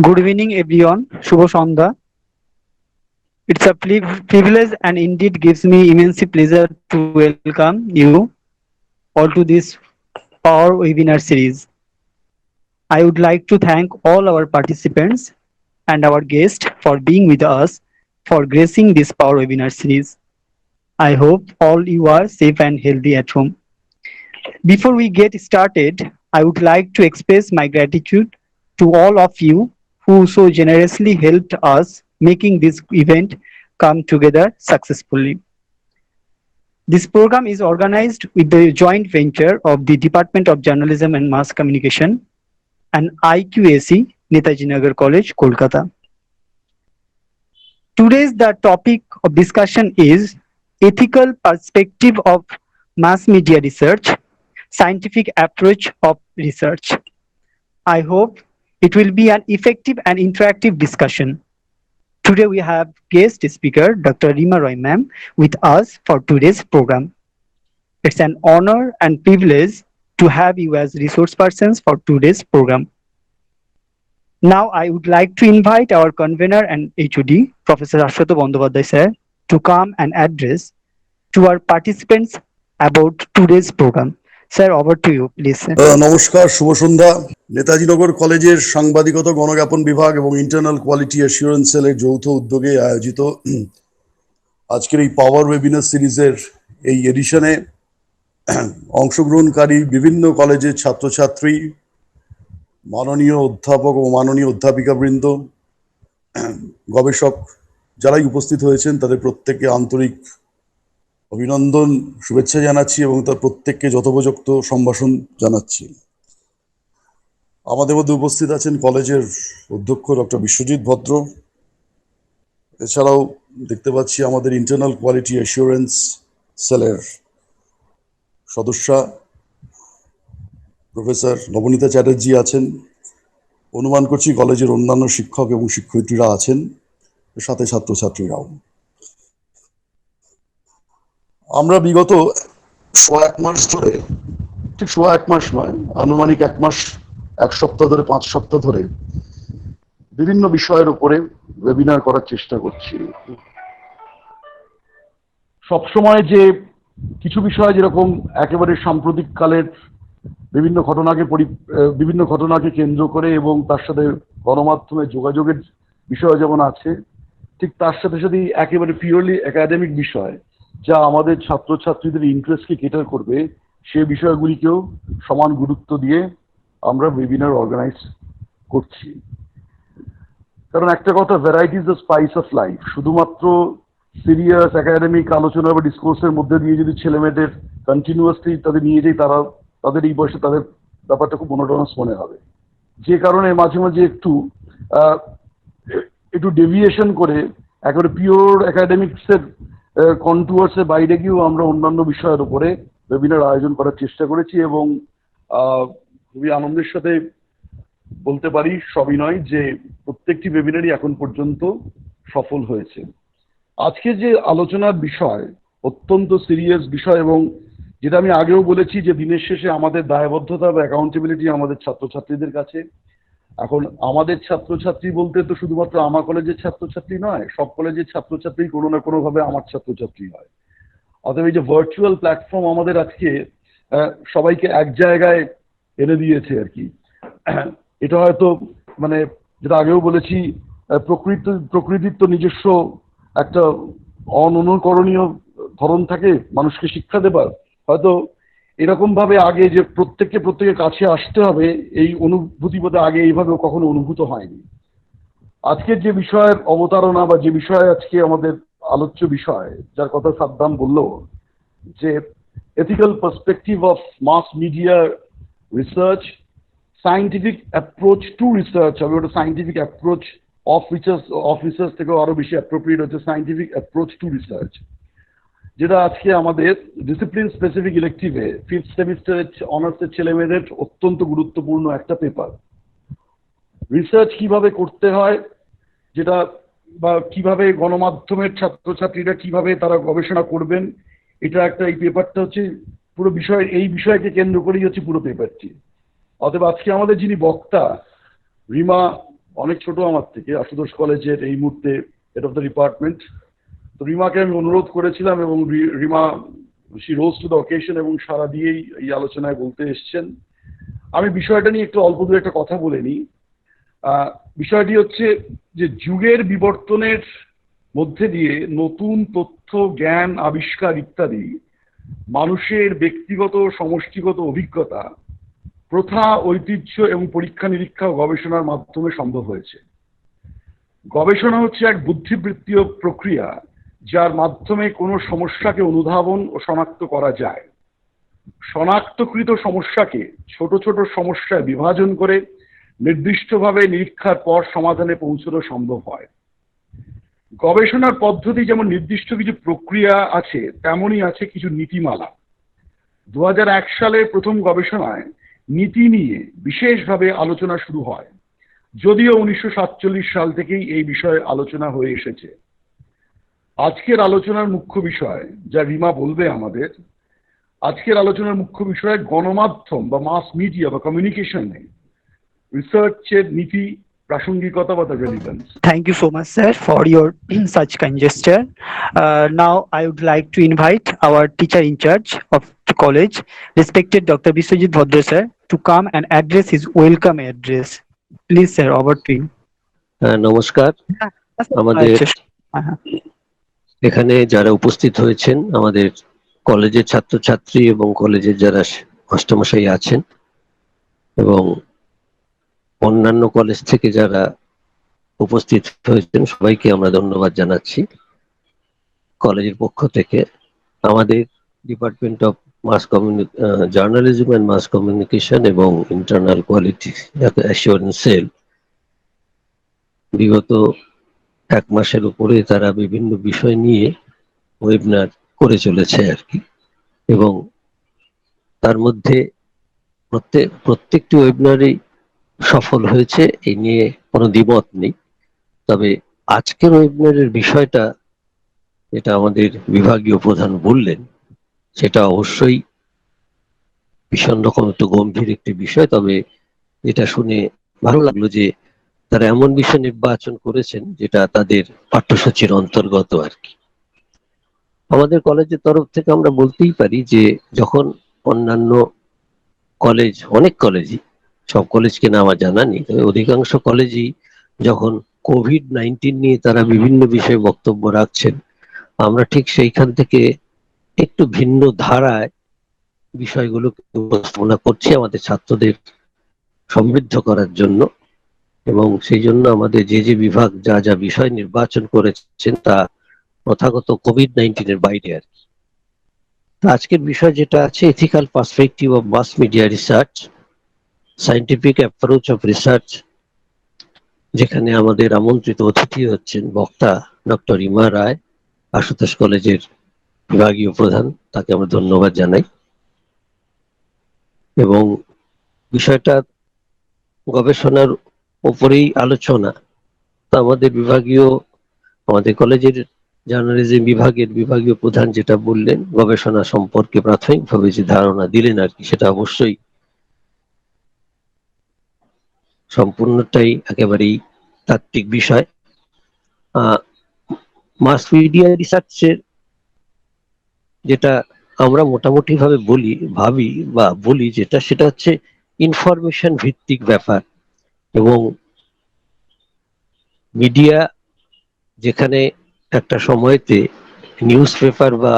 Good evening, everyone. Shubho Sandhya. It's a privilege and indeed gives me immense pleasure to welcome you all to this our webinar series. I would like to thank all our participants and our guests for being with us for gracing this Power webinar series. I hope all you are safe and healthy at home. Before we get started, I would like to express my gratitude to all of you who so generously helped us making this event come together successfully. This program is organized with the joint venture of the Department of Journalism and Mass Communication and IQAC, Netaji Nagar College, Kolkata. Today's the topic of discussion is ethical perspective of mass media research, scientific approach of research. I hope it will be an effective and interactive discussion. Today we have guest speaker Dr. Rima Roy ma'am with us for today's program. It's an honor and privilege to have you as resource persons for today's program. Now I would like to invite our convener and HOD, Professor Ashwato Bandyopadhyay sir, to come and address to our participants about today's program. Sir, over to you, please. Sir. নমস্কার, শুভ সন্ধ্যা। নেতাজি নগর কলেজের সাংবাদিকতা গণজ্ঞাপন বিভাগ এবং internal quality assurance সেলের যৌথ উদ্যোগে আয়োজিত আজকের এই পাওয়ার ওয়েবিনার সিরিজের এই এডিশনে অংশগ্রহণকারী বিভিন্ন কলেজের ছাত্রছাত্রী, মাননীয় অধ্যাপক ও মাননীয় অধ্যাপিকাবৃন্দ, গবেষক যারাই উপস্থিত হয়েছেন তাদের প্রত্যেককে আন্তরিক অভিনন্দন, শুভেচ্ছা জানাচ্ছি এবং তার প্রত্যেককে যথোপযুক্ত সম্ভাষণ জানাচ্ছি। আমাদের মধ্যে উপস্থিত আছেন কলেজের অধ্যক্ষ ডক্টর বিশ্বজিৎ ভদ্র। এছাড়াও দেখতে পাচ্ছি আমাদের ইন্টারনাল কোয়ালিটি অ্যাসিওরেন্স সেলের সদস্যা প্রফেসর নবনীতা চ্যাটার্জি আছেন। অনুমান করছি কলেজের অন্যান্য শিক্ষক এবং শিক্ষয়িত্রীরা আছেন, সাথে ছাত্রছাত্রীরাও। আমরা বিগত সোয়া এক মাস ধরে, ঠিক সোয়া এক মাস নয়, আনুমানিক এক মাস, এক সপ্তাহ ধরে, 5 সপ্তাহ ধরে বিভিন্ন বিষয়ের উপরে ওয়েবিনার করার চেষ্টা করছি। সবসময় যে কিছু বিষয় যেরকম একেবারে সাম্প্রতিক কালের বিভিন্ন ঘটনাকে কেন্দ্র করে এবং তার সাথে গণমাধ্যমে যোগাযোগের বিষয় যেমন আছে, ঠিক তার সাথে সাথে একেবারে পিওরলি একাডেমিক বিষয় যা আমাদের ছাত্রছাত্রীদের ইন্টারেস্টকে কেটার করবে, সে বিষয়গুলিকেও সমান গুরুত্ব দিয়ে আমরা ওয়েবিনার অর্গানাইজ করছি। কারণ একটা কথা, variety is the spice of life. শুধুমাত্র সিরিয়াস একাডেমিক আলোচনা বা ডিসকোর্সের মধ্যে দিয়ে যদি ছেলেমেয়েদের কন্টিনিউয়াসলি তাদের নিয়ে যাই, তাদের এই বয়সে তাদের ব্যাপারটা খুব মনোটোনাস মনে হবে। যে কারণে মাঝে মাঝে একটু ডেভিয়েশন করে একেবারে পিওর একাডেমিক্সের কন্টুয়ার্সের বাইরে গিয়েও আমরা অন্যান্য বিষয়ের উপরে ওয়েবিনার আয়োজন করার চেষ্টা করেছি এবং খুবই আনন্দের সাথে বলতে পারি সবিনয় যে প্রত্যেকটি ওয়েবিনারই এখন পর্যন্ত সফল হয়েছে। আজকে যে আলোচনার বিষয় অত্যন্ত সিরিয়াস বিষয় এবং যেটা আমি আগেও বলেছি যে দিনের শেষে আমাদের দায়বদ্ধতা বা অ্যাকাউন্টেবিলিটি আমাদের ছাত্রছাত্রীদের কাছে। এখন আমাদের ছাত্রছাত্রী বলতে তো শুধুমাত্র আমার কলেজের ছাত্রছাত্রী নয়, সব কলেজের ছাত্রছাত্রী কোনো না কোনোভাবে আমার ছাত্রছাত্রী হয়। অতএব এই যে ভার্চুয়াল প্ল্যাটফর্ম আমাদের আজকে সবাইকে এক জায়গায় এনে দিয়েছে আর কি। এটা হয়তো মানে যেটা আগেও বলেছি, প্রকৃতির তো নিজস্ব একটা অননুকরণীয় ধরন থাকে মানুষকে শিক্ষা দেবার। হয়তো এরকম ভাবে আগে যে প্রত্যেকের কাছে আসতে হবে, এই অনুভূতি বোধহয় আগে এইভাবে কখনো অনুভূত হয়নি। আজকের যে বিষয়ের অবতারণা বা যে বিষয় আজকে আমাদের আলোচ্য বিষয়, যার কথা সাদ্দাম বলল, যে ethical perspective of mass media research, scientific approach to research হবে। ওটা সায়েন্টিফিক অ্যাপ্রোচ অফ রিসার্চ থেকেও আরো বেশি অ্যাপ্রোপ্রিয়েট হচ্ছে সায়েন্টিফিক অ্যাপ্রোচ টু রিসার্চ, যেটা আজকে আমাদের ডিসিপ্লিন স্পেসিফিক ইলেকটিভে 5th সেমিস্টারের অনার্সের ছেলেমেয়েদের অত্যন্ত গুরুত্বপূর্ণ একটা পেপার। রিসার্চ কিভাবে করতে হয়, যেটা বা কিভাবে গণমাধ্যমের ছাত্রছাত্রীরা কিভাবে তারা গবেষণা করবেন, এটা একটা, এই পেপারটা হচ্ছে পুরো বিষয়, এই বিষয়কে কেন্দ্র করেই হচ্ছে পুরো পেপারটি। অতএব আজকে আমাদের যিনি বক্তা রিমা অনেক ছোট আমার থেকে, আশুতোষ কলেজের এই মুহূর্তে হেড অফ দ্য ডিপার্টমেন্ট। তো রিমাকে আমি অনুরোধ করেছিলাম এবং Rima she rose to the occasion এবং সারা দিয়েই এই আলোচনায় বলতে এসছেন। আমি বিষয়টা নিয়ে একটু অল্প দু একটা কথা বলে নিই। বিষয়টি হচ্ছে যে যুগের বিবর্তনের মধ্যে দিয়ে নতুন তথ্য, জ্ঞান, আবিষ্কার ইত্যাদি মানুষের ব্যক্তিগত সমষ্টিগত অভিজ্ঞতা, প্রথা, ঐতিহ্য এবং পরীক্ষা নিরীক্ষা ও গবেষণার মাধ্যমে সম্ভব হয়েছে। গবেষণা হচ্ছে এক বুদ্ধিবৃত্তীয় প্রক্রিয়া যার মাধ্যমে কোনো সমস্যাকে অনুধাবন ও শনাক্ত করা যায়। শনাক্তকৃত সমস্যাকে ছোট ছোট সমস্যায় বিভাজন করে নির্দিষ্টভাবে নিরীক্ষার পর সমাধানে পৌঁছানো সম্ভব হয়। গবেষণার পদ্ধতি যেমন নির্দিষ্ট কিছু প্রক্রিয়া আছে, তেমনই আছে কিছু নীতিমালা। 2001 সালে প্রথম গবেষণায় নীতি নিয়ে বিশেষভাবে আলোচনা শুরু হয়, যদিও 1947 সাল থেকেই এই বিষয়ে আলোচনা হয়ে এসেছে। আজকের আলোচনার মুখ্য বিষয়, যা রিমা বলবে আমাদের, আজকের আলোচনার মুখ্য বিষয় গণমাধ্যম বা মাস মিডিয়া বা কমিউনিকেশনে রিসার্চের নীতি, প্রাসঙ্গিকতা বা তার relevance. Thank you so much, sir, for your such kind gesture. Now, I would like to invite our teacher in charge of the college, respected Dr. Biswajit Bhadra, sir, to come and address his welcome address. Please, sir, over to you. নমস্কার। আমাদের এখানে যারা উপস্থিত হয়েছেন, আমাদের কলেজের ছাত্রছাত্রী এবং কলেজের যারা মাস্টারমশাই আছেন এবং অন্যান্য কলেজ থেকে যারা উপস্থিত হয়েছেন, সবাইকে আমরা ধন্যবাদ জানাচ্ছি কলেজের পক্ষ থেকে। আমাদের department of journalism and mass communication এবং ইন্টারনাল কোয়ালিটি অ্যাসিওরেন্স সেল বিগত 1 মাসের উপরে তারা বিভিন্ন বিষয় নিয়ে ওয়েবিনার করে চলেছে আর কি, এবং তার মধ্যে প্রত্যেকটি ওয়েবিনারই সফল হয়েছে, এই নিয়ে কোনো দ্বিমত নেই। তবে আজকের ওয়েবিনারের বিষয়টা যেটা আমাদের বিভাগীয় প্রধান বললেন, সেটা অবশ্যই ভীষণ রকম একটু গম্ভীর একটি বিষয়। তবে এটা শুনে ভালো লাগলো যে তারা এমন বিষয় নির্বাচন করেছেন যেটা তাদের পাঠ্যসূচির অন্তর্গত আর কি। আমাদের কলেজের তরফ থেকে আমরা বলতেই পারি যে যখন অন্যান্য কলেজ, অনেক কলেজই, সব কলেজকে না আমার জানা নেই, তবে অধিকাংশ কলেজই যখন কোভিড-19 নিয়ে তারা বিভিন্ন বিষয়ে বক্তব্য রাখছেন, আমরা ঠিক সেইখান থেকে একটু ভিন্ন ধারায় বিষয়গুলোকে উপস্থাপনা করছি আমাদের ছাত্রদের সমৃদ্ধ করার জন্য। এবং সেই জন্য আমাদের যে বিভাগ যা যা বিষয় নির্বাচন করেছেন তা প্রথাগত কোভিড-19 এর বাইরে আর কি। আজকের বিষয় যেটা আছে, ethical perspective of mass media research, scientific approach of research, যেখানে আমাদের আমন্ত্রিত অতিথি হচ্ছেন বক্তা ডক্টর রিমা রায়, আশুতোষ কলেজের বিভাগীয় প্রধান, তাকে আমরা ধন্যবাদ জানাই। এবং বিষয়টা গবেষণার উপরেই আলোচনা। তো আমাদের কলেজের জার্নালিজম বিভাগের বিভাগীয় প্রধান যেটা বললেন, গবেষণা সম্পর্কে প্রাথমিকভাবে যে ধারণা দিলেন আর কি, সেটা অবশ্যই সম্পূর্ণটাই একেবারেই তাত্ত্বিক বিষয়। মাস মিডিয়া রিসার্চের যেটা আমরা মোটামুটি ভাবে বলি যেটা, সেটা হচ্ছে ইনফরমেশন ভিত্তিক ব্যাপার। এবং মিডিয়া যেখানে একটা সময়তে নিউজ পেপার বা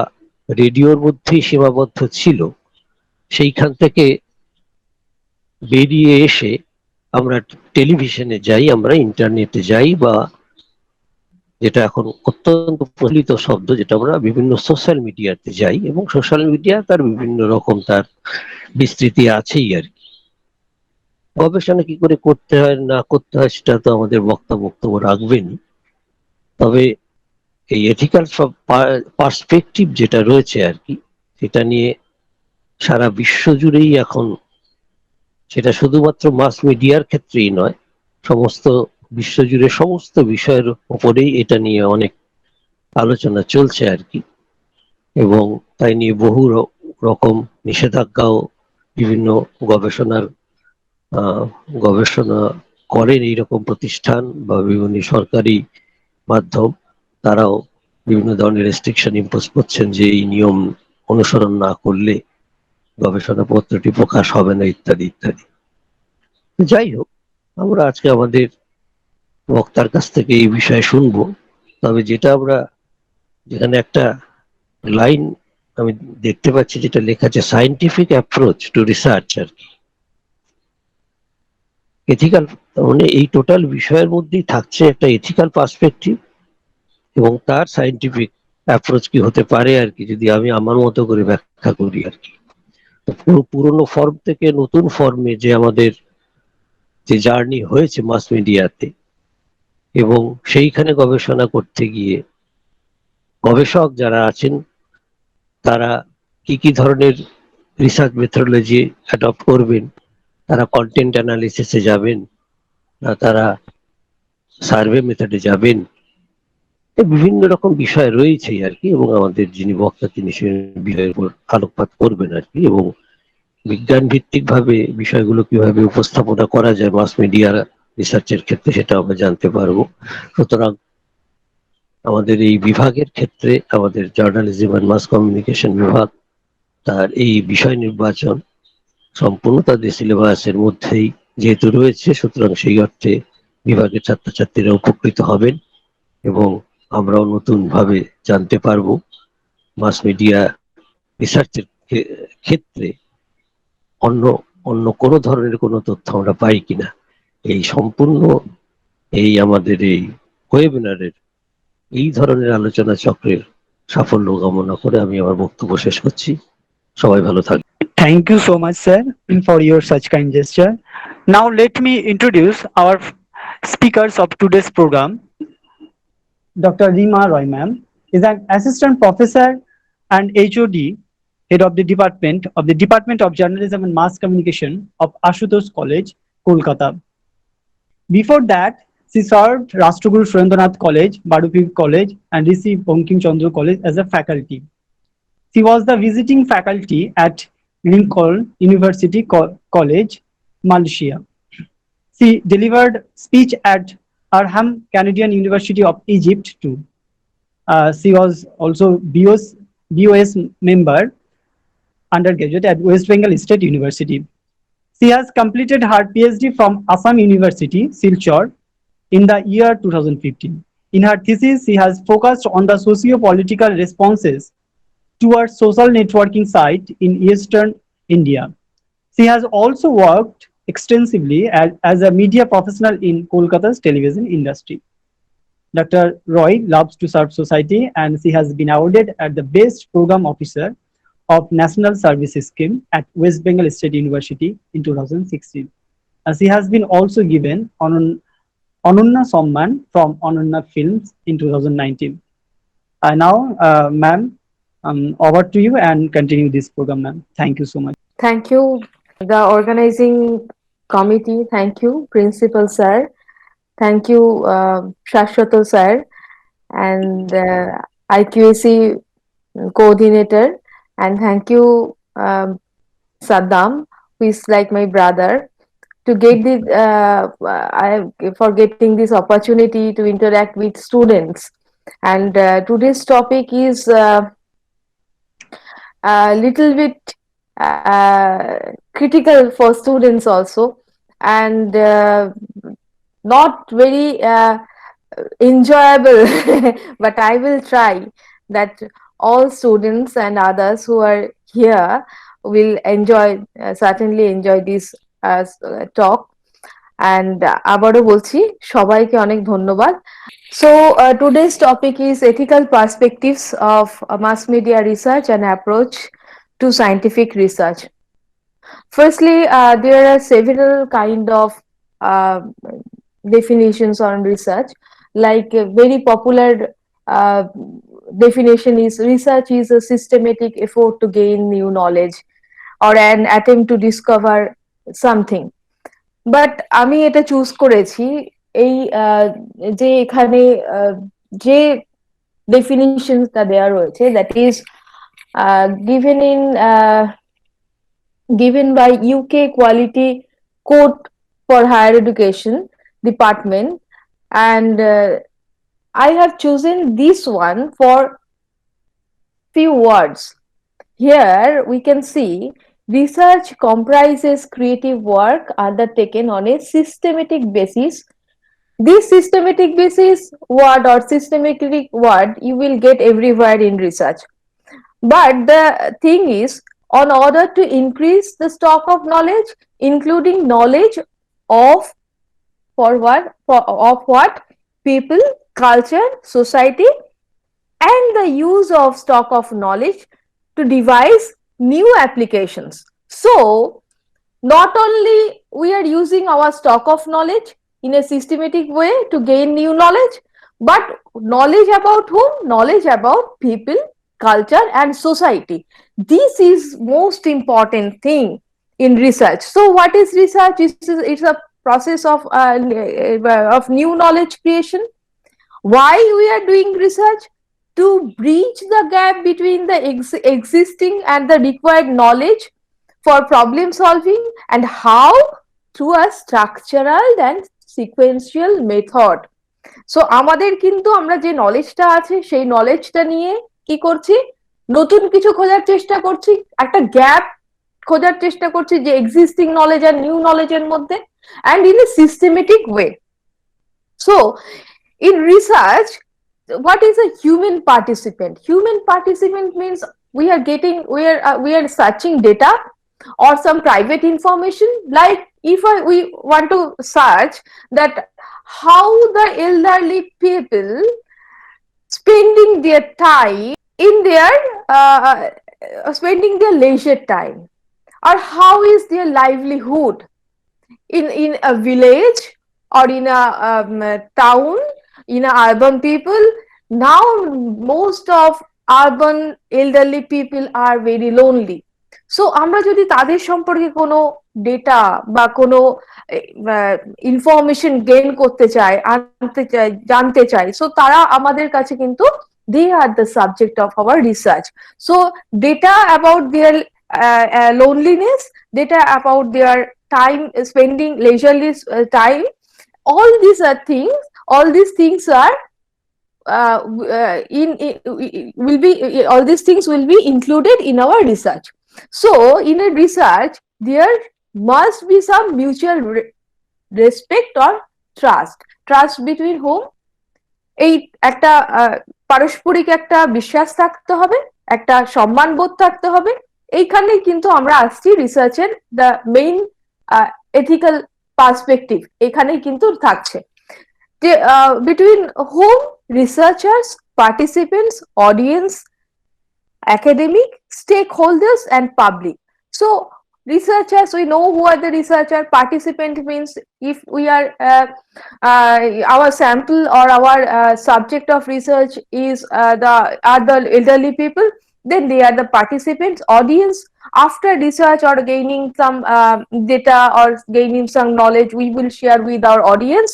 রেডিওর মধ্যেই সীমাবদ্ধ ছিল, সেইখান থেকে বেরিয়ে এসে আমরা টেলিভিশনে যাই, আমরা ইন্টারনেটে যাই, বা যেটা এখন অত্যন্ত প্রচলিত শব্দ, যেটা আমরা বিভিন্ন সোশ্যাল মিডিয়াতে যাই। এবং সোশ্যাল মিডিয়া তার বিভিন্ন রকম তার বিস্তৃতি আছেই আর কি। গবেষণা কি করে করতে হয় না করতে হয় সেটা তো আমাদের বক্তব্য রাখবেনই। তবে এই এথিক্যাল পার্সপেক্টিভ যেটা রয়েছে আর কি, সেটা নিয়ে সারা বিশ্ব জুড়েই এখন, সেটা শুধুমাত্র মাস মিডিয়ার ক্ষেত্রেই নয়, সমস্ত বিশ্বজুড়ে সমস্ত বিষয়ের উপরেই এটা নিয়ে অনেক আলোচনা চলছে আর কি। এবং তাই নিয়ে বহু রকম নিষেধাজ্ঞাও বিভিন্ন গবেষণা করেন এইরকম প্রতিষ্ঠান বা বিভিন্ন সরকারি মাধ্যম, তারাও বিভিন্ন ধরনের রেস্ট্রিকশন ইম্পোজ করছেন যে এই নিয়ম অনুসরণ না করলে গবেষণাপত্রটি প্রকাশ হবে না ইত্যাদি ইত্যাদি। যাই হোক, আমরা আজকে আমাদের বক্তার কাছ থেকে এই বিষয়ে শুনবো। তবে যেটা আমরা, যেখানে একটা লাইন আমি দেখতে পাচ্ছি যেটা লেখা আছে সায়েন্টিফিক অ্যাপ্রোচ টু রিসার্চ আর কি, এথিক্যাল, মানে এই টোটাল বিষয়ের মধ্যেই থাকছে একটা এথিক্যাল পার্সপেক্টিভ এবং তার সায়েন্টিফিক অ্যাপ্রোচ কি হতে পারে আর কি, যদি আমি আমার মতো করে ব্যাখ্যা করি আর কি। পুরোনো ফর্ম থেকে নতুন ফর্মে যে আমাদের যে জার্নি হয়েছে মাস মিডিয়াতে, এবং সেইখানে গবেষণা করতে গিয়ে গবেষক যারা আছেন তারা কি কি ধরনের রিসার্চ মেথোডোলজি অ্যাডপ্ট করবেন, তারা কন্টেন্ট অ্যানালিসিসে যাবেন না তারা সার্ভে মেথডে যাবেন, বিভিন্ন রকম বিষয় রয়েছে আর কি। এবং আমাদের যিনি বক্তা তিনি সে বিষয়ের উপর আলোকপাত করবেন আর কি, এবং বিজ্ঞান ভিত্তিক ভাবে বিষয়গুলো কিভাবে উপস্থাপনা করা যায় মাস মিডিয়া রিসার্চের ক্ষেত্রে সেটা আমরা জানতে পারবো। সুতরাং আমাদের এই বিভাগের ক্ষেত্রে আমাদের জার্নালিজম অ্যান্ড মাস কমিউনিকেশন বিভাগ তার এই বিষয় নির্বাচন সম্পূর্ণ তাদের সিলেবাসের মধ্যেই যেহেতু রয়েছে, সুতরাং সেই অর্থে বিভাগের ছাত্রছাত্রীরা উপকৃত হবেন এবং আমরাও নতুন ভাবে জানতে পারবো মাস মিডিয়া রিসার্চের ক্ষেত্রে অন্য অন্য কোনো ধরনের কোনো তথ্য আমরা পাই কিনা। এই সম্পূর্ণ এই আমাদের এই ওয়েবিনারের এই ধরনের আলোচনা চক্রের সাফল্য কামনা করে আমি আমার বক্তব্য শেষ করছি। সবাই ভালো থাকবেন। Thank you so much, sir, for your such kind gesture. Now let me introduce our speakers of today's program. Dr. Rima Roy ma'am is an assistant professor and HOD, head of the Department of Journalism and Mass Communication of Ashutosh College, Kolkata. Before that, she served Rashtraguru Surendranath College, Badupir College, and Rishi Bankim Chandra College as a faculty. She was the visiting faculty at Lincoln University College, Malaysia. She delivered speech at Arham Canadian University of Egypt too. She was also BOS member undergraduate at West Bengal State University. She has completed her PhD from Assam University, Silchar, in the year 2015. In her thesis, she has focused on the socio-political responses towards social networking site in Eastern India. She has also worked extensively as a media professional in Kolkata's television industry. Dr. Roy loves to serve society and she has been awarded as the Best Program Officer of National Services Scheme at West Bengal State University in 2016. She has been also given Ananya Samman from Ananya Films in 2019. Now, ma'am, over to you and continue this program, ma'am. Thank you so much. Thank you, the organizing committee. Thank you, Principal Sir. Thank you, Shashwato Sir, and IQAC coordinator. And thank you, Saddam, who is like my brother, to get this, for getting this opportunity to interact with students. And today's topic is a little bit critical for students also, and not very enjoyable, but I will try that all students and others who are here will enjoy, certainly enjoy this talk. And আবারও বলছি সবাইকে অনেক ধন্যবাদ. So today's topic is ethical perspectives of mass media research and approach to scientific research. Firstly, there are several kind of definitions on research. Like a very popular definition is research is a systematic effort to gain new knowledge or an attempt to discover something. But আমি এটা choose করেছি এই যে এখানে যে ডেফিনিশনটা দেওয়া রয়েছে, that is given by UK Quality Code for Higher Education, department, and I have chosen this one for few words. Here we can see research comprises creative work undertaken on a systematic basis. This systematic basis word or systematic word you will get everywhere in research. But the thing is, on order to increase the stock of knowledge, including knowledge of of what people, culture, society, and the use of stock of knowledge to devise new applications. So not only we are using our stock of knowledge in a systematic way to gain new knowledge, but knowledge about whom? Knowledge about people, culture, and society. This is most important thing in research. So what is research? It's a process of new knowledge creation. Why we are doing research? To bridge the gap between the existing and the required knowledge for problem solving, and how? Through a structural and sequential method. So আমাদের কিন্তু আমরা যে নলেজটা আছে সেই নলেজটা নিয়ে কি করছি, নতুন কিছু খোঁজার চেষ্টা করছি, একটা গ্যাপ খোঁজার চেষ্টা করছি যে এক্সিস্টিং নলেজ আর নিউ নলেজের মধ্যে, and in a systematic way. So in research, what is a human participant? Human participant means we are searching data or some private information. Like if we want to search that how the elderly people spending their time in their spending their leisure time, or how is their livelihood in a village or in a town, in a urban people. Now most of urban elderly people are very lonely. So আমরা যদি তাদের সম্পর্কে কোনো data বা কোনো information gain করতে চাই, আনতে চাই, জানতে চাই, সো তারা আমাদের কাছে কিন্তু they are the subject of our research. So data about their loneliness, data about their time spending leisurely time, all these things are will be all these things will be included in our research. So in a research there must be some mutual respect or trust between whom? এই একটা পারস্পরিক একটা বিশ্বাস থাকতে হবে, একটা সম্মানবোধ থাকতে হবে। এইখানেই কিন্তু আমরা আসছি রিসার্চের দ্য মেইন এথিক্যাল পার্সপেক্টিভ এখানেই কিন্তু থাকছে। Between whom? Researchers, participants, audience, academic, stakeholders, and public. So researchers, we know who are the researcher. Participant means if we are our sample or our subject of research is the elderly people, then they are the participants. Audience, after research or gaining some data or gaining some knowledge, we will share with our audience.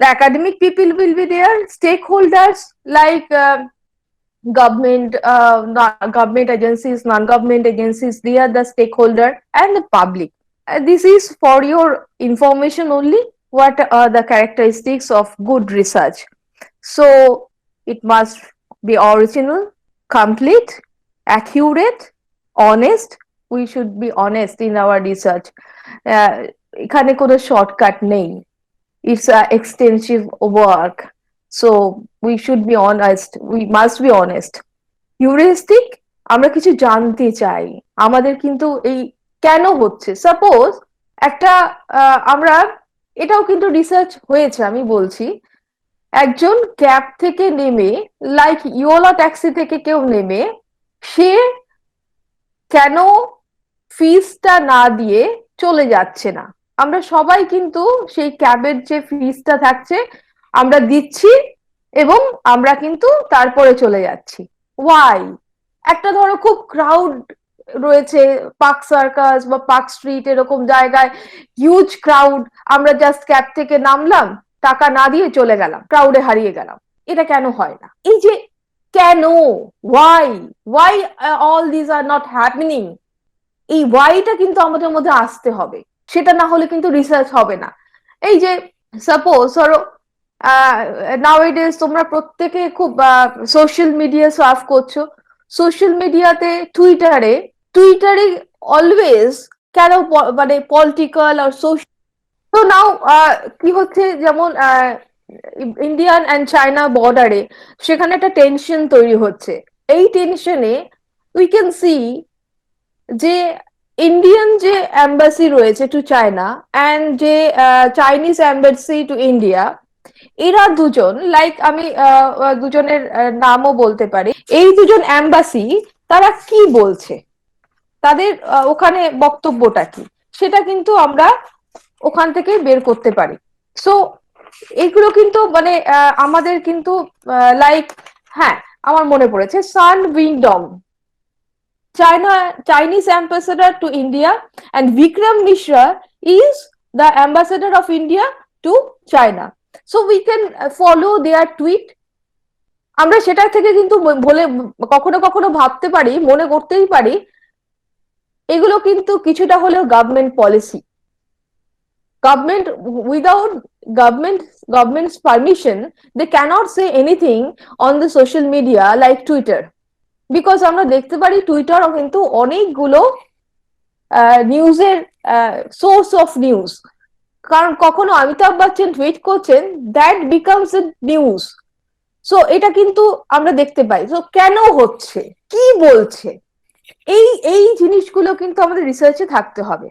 The academic people will be there. Stakeholders like government, government agencies, non-government agencies, they are the stakeholder, and the public. This is for your information only what are the characteristics of good research. So it must be original, complete, accurate, honest. We should be honest in our research. এখানে কোনো shortcut নেই. It's an extensive work. So we should be honest, we must be honest. Heuristic, আমরা কিছু জানতে চাই, আমাদের কিন্তু এই কেন হচ্ছে, সাপোজ একটা আমরা এটাও কিন্তু রিসার্চ হয়েছে, আমি বলছি একজন ক্যাব থেকে নেমে, লাইক ইওলা ট্যাক্সি থেকে কেউ নেমে, সে কেন ফিসটা না দিয়ে চলে যাচ্ছে না, আমরা সবাই কিন্তু সেই ক্যাবের যে ফিসটা থাকছে আমরা দিচ্ছি এবং আমরা কিন্তু তারপরে চলে যাচ্ছি। ওয়াই? একটা ধরো খুব ক্রাউড রয়েছে, পার্ক সার্কাস বা পার্ক স্ট্রিট এরকম জায়গায় হিউজ ক্রাউড, আমরা জাস্ট ক্যাব থেকে নামলাম, টাকা না দিয়ে চলে গেলাম, ক্রাউডে হারিয়ে গেলাম। এটা কেন হয় না? এই যে কেন, why all this are not happening, এই ওয়াইটা কিন্তু আমাদের মধ্যে আসতে হবে, সেটা না হলে কিন্তু রিসার্চ হবে না। এই যে সাপোজ ধরো নাওএডেজ তোমরা প্রত্যেকে খুব সোশ্যাল মিডিয়া সার্ফ করছো, সোশ্যাল মিডিয়াতে টুইটারে অলওয়েজ কেন মানে পলিটিক্যাল আর সোশ্যাল। তো নাও কি হচ্ছে, যেমন ইন্ডিয়ান অ্যান্ড চায়না বর্ডারে সেখানে একটা টেনশন তৈরি হচ্ছে। এই টেনশনে উই ক্যান সি যে ইন্ডিয়ান যে এম্বাসি রয়েছে টু চায়না অ্যান্ড যে চাইনিজ এম্বাসি টু ইন্ডিয়া, এরা দুজন লাইক আমি দুজনের নামও বলতে পারি। এই দুজন এম্বাসি তারা কি বলছে, তাদের ওখানে বক্তব্যটা কি, সেটা কিন্তু আমরা ওখান থেকে বের করতে পারি। সো এগুলো কিন্তু মানে আমাদের কিন্তু লাইক, হ্যাঁ আমার মনে পড়েছে সান উইংডং, Chinese ambassador to India, and Vikram Mishra is the ambassador of India to China. So we can follow their tweet. আমরা সেটা থেকে কিন্তু বলে কখনো কখনো ভাবতে পারি, মনে করতেই পারি এগুলো কিন্তু কিছুটা হলেও government policy. Government, without government's permission, they cannot say anything on the social media like Twitter. Because আমরা দেখতে পারি টুইটারও কিন্তু অনেকগুলো নিউজের সোর্স অফ নিউজ। কারণ কখনো অমিতাভ বচ্চন টুইট করছেন, that becomes a news. So এটা কিন্তু আমরা দেখতে পাই। সো কেন হচ্ছে, কি বলছে, এই এই জিনিসগুলো কিন্তু আমাদের রিসার্চে থাকতে হবে।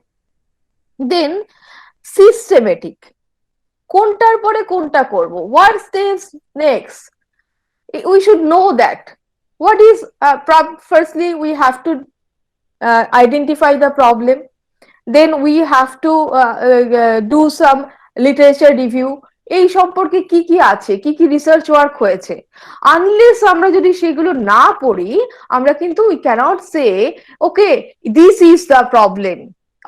দেন সিস্টেমেটিক, কোনটার পরে কোনটা করব, what steps next, we should know that what is firstly we have to identify the problem, then we have to do some literature review, এই সম্পর্কে কি কি আছে, কি কি রিসার্চ ওয়ার্ক হয়েছে। আনলেস আমরা যদি সেগুলো না পড়ি, আমরা কিন্তু we cannot say okay this is the problem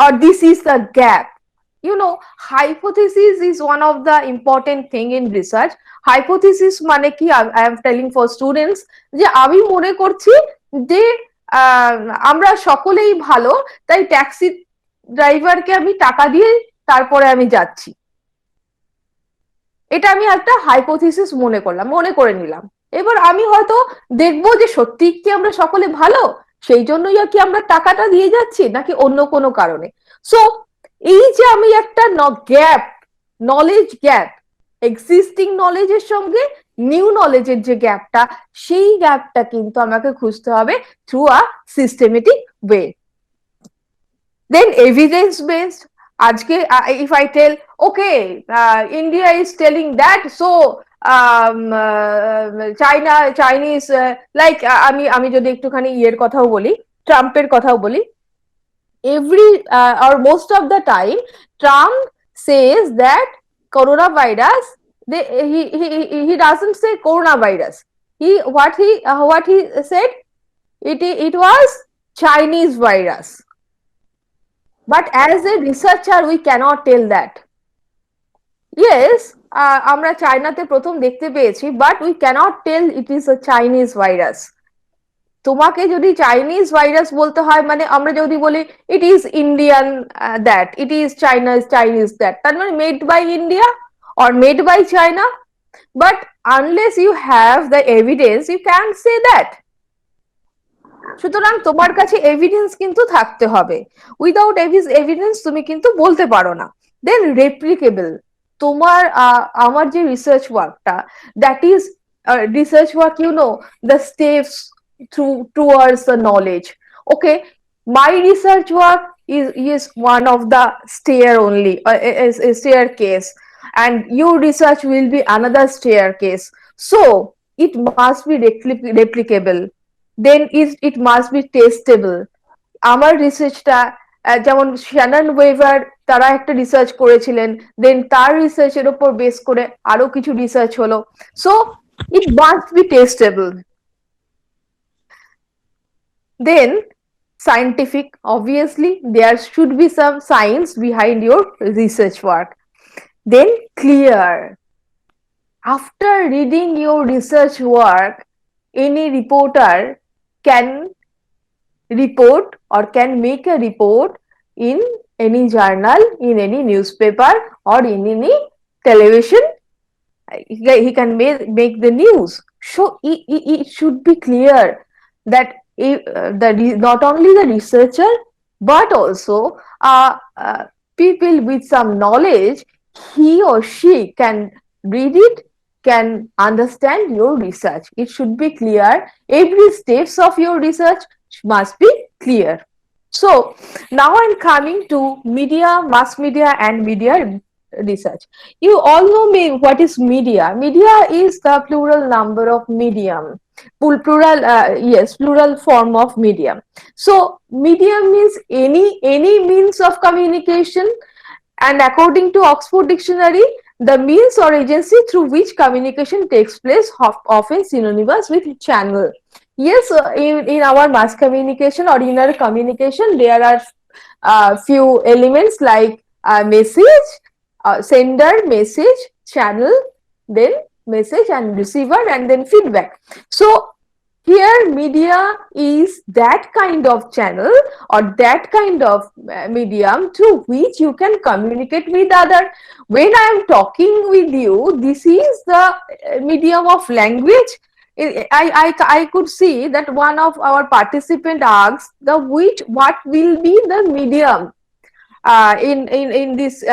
or this is the gap. You know, hypothesis is one of the important thing in research. Hypothesis মানে কি, I am telling for students যে আমি মনে করছি যে আমরা সকলেই ভালো, তাই ট্যাক্সি ড্রাইভারকে আমি টাকা দিয়ে তারপরে আমি যাচ্ছি, এটা আমি একটা হাইপোথিসিস মনে করে নিলাম। এবার আমি হয়তো দেখবো যে সত্যি কি আমরা সকলে ভালো, সেই জন্যই কি আমরা টাকাটা দিয়ে যাচ্ছি নাকি অন্য কোনো কারণে। সো এই যে আমি একটা গ্যাপ, নলেজ গ্যাপ, এক্সিস্টিং নলেজের সঙ্গে নিউ নলেজের যে গ্যাপটা, সেই গ্যাপটা কিন্তু আমাকে খুঁজতে হবে through a systematic way. Then evidence based, আজকে if I tell okay India is telling that, so Chinese like আমি যদি একটুখানি ইয়ের কথাও বলি, ট্রাম্পের কথাও বলি, every or most of the time Trump says that coronavirus, he doesn't say coronavirus, what he said, it was Chinese virus. But as a researcher we cannot tell that. Yes, আমরা চায়নাতে প্রথম দেখতে পেয়েছি, but we cannot tell it is a Chinese virus. তোমাকে যদি Chinese virus বলতে হয়, মানে আমরা যদি বলি it is Indian that, it is Chinese that, তার মানে made by India or made by China. But unless you have the evidence you can say that. সুতরাং তোমার কাছে এভিডেন্স কিন্তু থাকতে হবে, উইদাউট এভিডেন্স তুমি কিন্তু বলতে পারো না। দেন রেপ্লিকেবল, তোমার আমার যে রিসার্চ ওয়ার্কটা, that is research work, you know the steps towards the knowledge. Okay, my research work is one of the stair only, is a staircase, and your research will be another staircase. So it must be replicable, then it must be testable. আমার রিসার্চটা যেমন Shannon waiver তারা একটা research করেছিলেন, দেন তার রিসার্চের উপর base করে আরো কিছু রিসার্চ হলো। So it must be testable. Then scientific, obviously there should be some science behind your research work. Then clear, after reading your research work, any reporter can report or can make a report in any journal, in any newspaper or in any television, he can make the news. So it should be clear that not only the researcher but also people with some knowledge, he or she can read it, can understand your research. It should be clear. Every steps of your research must be clear. So now I'm coming to media, mass media and media research. You all know me what is media. Media is the plural number of medium. Plural, yes, plural form of medium. So medium means any means of communication, and according to Oxford Dictionary, the means or agency through which communication takes place, often synonymous with channel. Yes, in our mass communication or inner communication, there are few elements like message, sender, message, channel, then message and receiver, and then feedback. So here media is that kind of channel or that kind of medium through which you can communicate with other. When I am talking with you, this is the medium of language. I could see that one of our participant asked the what will be the medium in this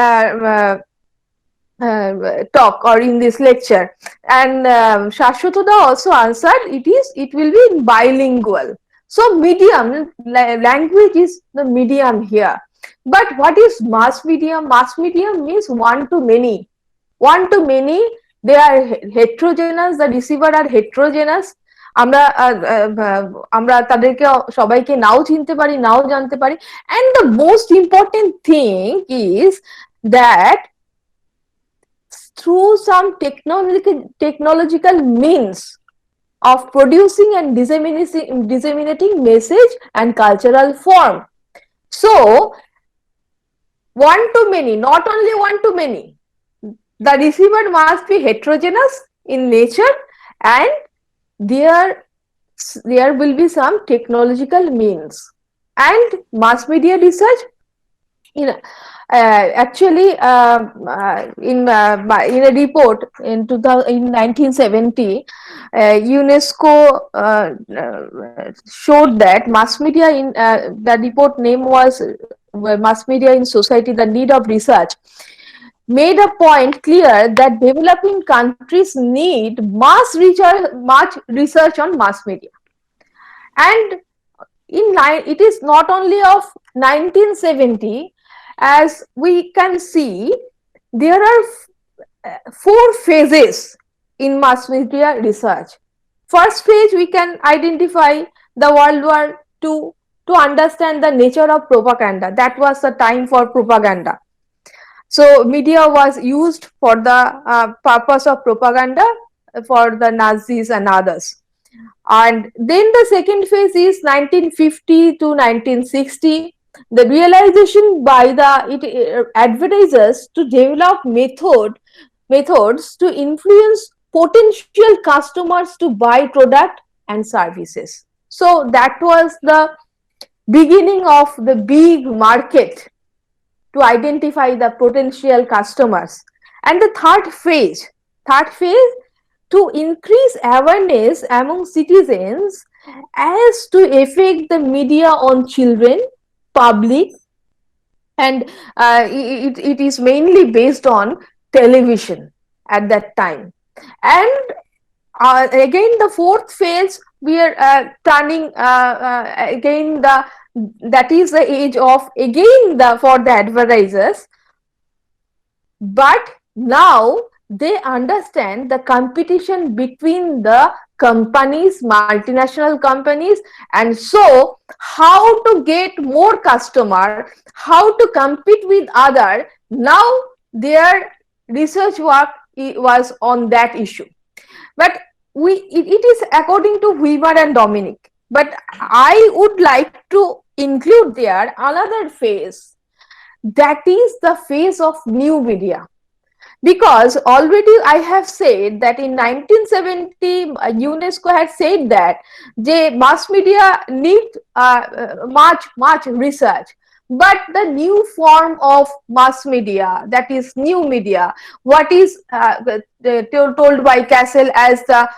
talk or in this lecture, and Shashwatoda also answered it will be bilingual. So medium language is the medium here. But what is mass medium? Mass medium means one to many. One to many, they are heterogeneous, the receiver are heterogeneous. আমরা আমরা তাদেরকে সবাইকে নাও চিনতে পারি, নাও জানতে পারি। And the most important thing is that through some technological means of producing and disseminating message and cultural form. So one to many, not only one to many. The receiver must be heterogeneous in nature, and there will be some technological means. And mass media research, actually in a report in 1970, UNESCO showed that mass media the report name was Mass Media in Society, the Need of Research, made a point clear that developing countries need much research on mass media. And it is not only of 1970, as we can see, there are 4 phases in mass media research. First phase, we can identify the World War II to understand the nature of propaganda. That was the time for propaganda. So media was used for the purpose of propaganda for the Nazis and others. And then the second phase is 1950 to 1960, the realization by the advertisers to develop methods to influence potential customers to buy product and services. So that was the beginning of the big market to identify the potential customers. And the third phase to increase awareness among citizens as to affect the media on children, public, and it is mainly based on television at that time. And again, the fourth phase, we are turning again that is the age of again for the advertisers, but now they understand the competition between the companies, multinational companies, and so how to get more customer, how to compete with other. Now their research work was on that issue. But it is according to Weaver and Dominic. But I would like to include there another phase, that is the phase of new media. Because already I have said that in 1970 UNESCO had said that the mass media need much research. but the new form of mass media, that is new media, what is told by Castle as the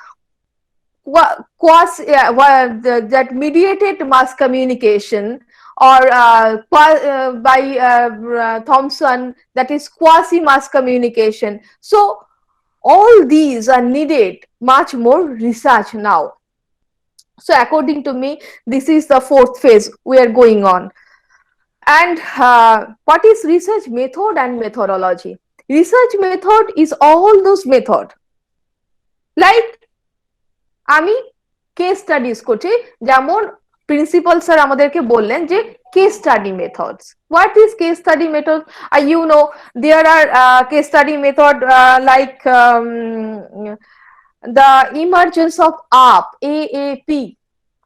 that mediated mass communication, or by Thompson, that is quasi mass communication. So all these are needed much more research now. So according to me, this is the fourth phase we are going on. And what is research method and methodology? Research method is all those method, like আমি case studies করছি, যেমন principal sir আমাদেরকে বললেন যে case study methods. What is case study method? You know, there are case study method like the emergence of AAP,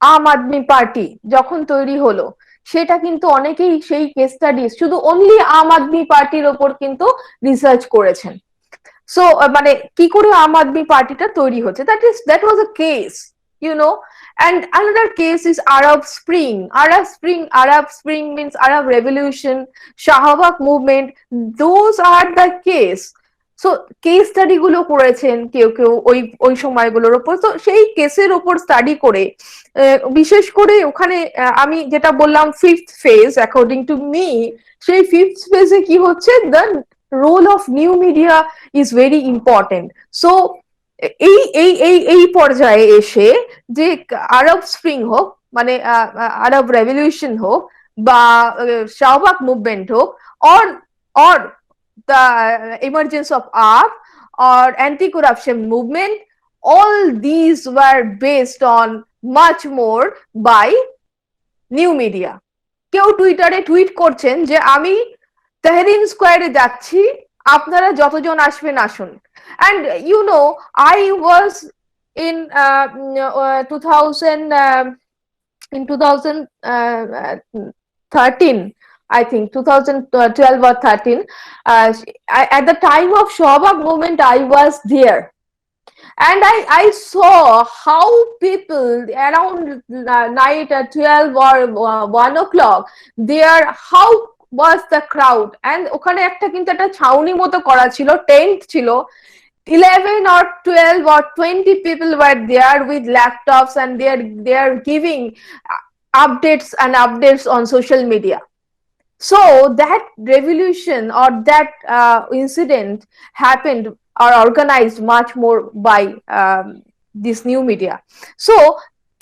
Aam Aadmi Party যখন তৈরি হলো, সেটা কিন্তু অনেকেই সেই কেস স্টাডিজ শুধু অনলি আম আদমি পার্টির ওপর কিন্তু রিসার্চ করেছেন। সো মানে কি করে আম আদমি পার্টিটা তৈরি হচ্ছে, that was a case, you know. And another case is Arab Spring. Arab Spring means Arab Revolution, Shahabak movement. Those are the case. So case study গুলো করেছেন কেউ কেউ ওই সময়গুলোর উপর। তো সেই কেসের উপর স্টাডি করে বিশেষ করে ওখানে আমি যেটা বললাম fifth phase, according to me, সেই ফিফথ ফেজে কি হচ্ছে, the role of new media is very important. So এই পর্যায়ে এসে যে আরব স্প্রিং হোক, মানে আরব রেভলিউশন হোক, বা শাহবাগ মুভমেন্ট হোক, or the emergence of AAP or anti-corruption movement, all these were based on much more by new media. কেউ টুইটারে টুইট করছেন যে আমি তেহরিন স্কোয়ারে যাচ্ছি, আপনারা যতজন আসবেন আসুন। And you know, I was in 2013, I think 2012 or 13, at the time of Shahabag movement I was there, and I saw how people around night at 12 or 1 o'clock there, how was the crowd, and ওখানে একটা কিন্তু একটা ছাউনি মতো করা ছিল, tent ছিল, 11 or 12 or 20 people were there with laptops, and they are giving updates on social media. So that revolution or that incident happened or organized much more by this new media. So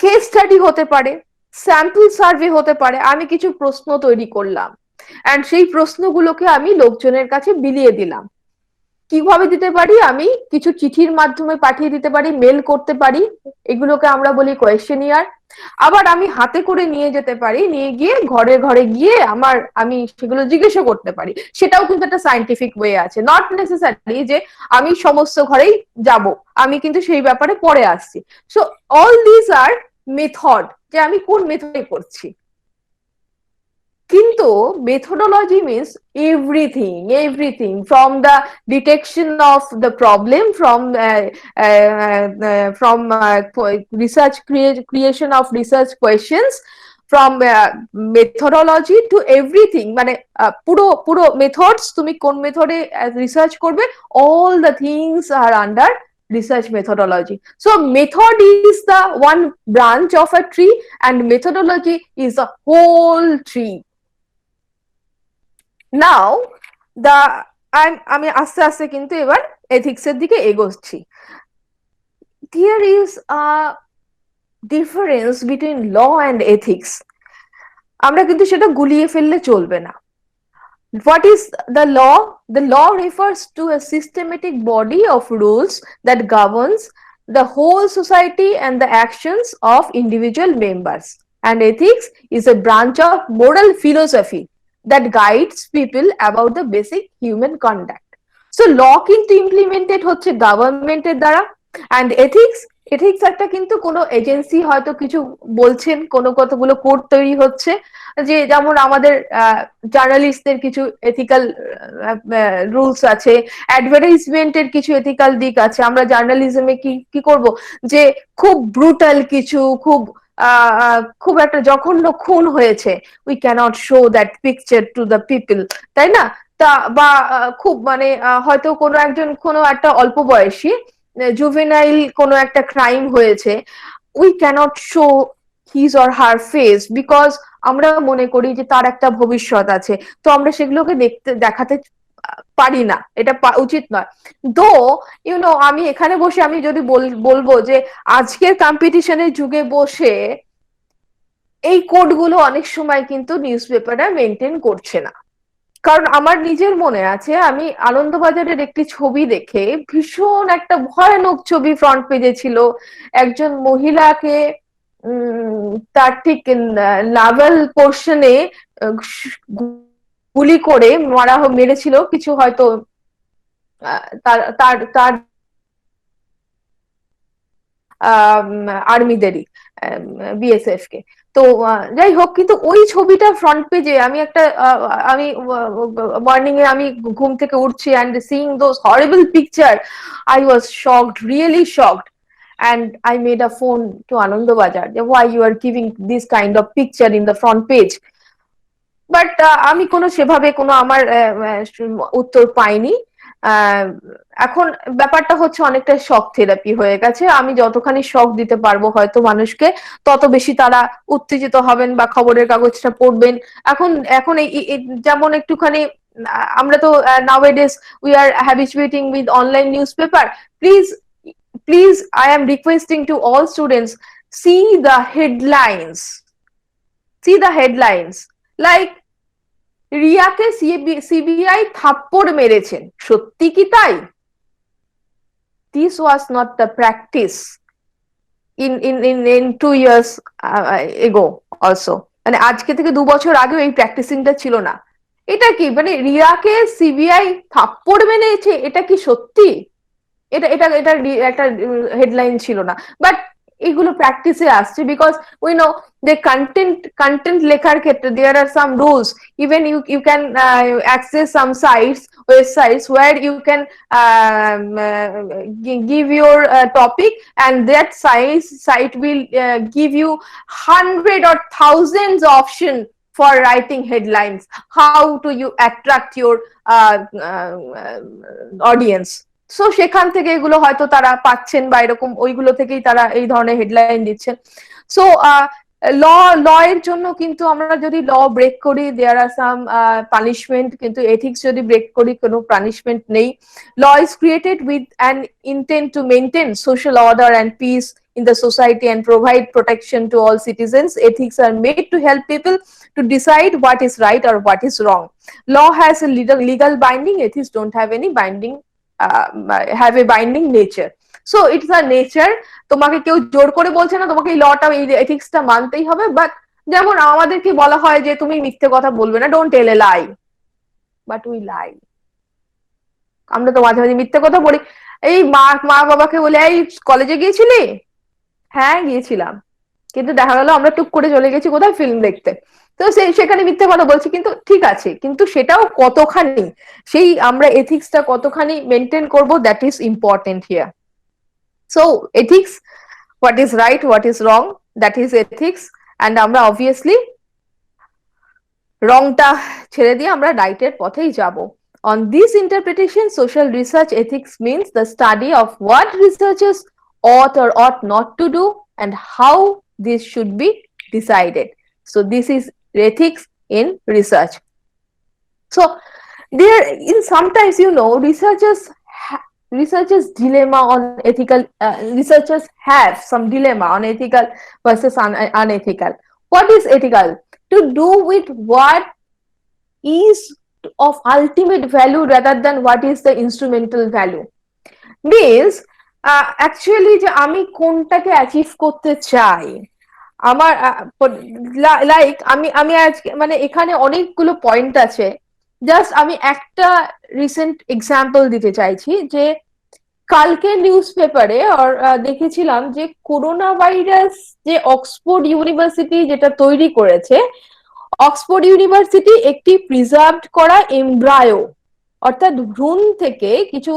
case study হতে পারে, sample survey হতে পারে, আমি কিছু প্রশ্ন তৈরি করলাম, and সেই প্রশ্নগুলোকে আমি লোকজনের কাছে বিলিয়ে দিলাম। কিভাবে দিতে পারি, আমি কিছু চিঠির মাধ্যমে পাঠিয়ে দিতে পারি, মেল করতে পারি, এগুলোকে আমরা বলি কোয়েশ্চেনিয়ার। আবার আমি হাতে করে নিয়ে যেতে পারি, নিয়ে গিয়ে ঘরে ঘরে গিয়ে আমি সেগুলো জিজ্ঞাসা করতে পারি, সেটাও কিন্তু একটা সায়েন্টিফিক ওয়ে আছে। নট নেসেসারি যে আমি সমস্ত ঘরেই যাব, আমি কিন্তু সেই ব্যাপারে পরে আসছি। So all this are method, যে আমি কোন মেথডে করছি। কিন্তু methodology means everything from the detection of the problem, from research creation of research questions, from methodology to everything, মানে পুরো methods, তুমি কোন মেথডে রিসার্চ করবে, all the things are under research methodology. So method is the one branch of a tree and methodology is the whole tree. নাও আমি আস্তে আস্তে কিন্তু এবার এথিক্স এর দিকে এগোচ্ছি। There is a difference between law and ethics. আমরা কিন্তু সেটা গুলিয়ে ফেললে চলবে না। What is the law? The law refers to a systematic body of rules that governs the whole society and the actions of individual members. And ethics is a branch of moral philosophy that guides people about the basic human conduct. So law কিন্তু implemented হচ্ছে গভর্নমেন্টের দ্বারা, and ethics একটা কিন্তু কোনো agency হয়তো কিছু বলছেন, কোনো কতগুলো কোড তৈরি হচ্ছে, যে যেমন আমাদের জার্নালিস্টদের কিছু এথিক্যাল রুলস আছে, অ্যাডভার্টাইজমেন্টের কিছু এথিক্যাল দিক আছে। আমরা জার্নালিজমে কি করব, যে খুব ব্রুটাল কিছু, খুব খুব একটা জঘন্য খুন হয়েছে, we can't show that picture to the people, তাই না? তা বা খুব মানে হয়তো কোনো একটা অল্প বয়সী জুভেনাইল কোনো একটা ক্রাইম হয়েছে, we can't show his or her face, because আমরা মনে করি যে তার একটা ভবিষ্যৎ আছে, তো আমরা সেগুলোকে দেখাতে পারি না, এটা উচিত নয়। দো আমি এখানে বসে আমি যদি বলবো যে আজকের কম্পিটিশনের যুগে বসে এই কোডগুলো অনেক সময় কিন্তু নিউজ পেপাররা মেনটেন করছে না। কারণ আমার নিজের মনে আছে, আমি আনন্দবাজারের একটি ছবি দেখে, ভীষণ একটা ভয়ানক ছবি ফ্রন্ট পেজে ছিল, একজন মহিলাকে তার ঠিক নাভেল পোর্শনে গুলি করে মেরেছিল কিছু হয়তো তার তার তার আর্মিদেরই, বিএসএফ কে। তো যাই হোক, কিন্তু ওই ছবিটা ফ্রন্ট পেজে আমি মর্নিং এ আমি ঘুম থেকে উঠছি and seeing those horrible picture, I was shocked, really shocked, and I made a phone to Anandabazar, why you are giving this kind of picture in the front page. But আমি সেভাবে আমার উত্তর পাইনি। এখন ব্যাপারটা হচ্ছে অনেকটা শক থেরাপি হয়ে গেছে, আমি যতখানি শক দিতে পারবো হয়তো মানুষকে, তত বেশি তারা উত্তেজিত হবেন বা খবরের কাগজটা পড়বেন। এখন এখন যেমন একটুখানি আমরা তো nowadays we are habituating with online newspaper. Please please, I am requesting to all students, see the headlines, see the headlines, like রিয়াকে সিবিআই থাপ্পড় মেরেছেন, সত্যি কি তাই? This was not the practice in 2 years ago also, মানে আজকে থেকে 2 বছর আগেও এই প্র্যাকটিসিংটা ছিল না। এটা কি মানে রিয়াকে সিবিআই থাপ্পড় মেরেছে, এটা কি সত্যি? এটা এটা এটা একটা হেডলাইন ছিল না, বাট এগুলো প্র্যাকটিসে আসছে, বিকজ উই নো যে কন্টেন্ট লেখার ক্ষেত্রে there are some rules, even you can access some sites, websites where you can give your topic, and that site will give you hundred or thousands option for writing headlines, how to you attract your audience. So সেখান থেকে এগুলো হয়তো তারা পাচ্ছেন, বা এরকম ওইগুলো থেকেই তারা এই ধরনের হেডলাইন দিচ্ছেন। সো ল এর জন্য কিন্তু আমরা যদি ল ব্রেক করি, দেয়ার আর সাম পানিশমেন্ট, কিন্তু এথিক্স যদি ব্রেক করি কোনো পানিশমেন্ট নেই। Law is created with an intent to maintain social order and peace in the society and provide protection to all citizens. Ethics are made to help people to decide what is right or what is wrong. Law has a legal binding, ethics don't have any binding, have a binding nature. So it's a nature, তোমাকে কেউ জোর করে বলছে না তোমাকে এই লটা এই এথিক্সটা মানতেই হবে। বাট যেমন আমাদেরকে বলা হয় যে তুমি মিথ্যে কথা বলবে না, don't tell a lie, but we lie. আমরা তো মাঝে মাঝে মিথ্যে কথা বলি, এই মা বাবাকে বলে এই কলেজে গিয়েছিলি, হ্যাঁ গিয়েছিলাম, কিন্তু দেখা গেল আমরা টুক করে চলে গেছি কোথায় ফিল্ম দেখতে, তো সেখানে মিথ্যে কথা বলছি। কিন্তু ঠিক আছে, কিন্তু সেটাও কতখানি, সেই আমরা এথিক্সটা কতখানি মেনটেন করব, that is important here. So ethics, what is right, what is wrong, that is ethics. And আমরা অবভিয়াসলি রংটা ছেড়ে দিয়ে আমরা রাইটের পথেই যাব। On this interpretation, social research ethics means the study of what researchers ought or ought not to do and how this should be decided. So this is ethics in research. So there in sometimes researchers dilemma on ethical, researchers have some dilemma on ethical versus unethical. What is ethical? To do with what is of ultimate value rather than what is the instrumental value. Means actually যে আমি কোনটাকে achieve করতে চাই, আমার like আমি আজকে মানে এখানে অনেকগুলো পয়েন্ট আছে, জাস্ট আমি একটা রিসেন্ট এক্সাম্পল দিতে চাইছি। যে কালকে নিউজ পেপারে দেখেছিলাম যে করোনা ভাইরাস যে অক্সফোর্ড ইউনিভার্সিটি যেটা তৈরি করেছে, অক্সফোর্ড ইউনিভার্সিটি একটি প্রিজার্ভড করা এমব্রায়ো, অর্থাৎ ভ্রূণ থেকে কিছু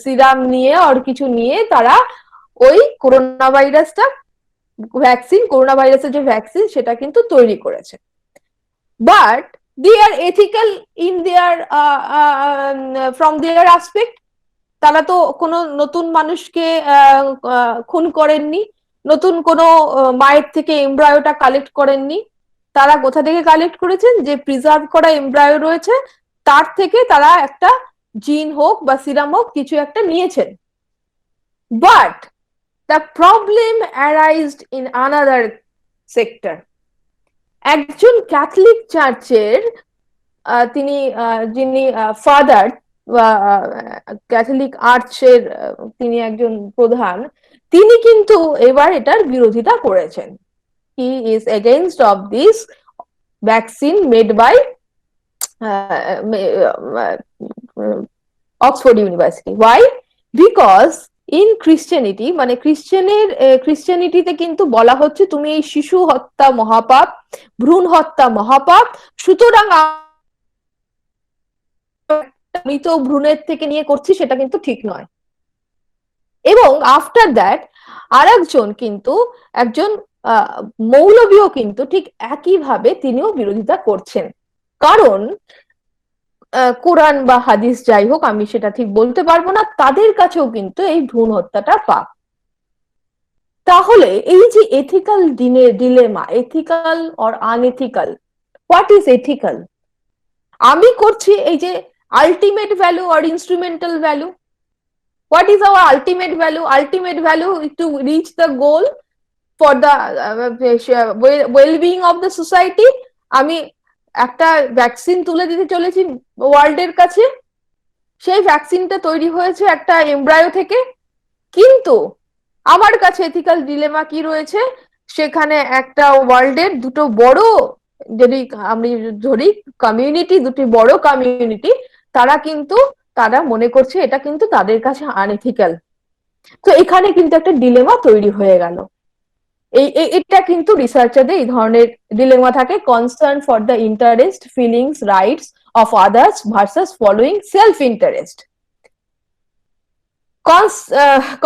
সিরাম নিয়ে আর কিছু নিয়ে তারা ওই করোনা ভাইরাসটা ভ্যাকসিন, করোনা ভাইরাসের যে ভ্যাকসিন সেটা কিন্তু তৈরি করেছে। But they are ethical in their from their aspect. তারা তো কোনো নতুন মানুষকে খুন করেননি, নতুন কোনো মায়ের থেকে এমব্রায়োটা কালেক্ট করেননি। তারা কোথা থেকে কালেক্ট করেছেন? যে প্রিজার্ভ করা এমব্রায়ো রয়েছে তার থেকে তারা একটা জিন হোক বা সিরাম হোক কিছু একটা নিয়েছেন। But the problem arised in another sector. একজন ক্যাথলিক চার্চের তিনি যিনি ফাদার বা ক্যাথলিক আর্চের তিনি একজন প্রধান, তিনি কিন্তু এবার এটার বিরোধিতা করেছেন। He is against of this vaccine made by Oxford University. Why? Because in Christianity, মানে ক্রিশ্চিয়ানিটিতে কিন্তু বলা হচ্ছে তুমি এই শিশু হত্যা মহাপাপ, ভ্রূণ হত্যা মহাপাপ, সুতরাং মৃত ভ্রূণের থেকে নিয়ে করছি সেটা কিন্তু ঠিক নয়। এবং আফটার দ্যাট আরেকজন কিন্তু একজন মৌলবীও কিন্তু ঠিক একইভাবে তিনিও বিরোধিতা করছেন। কারণ কোরআন বা হাদিস যাই হোক আমি সেটা ঠিক বলতে পারবো না, তাদের কাছেও কিন্তু এই ভ্রূণ হত্যাটা পাপ। তাহলে এই যে ethical dilemma, ethical or unethical, what is ethical? আমি করছি এই যে ultimate value or instrumental value. What is our ultimate value? Ultimate value is to reach the goal for the well-being of the society. আমি একটা vaccine তুলে দিতে চলেছি ওয়ার্ল্ডের কাছে, সেই ভ্যাকসিনটা তৈরি হয়েছে একটা এমব্রায়ো থেকে, কিন্তু আমার কাছে এথিক্যাল ডিলেমা কি রয়েছে? সেখানে একটা ওয়ার্ল্ডের দুটো বড়, যদি আমি ধরি কমিউনিটি, দুটি বড় কমিউনিটি, তারা মনে করছে এটা কিন্তু তাদের কাছে আনএথিক্যাল। তো এখানে কিন্তু একটা ডিলেমা তৈরি হয়ে গেল। এটা কিন্তু রিসার্চারদের এই ধরনের ডিলেমা থাকে, concern for the interest, feelings, rights of others versus following self interest.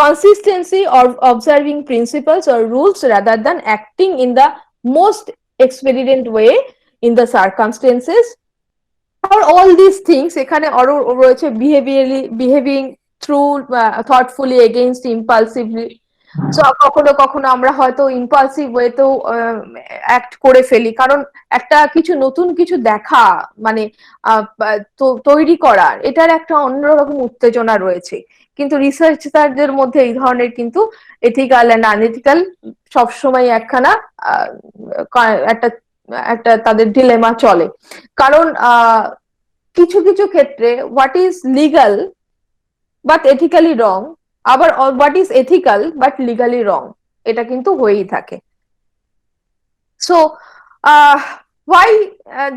Consistency of observing principles or rules rather than acting in the most expedient way in the circumstances. Or all these things এখানে আরো রয়েছে behaving through thoughtfully against impulsively. So কখনো কখনো আমরা হয়তো impulsive ওয়েতেও act করে ফেলি, কারণ একটা কিছু নতুন কিছু দেখা মানে তৈরি করা, এটার একটা অন্যরকম উত্তেজনা রয়েছে। কিন্তু রিসার্চারদের মধ্যে এই ধরনের কিন্তু এথিক্যাল এন্ড আনএথিক্যাল সবসময় একখানা একটা তাদের ডিলেমা চলে। কারণ কিছু কিছু ক্ষেত্রে what is legal but ethically wrong, আবার what is ethical but legally wrong, এটা কিন্তু হয়েই থাকে। So why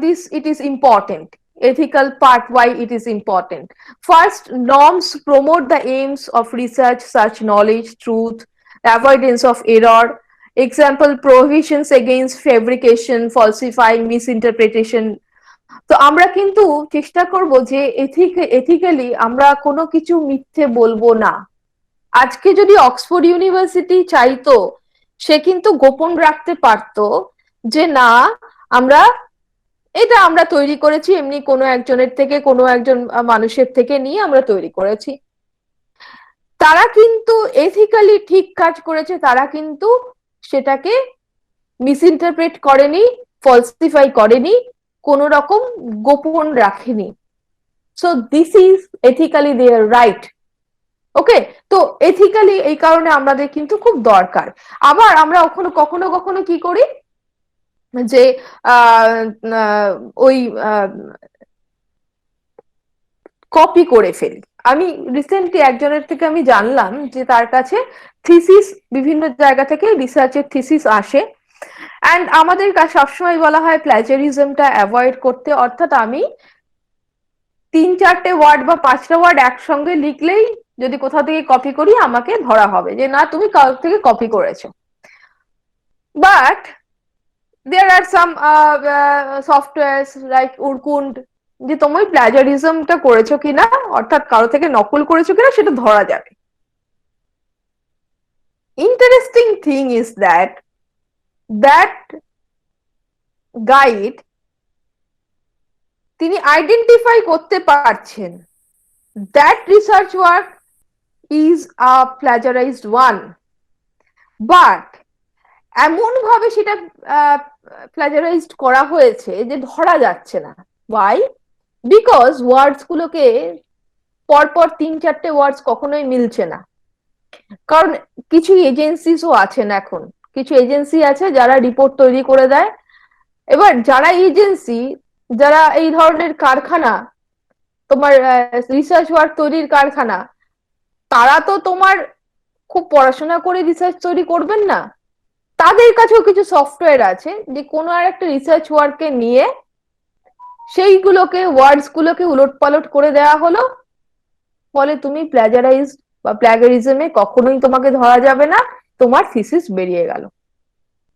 this it is important, ethical part, why it is important. First, norms promote the aims of research, such knowledge, truth, avoidance of error. Example, prohibitions against fabrication, falsifying, misinterpretation. তো আমরা কিন্তু চেষ্টা করব যে ethically আমরা কোনো কিছু মিথ্যে বলবো না। আজকে যদি অক্সফোর্ড ইউনিভার্সিটি চাইতো, সে কিন্তু গোপন রাখতে পারতো যে না আমরা তৈরি করেছি এমনি কোনো একজনের থেকে, কোনো একজন মানুষের থেকে নিয়ে আমরা তৈরি করেছি। তারা কিন্তু এথিক্যালি ঠিক কাজ করেছে, তারা কিন্তু সেটাকে মিসইন্টারপ্রেট করেনি, ফলসিফাই করেনি, কোন রকম গোপন রাখেনি। So this is ethically their right. Okay, তো এথিক্যালি এই কারণে আমাদের কিন্তু খুব দরকার। আবার আমরা কখনো কখনো কি করি যে ওই কপি করে ফেলি। আমি রিসেন্টলি একজনের থেকে আমি জানলাম যে তার কাছে থিসিস, বিভিন্ন জায়গা থেকে রিসার্চের থিসিস আসে, অ্যান্ড আমাদের কাছে সবসময় বলা হয় প্ল্যাজারিজমটা অ্যাভয়েড করতে, অর্থাৎ আমি 3-4টে ওয়ার্ড বা 5টা ওয়ার্ড একসঙ্গে লিখলেই যদি কোথাও থেকে কপি করি আমাকে ধরা হবে যে না তুমি কারোর থেকে কপি করেছো। But there are some softwares like Urkund যে তুমি প্ল্যাজারিজমটা করেছো কিনা, অর্থাৎ কারো থেকে নকল করেছো কিনা সেটা ধরা যাবে। Interesting thing is that that guide তিনি আইডেন্টিফাই করতে পারছেন that research work is a plagiarized one, but এমন ভাবে সেটা প্লাজারাইজড করা হয়েছে যে ধরা যাচ্ছে না। why? বিকজ ওয়ার্ডস গুলোকে পরপর 3-4টে ওয়ার্ডস কখনোই মিলছে না। কারণ কিছু এজেন্সিসও আছেন, এখন কিছু এজেন্সি আছে যারা রিপোর্ট তৈরি করে দেয়। এবার যারা এজেন্সি, যারা এই ধরনের কারখানা, তোমার রিসার্চ ওয়ার্ক তৈরির কারখানা, তারা তো তোমার খুব পড়াশোনা করে রিসার্চ তৈরি করবেন না। তাদের কাছেও কিছু সফটওয়্যার আছে যে কোনো আর একটা রিসার্চ ওয়ার্ককে নিয়ে সেইগুলোকে ওয়ার্ডস গুলোকে উলটপালট করে দেওয়া হলো, ফলে তুমি প্লাজারাইজ বা প্লাগারিজমে কখনোই তোমাকে ধরা যাবে না, তোমার থিসিস বেরিয়ে গেল।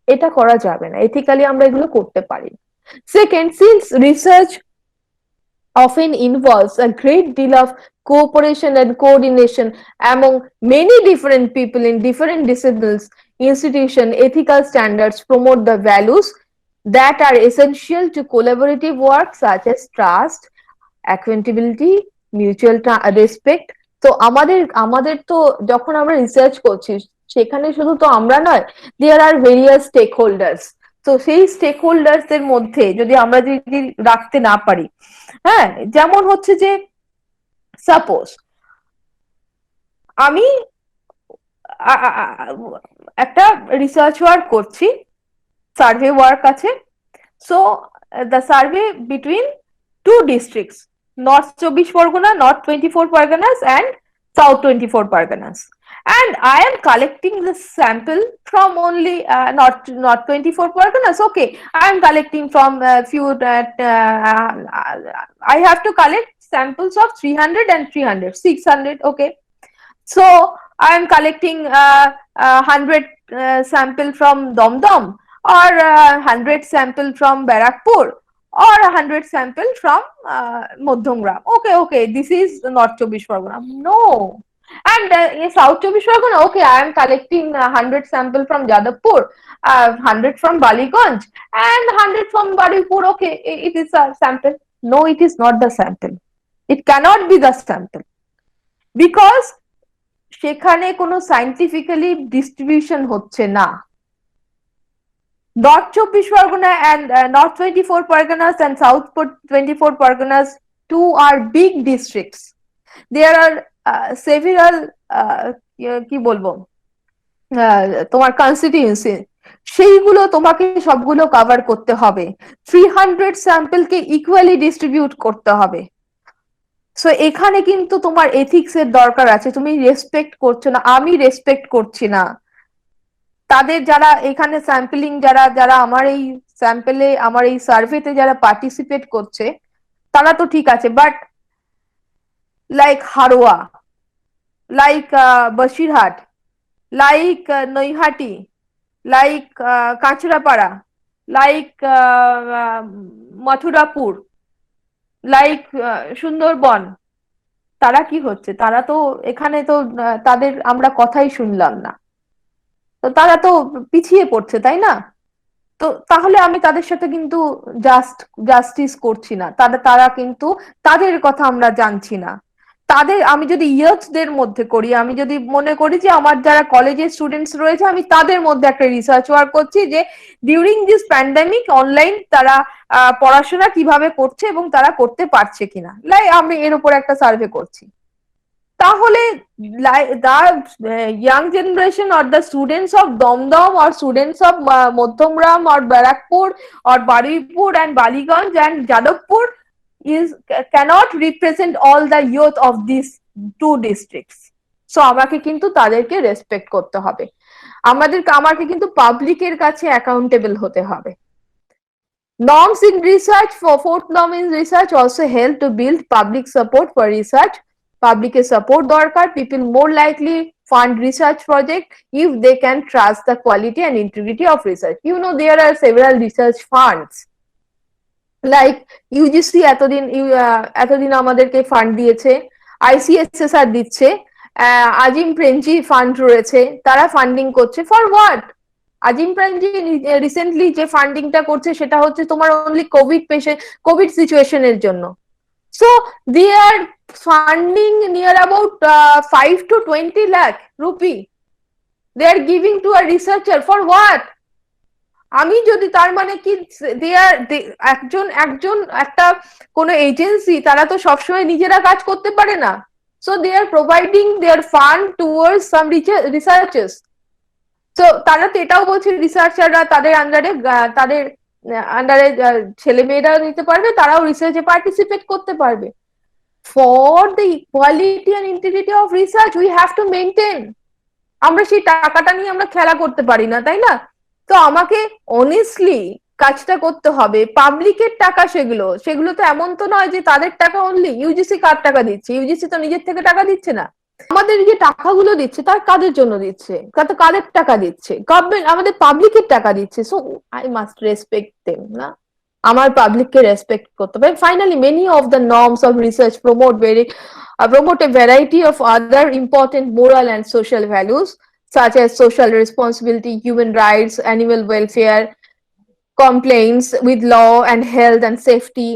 এটা করা যাবে না, এথিক্যালি আমরা এগুলো করতে পারি। Second, since research often involves a great deal of cooperation and coordination among many different people in different disciplines, institution ethical standards promote the values that are essential to collaborative work such as trust, accountability, mutual respect. তো আমাদের তো যখন আমরা research করছি সেখানে শুধু তো আমরা নয়, দেয়ার আর ভেরিয়াস স্টেক হোল্ডার্স। তো সেই স্টেক হোল্ডার্স এর মধ্যে যদি আমরা যদি রাখতে না পারি, হ্যাঁ, যেমন হচ্ছে যে সাপোজ আমি একটা রিসার্চ ওয়ার্ক করছি, সার্ভে ওয়ার্ক আছে। So the survey between 2 districts, North 24 Pargana, North 24 Parganas and South 24 Parganas, and I am collecting the sample from only North 24 Parganas. Okay, I am collecting from few I have to collect samples of 300 and 300, 600. Okay, so I am collecting 100 sample from Domdom, or 100 sample from Barakpur, or 100 sample from Madhyamgram. Okay, this is North 24 Pargana. No. And in South 24 Pargana, okay, I am collecting 100 sample from Jadavpur, 100 from Baliganj, and 100 from Badipur. Okay, it is a sample. No, it is not the sample. It cannot be the sample, because সেখানে কোনো scientifically distribution হচ্ছে না। North 24 Pargana and North 24 Parganas and South 24 Parganas, two are big districts. There are several কি বলবো তোমার constituency, সেইগুলো তোমাকে সবগুলো কভার করতে হবে। 300 স্যাম্পলকে ইকুয়ালি ডিস্ট্রিবিউট করতে হবে। সো এখানে কিন্তু তোমার এথিক্স এর দরকার আছে। তুমি রেসপেক্ট করছো না, আমি রেসপেক্ট করছি না তাদের যারা এখানে স্যাম্পলিং, যারা যারা আমার এই স্যাম্পলে, আমার এই সার্ভেতে যারা পার্টিসিপেট করছে, তারা তো ঠিক আছে, but like Haroa, like Basirhat, like Naihati, like Kanchrapara, like Mathurapur, like Sundarban, তারা কি হচ্ছে? তারা তো এখানে তো তাদের আমরা কথাই শুনলাম না, তো তারা তো পিছিয়ে পড়ছে, তাই না? তো তাহলে আমি তাদের সাথে কিন্তু জাস্টিস করছি না, তারা কিন্তু তাদের কথা আমরা জানছি না। তাদের আমি যদি ইয়থদের মধ্যে করি, আমি যদি মনে করি যে আমার যারা কলেজের স্টুডেন্টস রয়েছে, আমি তাদের মধ্যে একটা রিসার্চ ওয়ার্ক করছি যে ডিউরিং দিস প্যান্ডেমিক অনলাইন তারা পড়াশোনা কিভাবে করছে এবং তারা করতে পারছে কিনা, আমি এর উপর একটা সার্ভে করছি, তাহলে the young generation or the students of Domdom or students of Madhyamgram or Barakpur or Badipur and Baliganj and Jadavpur cannot represent all the youth of these 2 districts. So আমাকে কিন্তু তাদেরকে রেসপেক্ট করতে হবে, আমাকে কিন্তু পাবলিকের কাছে অ্যাকাউন্টেবল হতে হবে। Norms in research, for fourth norm in research also help to build public support for research. Public support দরকার, people more likely fund research project if they can trust the quality and integrity of research. You know, there are several research funds like UGC এতদিন আমাদেরকে fund দিয়েছে, ICSSR দিচ্ছে, আজিম Premji fund রয়েছে, তারা funding করছে for what? Azim prime যে recently যে ফান্ডিংটা করছে সেটা হচ্ছে তোমার অনলি কোভিড সিচুয়েশনের জন্য। So they are funding near about 5 to 20 lakh rupee they are giving to a researcher for what? আমি যদি তার মানে কি একজন একজন একটা কোন এজেন্সি তারা তো সবসময় নিজেরা কাজ করতে পারে না, so they are providing their fund towards some researchers. তো তারা তো এটাও বলছে রিসার্চাররা তাদের আন্ডারে ছেলে মেয়েরা নিতে পারবে, তারাও রিসার্চে পার্টিসিপেট করতে পারবে। For the equality and integrity of research we have to maintain. আমরা সেই টাকাটা নিয়ে আমরা খেলা করতে পারি না, তাই না? তো আমাকে অনেস্টলি কাজটা করতে হবে, পাবলিকের টাকা সেগুলো, সেগুলো তো এমন তো নয় যে তাদের টাকা অনলি। ইউজিসি কার টাকা দিচ্ছে? ইউজিসি তো নিজের থেকে টাকা দিচ্ছে না। আমাদের যে টাকাগুলো দিচ্ছে তার কাদের জন্য দিচ্ছে? কাদের টাকা দিচ্ছে? গভর্নমেন্ট আমাদের পাবলিকের টাকা দিচ্ছে। So I must respect them, না? আমার পাবলিককে রেসপেক্ট করতে হবে। Finally many of the norms of research promote a variety of other important moral and social values such as social responsibility, human rights, animal welfare, compliance with law and health and safety.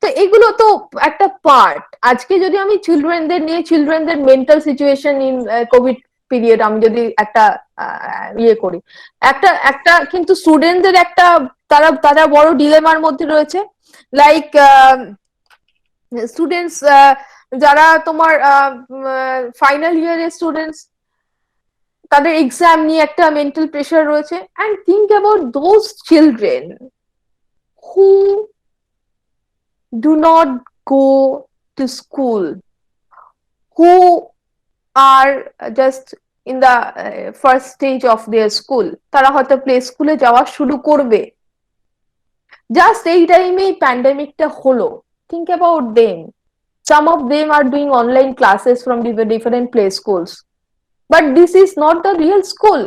তো এগুলো তো একটা part. আজকে যদি আমি চিলড্রেনদের mental situation in COVID period আমি যদি একটা ইয়ে করি, একটা একটা কিন্তু স্টুডেন্টদের একটা তারা বড় ডিলেমার মধ্যে রয়েছে। লাইক স্টুডেন্টস যারা তোমার ফাইনাল ইয়ারের স্টুডেন্টস, তাদের এক্সাম নিয়ে একটা মেন্টাল প্রেশার রয়েছে। And think about those children who do not go to school, who are just in the first stage of their school, তারা হয়তো প্লে স্কুলে যাওয়া শুরু করবে, জাস্ট এই টাইমে প্যান্ডেমিকটা হলো। think about them. Some of them are doing online classes from different play schools, but this is not the real school.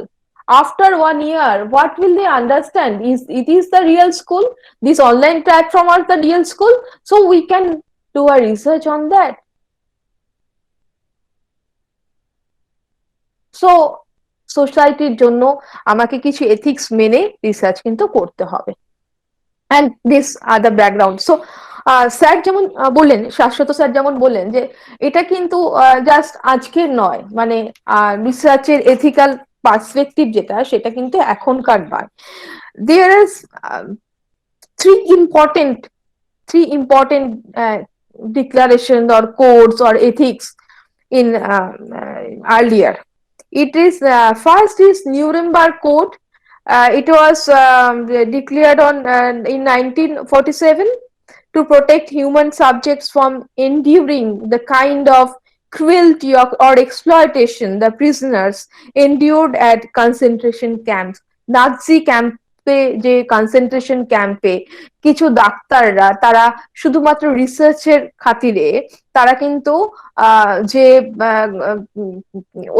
After 1 year, what will they understand? It is the real school? This online platform are the real school? So we can do a research on that. So সোসাইটির জন্য আমাকে কিছু ethics মেনে research কিন্তু করতে হবে। and this are the background. So sir যেমন বললেন, শাশ্বত স্যার যেমন বললেন যে এটা কিন্তু জাস্ট আজকের নয়, মানে রিসার্চের এথিক্যাল পার্সপেক্টিভ যেটা সেটা কিন্তু এখনকার নয়। there is three important declarations or codes or ethics in earlier. It is first is Nuremberg Code. It was declared in 1947 to protect human subjects from enduring the kind of cruelty or exploitation the prisoners endured at concentration camps. Nazi ক্যাম্পে, যে concentration ক্যাম্পে কিছু ডাক্তাররা তারা শুধুমাত্র রিসার্চের খাতিরে তারা কিন্তু যে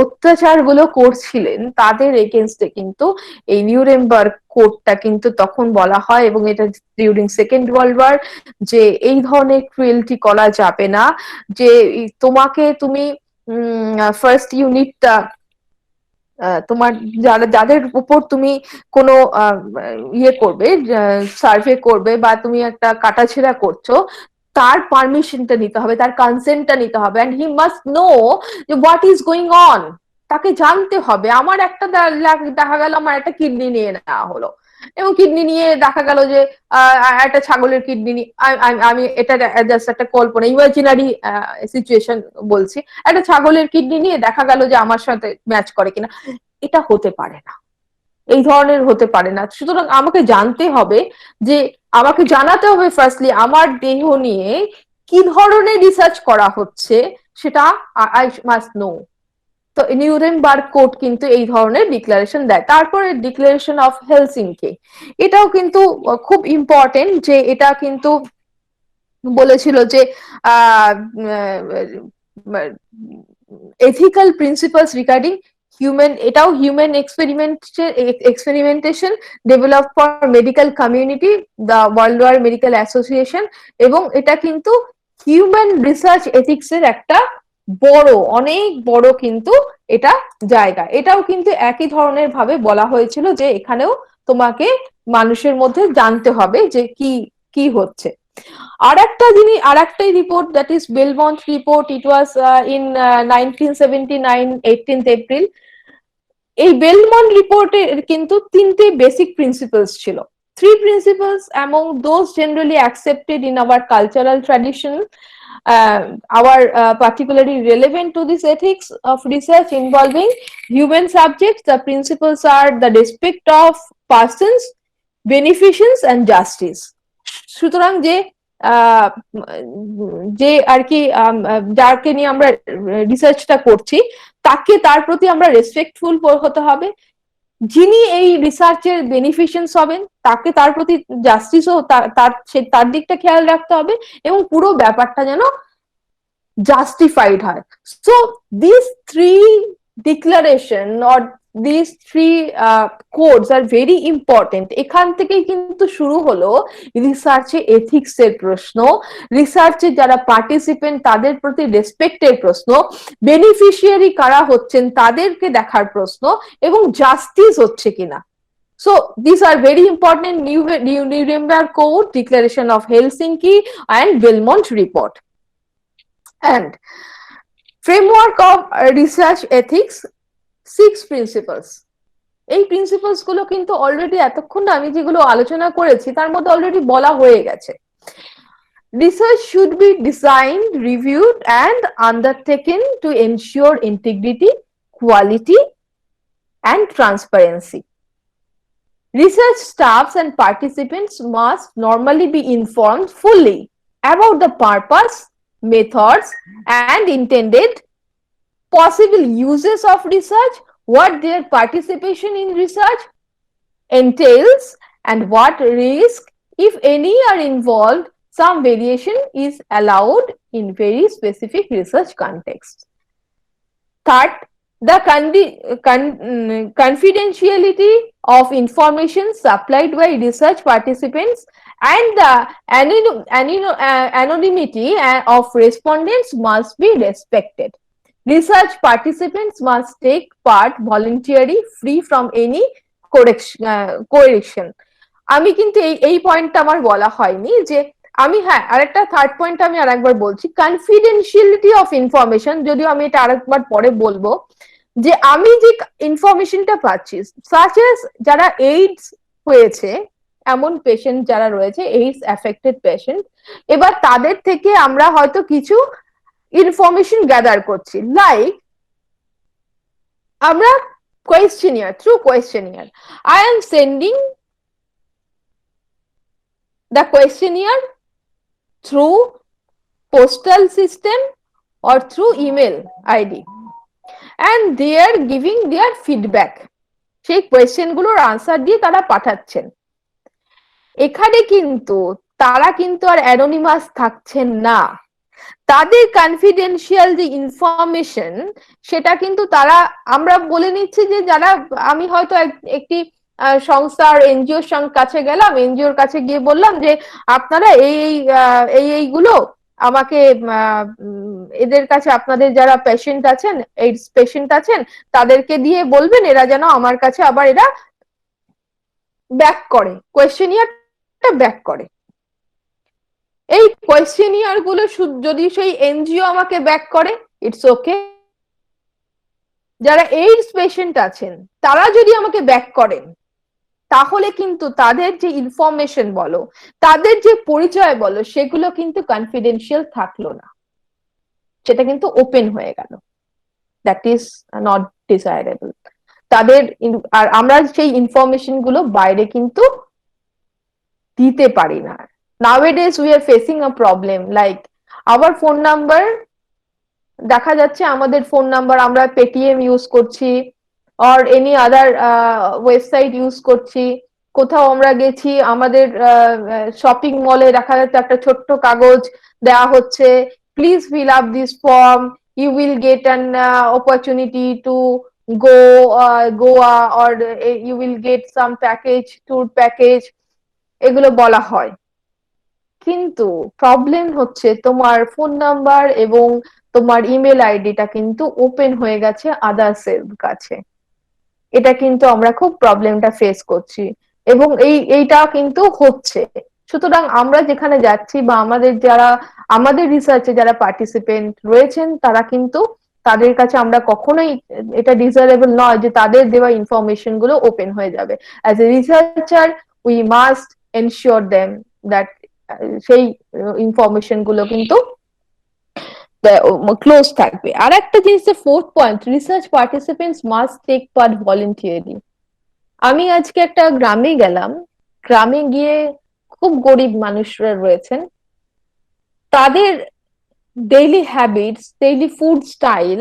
অত্যাচার গুলো করছিলেন তাদের এগেনস্টে কিন্তু এই নিউরেমবার্গ কোডটা কিন্তু তখন বলা হয়, এবং এটা ডিউরিং সেকেন্ড ওয়ার্ল্ড ওয়ার, যে এই ধরনের ক্রুয়েলটি করা যাবে না, যে তুমি ফার্স্ট ইউনিটটা তোমার যাদের উপর তুমি কোনো ইয়ে করবে, সার্ভে করবে বা তুমি একটা কাটাছেঁড়া করছো, তার পারমিশনটা নিতে হবে, তার কনসেন্টটা নিতে হবে, এন্ড হি মাস্ট নো যে হোয়াট ইজ গোয়িং অন। তাকে জানতে হবে। আমার একটা দেখা গেল আমার একটা কিডনি নিয়ে নেওয়া হলো, এবং কিডনি নিয়ে দেখা গেল যে একটা ছাগলের কিডনি, আমি এটা জাস্ট একটা কল্পনা, ইমাজিনারি সিচুয়েশন বলছি, একটা ছাগলের কিডনি নিয়ে দেখা গেল যে আমার সাথে ম্যাচ করে কিনা। এটা হতে পারে না, এই ধরনের হতে পারে না। সুতরাং আমাকে জানতে হবে, যে আমাকে জানাতে হবে ফার্স্টলি আমার দেহ নিয়ে কি ধরনের রিসার্চ করা হচ্ছে, সেটা আই মাস্ট নো। তো নিউরেমবার্গ কোড কিন্তু এই ধরনের ডিক্লারেশন দেয়। তারপরে ডিক্লারেশন অফ হেলসিঙ্কি, এটাও কিন্তু খুব ইম্পর্টেন্ট, যে এটা কিন্তু বলেছিল যে এথিক্যাল প্রিন্সিপালস রিগার্ডিং এটাও human experimentation develop for medical community, the world war medical association, এবং এটা কিন্তু হিউম্যান রিসার্চ এথিক্স এর একটা বড়, অনেক বড় কিন্তু এটা জায়গা। এটাও কিন্তু একই ধরনের ভাবে বলা হয়েছিল যে এখানেও তোমাকে মানুষের মধ্যে জানতে হবে যে কি কি হচ্ছে। আরেকটাই report, that is Belmont report, it was in 1979, 18th April. এই বেলমন্ট রিপোর্টের কিন্তু তিনটে বেসিক প্রিন্সিপালস ছিল। Three principles among those generally accepted in our cultural tradition are particularly relevant to this ethics of research involving human subjects. The principles are the respect of persons, beneficence and justice. সুতরাং যে আর কি যাকে নিয়ে আমরা রিসার্চটা করছি তাকে, তার প্রতি আমরা রেসপেক্টফুল হতে হবে। যিনি এই রিসার্চের বেনিফিশিয়ান্স হবেন তাকে, তার প্রতি জাস্টিসও তার দিকটা খেয়াল রাখতে হবে এবং পুরো ব্যাপারটা যেন justified হয়। So these three declaration or these three codes are very important। এখান থেকেই কিন্তু শুরু হলো রিসার্চে এথিক্স এর প্রশ্ন, রিসার্চে যারা পার্টিসিপেন্ট তাদের প্রতি রেসপেক্টের প্রশ্ন, বেনিফিশিয়ারি কারা হচ্ছেন তাদেরকে দেখার প্রশ্ন, এবং জাস্টিস হচ্ছে কিনা। So these are very important: Nuremberg Code, Declaration of Helsinki and Belmont Report। And framework of research ethics, 6 principles। এই প্রিন্সিপালস গুলো কিন্তু অলরেডি এতক্ষণ আমি যেগুলো আলোচনা করেছি তার মধ্যে অলরেডি বলা হয়ে গেছে। Research should be designed, reviewed and undertaken to ensure integrity, quality and transparency. Research staffs and participants must normally be informed fully about the purpose, methods and intended possible uses of research, what their participation in research entails and what risk, if any, are involved. Some variation is allowed in very specific research contexts. Third, the confidentiality of information supplied by research participants and the anonymity of respondents must be respected. Research participants must take part voluntarily, free from any coercion। আমি কিন্তু এই পয়েন্টটা আমার বলা হয়নি যে আমি, হ্যাঁ আরেকটা থার্ড পয়েন্ট আমি আরেকবার বলছি, কনফিডেন্সিয়ালিটি অফ ইনফরমেশন, যদিও আমি এটা আরেকবার পরে বলবো, যে আমি যে ইনফরমেশনটা পাচ্ছি, সাচ এস যারা এইডস হয়েছে, এমন পেশেন্ট যারা রয়েছে, এইডস অ্যাফেক্টেড পেশেন্ট, এবার তাদের থেকে আমরা হয়তো কিছু ইনফরমেশন গ্যাদার করছি, লাইক আমরা through questionnaire, I am sending the questionnaire through postal system or through email ID and they are giving their feedback। সেই কোয়েশ্চেন গুলোর আনসার দিয়ে তারা পাঠাচ্ছেন। এখানে কিন্তু তারা কিন্তু আর অ্যানোনিমাস থাকছেন না, তাদের কনফিডেন্সিয়াল যে ইনফরমেশন সেটা কিন্তু তারা, আমরা বলে নিচ্ছি যে যারা, আমি হয়তো একটি সংস্থার এনজিওর কাছে গেলাম, এনজিওর কাছে গিয়ে বললাম যে আপনারা এইগুলো আমাকে, এদের কাছে আপনাদের যারা পেশেন্ট আছেন, এইডস পেশেন্ট আছেন, তাদেরকে দিয়ে বলবেন এরা যেন আমার কাছে আবার এরা ব্যাক করে, কোয়েশ্চেনিয়ারটা ব্যাক করে। এই কোয়েশ্চেনিয়ার গুলো যদি সেই এনজিও আমাকে ব্যাক করে, ইটস ওকে। যারা এইডস পেশেন্ট আছেন তারা যদি আমাকে ব্যাক করেন, তাহলে কিন্তু তাদের যে ইনফরমেশন বলো, তাদের যে পরিচয় বলো, সেগুলো কিন্তু কনফিডেন্সিয়াল থাকলো না, সেটা কিন্তু ওপেন হয়ে গেল। That is not desirable. তাদের আর আমরা সেই ইনফরমেশন গুলো বাইরে কিন্তু দিতে পারি না। Nowadays we are facing a problem like our phone number, দেখা যাচ্ছে আমাদের ফোন নাম্বার আমরা পেটিএম ইউজ করছি or any other website use করছি, কোথাও আমরা গেছি, আমাদের শপিং মলে দেখা যাচ্ছে একটা ছোট্ট কাগজ দেওয়া হচ্ছে, please fill up this form, you will get an opportunity to go Goa or you will get some package, tour package, এগুলো বলা হয়। কিন্তু প্রবলেম হচ্ছে তোমার ফোন নাম্বার এবং তোমার ইমেল আইডিটা কিন্তু ওপেন হয়ে গেছে আদার্সের কাছে। এটা কিন্তু আমরা খুব প্রবলেমটা ফেস করছি এবং এইটা কিন্তু হচ্ছে। সুতরাং আমরা যেখানে যাচ্ছি বা আমাদের রিসার্চে যারা পার্টিসিপেন্ট রয়েছেন তারা কিন্তু তাদের কাছে আমরা কখনোই এটা ডিজায়ারেবল নয় যে তাদের দেওয়া ইনফরমেশন গুলো ওপেন হয়ে যাবে। As a researcher we must ensure them that সেই ইনফরমেশন গুলো কিন্তু ক্লোজ থাকবে। আর একটা জিনিস, fourth point, research participants must take part voluntarily. আমি আজকে একটা গ্রামে গেলাম, গ্রামে গিয়ে খুব গরিব মানুষরা রয়েছেন, তাদের daily habits, daily food style,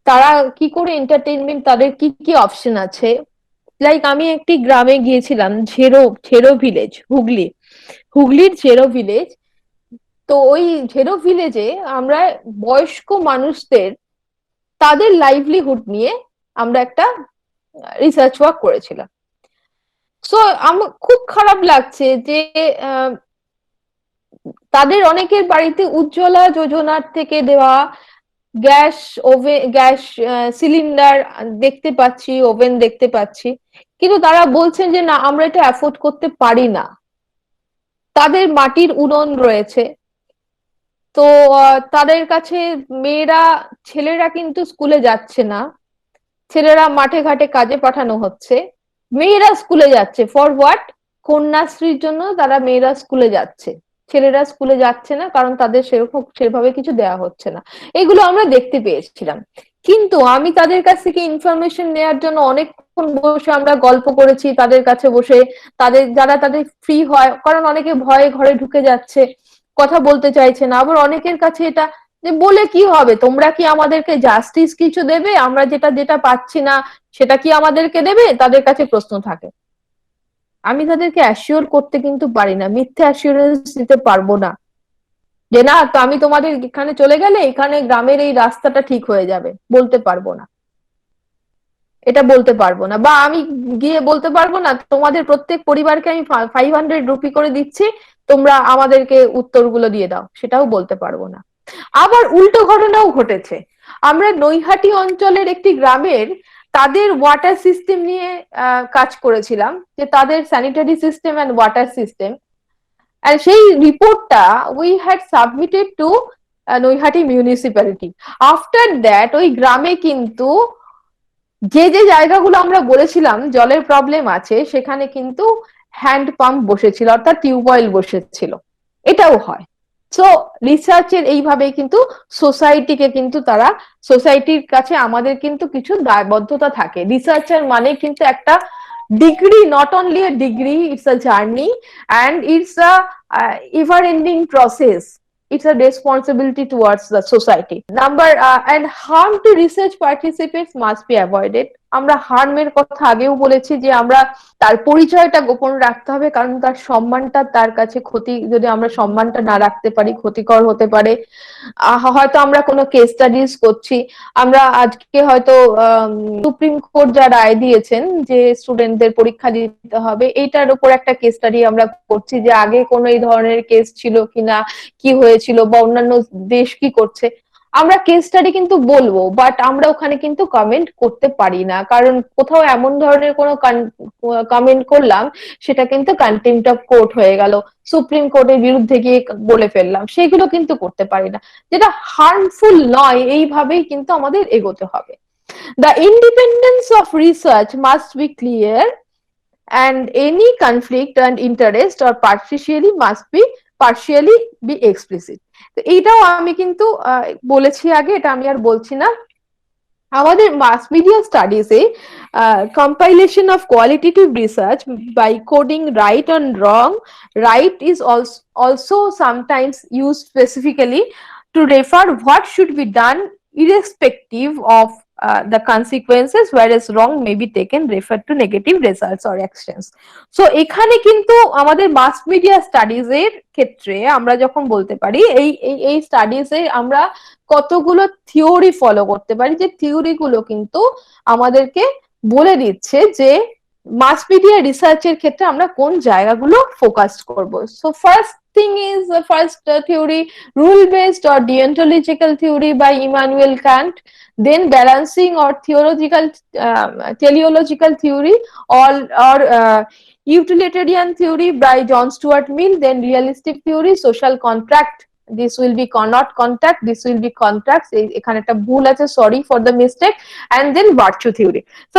তারা কি করে এন্টারটেইনমেন্ট, তাদের কি কি অপশন আছে। লাইক আমি একটি গ্রামে গিয়েছিলাম, ঝেরো ভিলেজ, হুগলির ঝেরো ভিলেজ। তো ওই ঝেরো ভিলেজে আমরা বয়স্ক মানুষদের তাদের লাইভলিহুড নিয়ে আমরা একটা রিসার্চ ওয়ার্ক করেছিলাম। সো আমার খুব খারাপ লাগছে যে তাদের অনেকের বাড়িতে উজ্জ্বলা যোজনার থেকে দেওয়া গ্যাস সিলিন্ডার দেখতে পাচ্ছি, ওভেন দেখতে পাচ্ছি, কিন্তু তারা বলছেন যে না আমরা এটা অ্যাফোর্ড করতে পারি না। তাদের মাটির উনুন রয়েছে, তো তাদের কাছে ছেলেরা কিন্তু স্কুলে যাচ্ছে না, ছেলেরা মাঠে ঘাটে কাজে পাঠানো হচ্ছে, মেয়েরা স্কুলে যাচ্ছে। For what? কন্যাশ্রীর জন্য তারা মেয়েরা স্কুলে যাচ্ছে, ছেলেরা স্কুলে যাচ্ছে না, কারণ তাদের সেভাবে কিছু দেওয়া হচ্ছে না। এগুলো আমরা দেখতে পেয়েছিলাম। কিন্তু আমি তাদের কাছ থেকে ইনফরমেশন নেওয়ার জন্য অনেকক্ষণ বসে আমরা গল্প করেছি তাদের কাছে বসে, তাদের ফ্রি হয়, কারণ অনেকে ভয়ে ঘরে ঢুকে যাচ্ছে, কথা বলতে চাইছে না। আবার অনেকের কাছে এটা যে বলে কি হবে, তোমরা কি আমাদেরকে জাস্টিস কিছু দেবে, আমরা যেটা যেটা পাচ্ছি না সেটা কি আমাদেরকে দেবে, তাদের কাছে প্রশ্ন থাকে। আমি তাদেরকে অ্যাসিওর করতে কিন্তু পারি না, মিথ্যে অ্যাসিওরেন্স দিতে পারবো না যে না তো আমি তোমাদের এখানে চলে গেলে এখানে গ্রামের এই রাস্তাটা ঠিক হয়ে যাবে, বলতে পারবো না, এটা বলতে পারবো না। বা আমি গিয়ে বলতে পারবো না তোমাদের প্রত্যেক পরিবারকে আমি 500 রুপি করে দিচ্ছি, তোমরা আমাদেরকে উত্তরগুলো দিয়ে দাও, সেটাও বলতে পারবো না। আবার উল্টো ঘটনাও ঘটেছে। আমরা নৈহাটি অঞ্চলের একটি গ্রামের তাদের ওয়াটার সিস্টেম নিয়ে কাজ করেছিলাম, যে তাদের sanitary system and water system, আর সেই রিপোর্টটা we had submitted to Naihati municipality. After that ওই গ্রামে কিন্তু যে যে জায়গাগুলো আমরা বলেছিলাম জলের প্রবলেম আছে সেখানে কিন্তু হ্যান্ড পাম্প বসেছিল, অর্থাৎ টিউবওয়েল বসেছিল। এটাও হয়। সো রিসার্চের এইভাবেই কিন্তু সোসাইটির কাছে আমাদের কিন্তু কিছু দায়বদ্ধতা থাকে। রিসার্চার মানে কিন্তু একটা degree, not only a degree, it's a journey and it's a ever ending process. It's a responsibility towards the society. And harm to research participants must be avoided. আমরা হার্মের কথা আগেও বলেছি যে আমরা তার পরিচয়টা গোপন রাখতে হবে, কারণ তার সম্মানটা তার কাছে যদি আমরা সম্মানটা না রাখতে পারি ক্ষতিকর হতে পারে। হয়তো আমরা কোনো কেস স্টাডিজ করছি, আমরা আজকে হয়তো সুপ্রিম কোর্ট যা রায় দিয়েছেন যে স্টুডেন্টদের পরীক্ষা দিতে হবে, এইটার উপর একটা কেস স্টাডি আমরা করছি, যে আগে কোনো এই ধরনের কেস ছিল কিনা, কি হয়েছিল, বা অন্যান্য দেশ কি করছে। আমরা কেস স্টাডি কিন্তু বলবো, বাট আমরা ওখানে কিন্তু কমেন্ট করতে পারি না, কারণ কোথাও এমন ধরনের কোনো কমেন্ট করলাম সেটা কিন্তু কন্টেম্পট অফ কোর্ট হয়ে গেল, সুপ্রিম কোর্টের বিরুদ্ধে গিয়ে বলে ফেললাম, সেগুলো কিন্তু করতে পারি না। যেটা হার্মফুল নয়, এইভাবেই কিন্তু আমাদের এগোতে হবে। The independence of research must be clear and any conflict and interest or partially be explicit. তো এইটাও আমি কিন্তু বলেছি আগে, এটা আমি আর বলছি না। আমাদের মাস মিডিয়া স্টাডিজে compilation of qualitative research by coding right and wrong, right is also sometimes used specifically to refer what should be done irrespective of the consequences, whereas wrong may be taken refer to negative results or actions. So এখানে কিন্তু আমাদের mass media studies এর ক্ষেত্রে আমরা যখন বলতে পারি এই স্টাডিজে আমরা কতগুলো থিওরি ফলো করতে পারি, যে থিওরি গুলো কিন্তু আমাদেরকে বলে দিচ্ছে যে মাস মিডিয়া রিসার্চের ক্ষেত্রে আমরা কোন জায়গাগুলো ফোকাস করব। So first thing is first theory rule based or deontological theory by Immanuel Kant, then balancing or theological teleological theory or utilitarian theory by John Stuart Mill, then realistic theory, social contract, this will be not contact, this will be contracts, এখানে একটা ভুল আছে, sorry for the mistake, and then virtue theory. So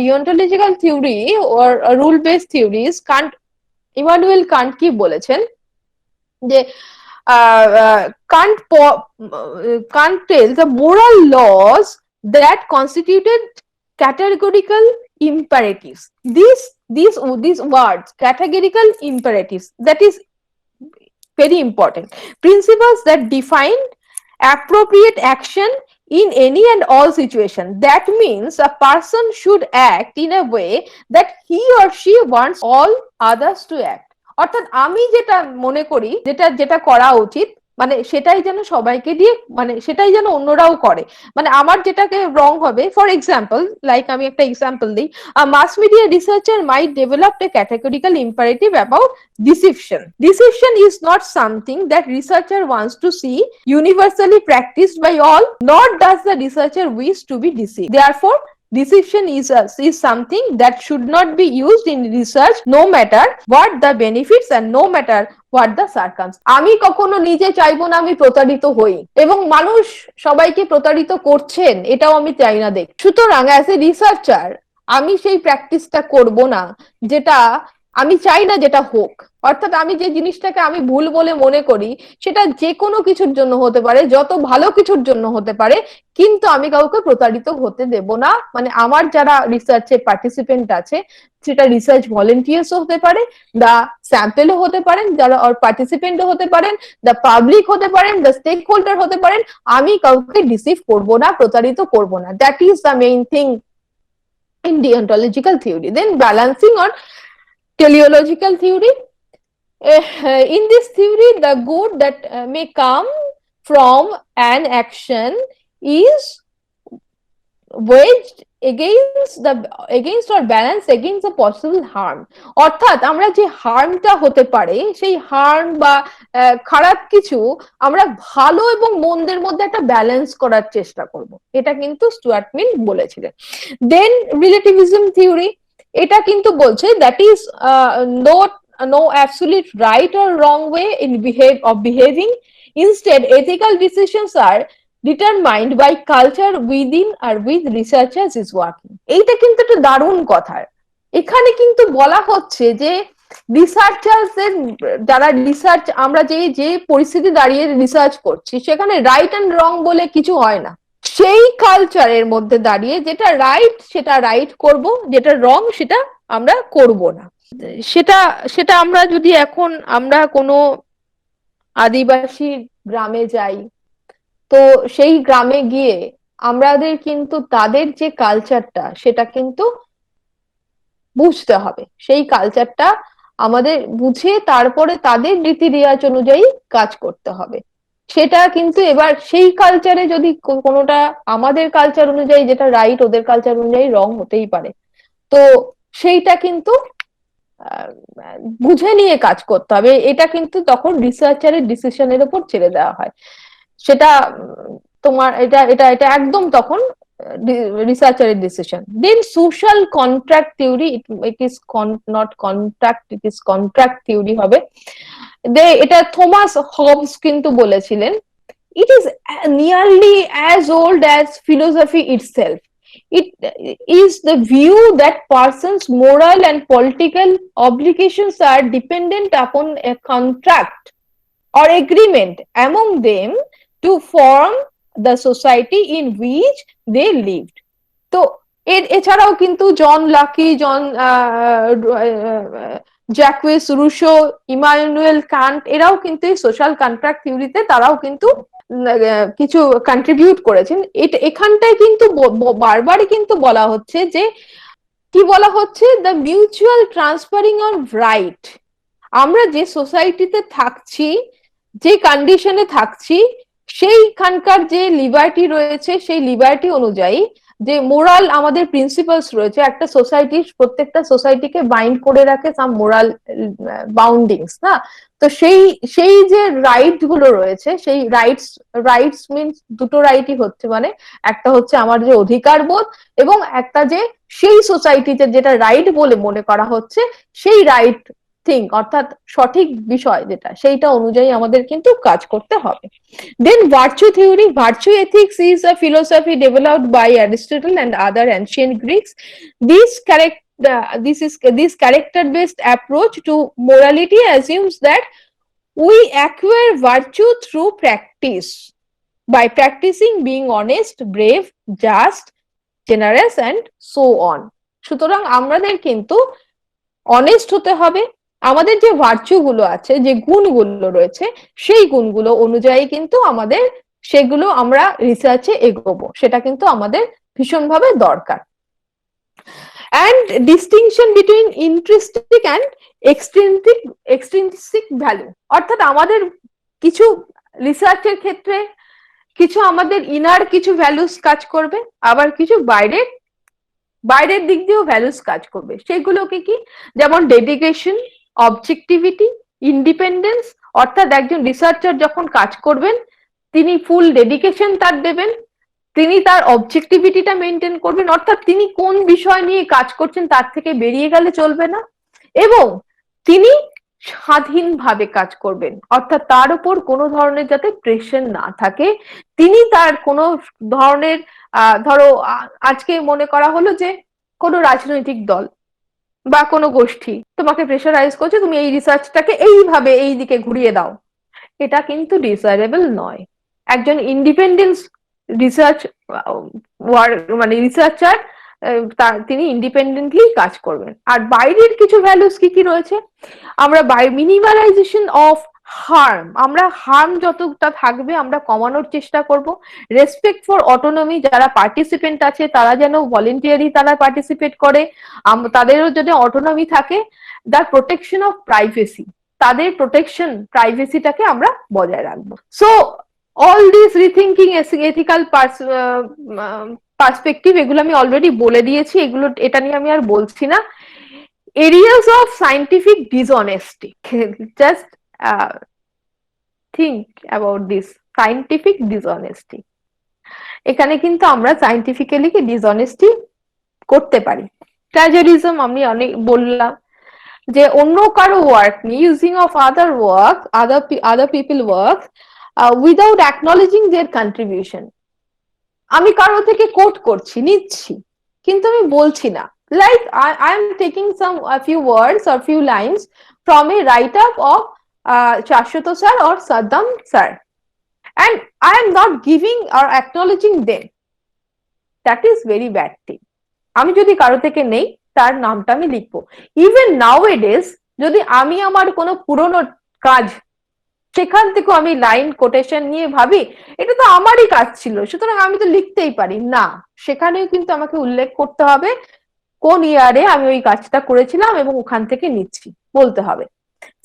deontological theory or rule based theories, Kant, Immanuel Kant কি বলেছেন যে Kant tells the moral laws that constituted categorical imperatives. These words, categorical imperatives, that is very important. Principles that define appropriate action in any and all situation. That means a person should act in a way that he or she wants all others to act. অর্থাৎ আমি যেটা মনে করি, যেটা করা উচিত, মানে সেটাই যেন সবাইকে দিয়ে, মানে সেটাই যেন অন্যরাও করে। মানে আমার যেটাকে রং হবে, ফর এক্সাম্পল, লাইক আমি একটা এক্সাম্পল দিই, a mass media researcher might develop a categorical imperative about deception. Deception is not something that researcher wants to see universally practiced by all, nor does the researcher wish to be deceived. Therefore, deception is something that should not be used in research, no matter what the benefits and no matter what the circumstances. আমি কখনো নিজে চাইবো না আমি প্রতারিত হই, এবং মানুষ সবাইকে প্রতারিত করছেন এটাও আমি চাই না দেখ। সুতরাং অ্যাজ এ রিসার্চার আমি সেই প্র্যাকটিসটা করব না যেটা আমি চাই না যেটা হোক। অর্থাৎ আমি যে জিনিসটাকে আমি ভুল বলে মনে করি সেটা যে কোনো কিছুর জন্য হতে পারে, যত ভালো কিছুর জন্য হতে পারে, কিন্তু আমি কাউকে প্রতারিত হতে দেব না। মানে আমার যারা রিসার্চে পার্টিসিপেন্ট আছে, সেটা রিসার্চ ভলেন্টিয়ার্সও হতে পারে, দা স্যাম্পেলও হতে পারেন, যারা পার্টিসিপেন্টও হতে পারেন, দা পাবলিক হতে পারেন, দা স্টেক হোল্ডার হতে পারেন, আমি কাউকে ডিসিভ করব না, প্রতারিত করব না। That is the main thing in deontological theory. Then balancing on teleological theory. In this theory, the good that may come from an action is waged against or balanced against the possible harm. অর্থাৎ আমরা যে হার্মটা হতে পারে, সেই harm বা খারাপ কিছু আমরা ভালো এবং মন্দের মধ্যে একটা ব্যালেন্স করার চেষ্টা করব। এটা কিন্তু স্টুয়ার্ট মিল বলেছিলেন। দেন রিলেটিভিজম থিওরি, এটা কিন্তু বলছে that is no absolute right or wrong way in behaving. Instead, ethical decisions are determined by culture within or with researchers is working. এইটা কিন্তু একটা দারুণ কথা। এখানে কিন্তু বলা হচ্ছে যে রিসার্চার্সের যারা রিসার্চ, আমরা যে পরিস্থিতি দাঁড়িয়ে রিসার্চ করছি সেখানে রাইট এন্ড রং বলে কিছু হয় না। সেই কালচারের মধ্যে দাঁড়িয়ে যেটা রাইট সেটা রাইট করব, যেটা রং সেটা আমরা করব না। সেটা আমরা যদি এখন আমরা কোনো আদিবাসী গ্রামে যাই, তো সেই গ্রামে গিয়ে আমাদের কিন্তু তাদের যে কালচারটা সেটা কিন্তু বুঝতে হবে। সেই কালচারটা আমাদের বুঝে তারপরে তাদের রীতি রেওয়াজ অনুযায়ী কাজ করতে হবে। সেটা কিন্তু এবার সেই কালচারে যদি কোনোটা আমাদের কালচার অনুযায়ী যেটা রাইট, ওদের কালচার অনুযায়ী রং হতেই পারে। তো সেইটা কিন্তু বুঝে নিয়ে কাজ করতে হবে। এটা কিন্তু তখন রিসার্চারের ডিসিশনের উপর ছেড়ে দেওয়া হয়। সেটা তোমার এটা এটা এটা একদম তখন রিসার্চারের decision. Then social contract theory, it is not contract, it is contract theory হবে। এটা থমাস হবস কিন্তু বলেছিলেন, it is nearly as old as philosophy itself. It is the view that persons' moral and political obligations are dependent upon a contract or agreement among them to form the society in which they lived. তো এছাড়াও কিন্তু জন lucky, জ্যাকুয়েস Russo, Immanuel Kant, এরাও কিন্তু এই social contract থিওরিতে তারাও কিন্তু কিছু contribute করেছেন। এখানটায় কিন্তু বারবারই কিন্তু বলা হচ্ছে যে কি বলা হচ্ছে, the mutual transferring of right. আমরা যে সোসাইটিতে থাকছি, যে কন্ডিশনে থাকছি, সেইখানকার যে লিবার্টি রয়েছে সেই লিবার্টি অনুযায়ী যে মোরাল আমাদের প্রিন্সিপালস রয়েছে, একটা সোসাইটির প্রত্যেকটা সোসাইটিকে বাইন্ড করে রাখে সাম মোরাল বাউন্ডিংস না। তো সেই সেই যে রাইট গুলো রয়েছে, সেই রাইটস মিনস দুটো রাইটই হচ্ছে, মানে একটা হচ্ছে আমার যে অধিকার বোধ, এবং একটা যে সেই সোসাইটিতে যেটা রাইট বলে মনে করা হচ্ছে সেই রাইট থিং, অর্থাৎ সঠিক বিষয় যেটা, সেইটা অনুযায়ী আমাদের কিন্তু কাজ করতে হবে। Then virtue theory, virtue ethics is a philosophy developed by Aristotle and other ancient Greeks. This character-based approach to morality assumes that we acquire virtue through practice, by practicing being honest, brave, just, generous and so on. সুতরাং আমাদের কিন্তু honest হতে হবে, আমাদের যে virtue গুলো আছে, যে গুণগুলো রয়েছে, সেই গুণগুলো অনুযায়ী কিন্তু আমাদের সেগুলো আমরা রিসার্চে এগোবো, সেটা কিন্তু আমাদের ভীষণভাবে দরকার। And distinction between intrinsic and extrinsic value, অর্থাৎ আমাদের কিছু রিসার্চের ক্ষেত্রে কিছু আমাদের ইনার কিছু ভ্যালুস কাজ করবে, আবার কিছু বাইরের দিক দিয়েও ভ্যালুস কাজ করবে। সেগুলোকে কি, যেমন ডেডিকেশন, অবজেক্টিভিটি, ইন্ডিপেন্ডেন্স, অর্থাৎ একজন রিসার্চার যখন কাজ করবেন তিনি ফুল ডেডিকেশন তার দেবেন, তিনি তার অবজেক্টিভিটিটা মেনটেন করবেন, অর্থাৎ তিনি কোন বিষয় নিয়ে কাজ করছেন তার থেকে বেরিয়ে গেলে চলবে না, এবং তিনি স্বাধীনভাবে কাজ করবেন, অর্থাৎ তার উপর কোনো ধরনের যাতে প্রেশার না থাকে, তিনি তার কোনো ধরনের ধরো আজকে মনে করা হলো যে কোনো রাজনৈতিক দল বা কোনো গোষ্ঠী তোমাকে প্রেশারাইজ করছে, তুমি এই রিসার্চটাকে এইভাবে এই দিকে ঘুরিয়ে দাও, এটা কিন্তু ডিজায়ারেবল নয়। একজন ইন্ডিপেন্ডেন্স রিসার্চ মানে রিসার্চার তিনি ইন্ডিপেন্ডেন্টলি কাজ করবেন। আর বাইরের কিছু ভ্যালুস কি কি রয়েছে, আমরা মিনিমালাইজেশন অফ হার্ম, আমরা হার্ম যতটা থাকবে আমরা কমানোর চেষ্টা করব। রেসপেক্ট ফর অটোনমি, যারা পার্টিসিপেন্ট আছে তারা যেন ভলেন্টিয়ারি তারা পার্টিসিপেট করে, তাদেরও যদি অটোনমি থাকে। দ্য প্রোটেকশন অফ প্রাইভেসি, তাদের প্রোটেকশন প্রাইভেসিটাকে আমরা বজায় রাখবো। So all this rethinking ethical perspective, এগুলো আমি অলরেডি বলে দিয়েছি, এগুলো এটা নিয়ে আমি আর বলছি না। Areas of scientific dishonesty, just think about this scientific dishonesty. এখানে কিন্তু আমরা সাইন্টিফিক্যালি কি ডিসঅনেস্টি করতে পারি। প্লাজারিজম আমি অনেক বললাম, যে অন্য কারো ওয়ার্ক নিয়ে, using of other people work without acknowledging their contribution. আমি কারো থেকে কোট করছি, নিচ্ছি, কিন্তু আমি বলছি না, like I am taking some few words or few lines from a write up of Shashwat sir or Saddam sir, and I am not giving or acknowledging them. That is very bad thing. আমি যদি কারো থেকে নেই তার নামটা আমি লিখবো। Even নাও এ days যদি আমি আমার কোনো পুরনো কাজ সেখান থেকে আমি লাইন কোটেশন নিয়ে ভাবি এটা তো আমারই কাজ ছিল, সুতরাং আমি তো লিখতেই পারি না, সেখানেও কিন্তু আমাকে উল্লেখ করতে হবে কোন ইয়ারে আমি ওই কাজটা করেছিলাম এবং ওখান থেকে নিচ্ছি, বলতে হবে।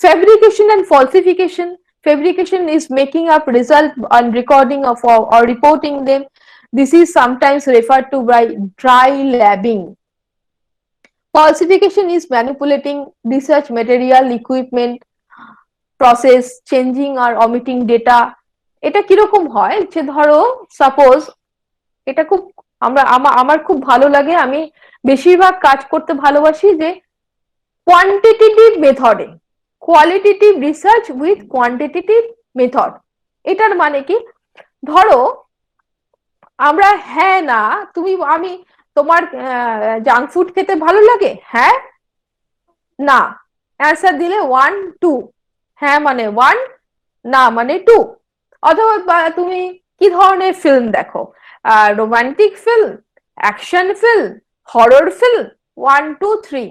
Fabrication and falsification. Fabrication is making up result and recording of or reporting them. This is sometimes referred to by dry labbing. Falsification is manipulating research material, equipment, process, changing or omitting data. এটা কিরকম হয়, যে ধরো suppose, এটা খুব আমার খুব ভালো লাগে, আমি বেশিরভাগ কাজ করতে ভালোবাসি যে কোয়ান্টিটেটিভ মেথডে, qualitative research with quantitative method. এটার মানে কি, ধরো আমরা হ্যাঁ না তুমি আমি তোমার জাঙ্ক ফুড খেতে ভালো লাগে, হ্যাঁ না অ্যান্সার দিলে 1 2, হ্যাঁ মানে 1, না মানে 2। অথবা তুমি কি ধরনের ফিল্ম দেখো, romantic film, action film, horror film, 1 2 3,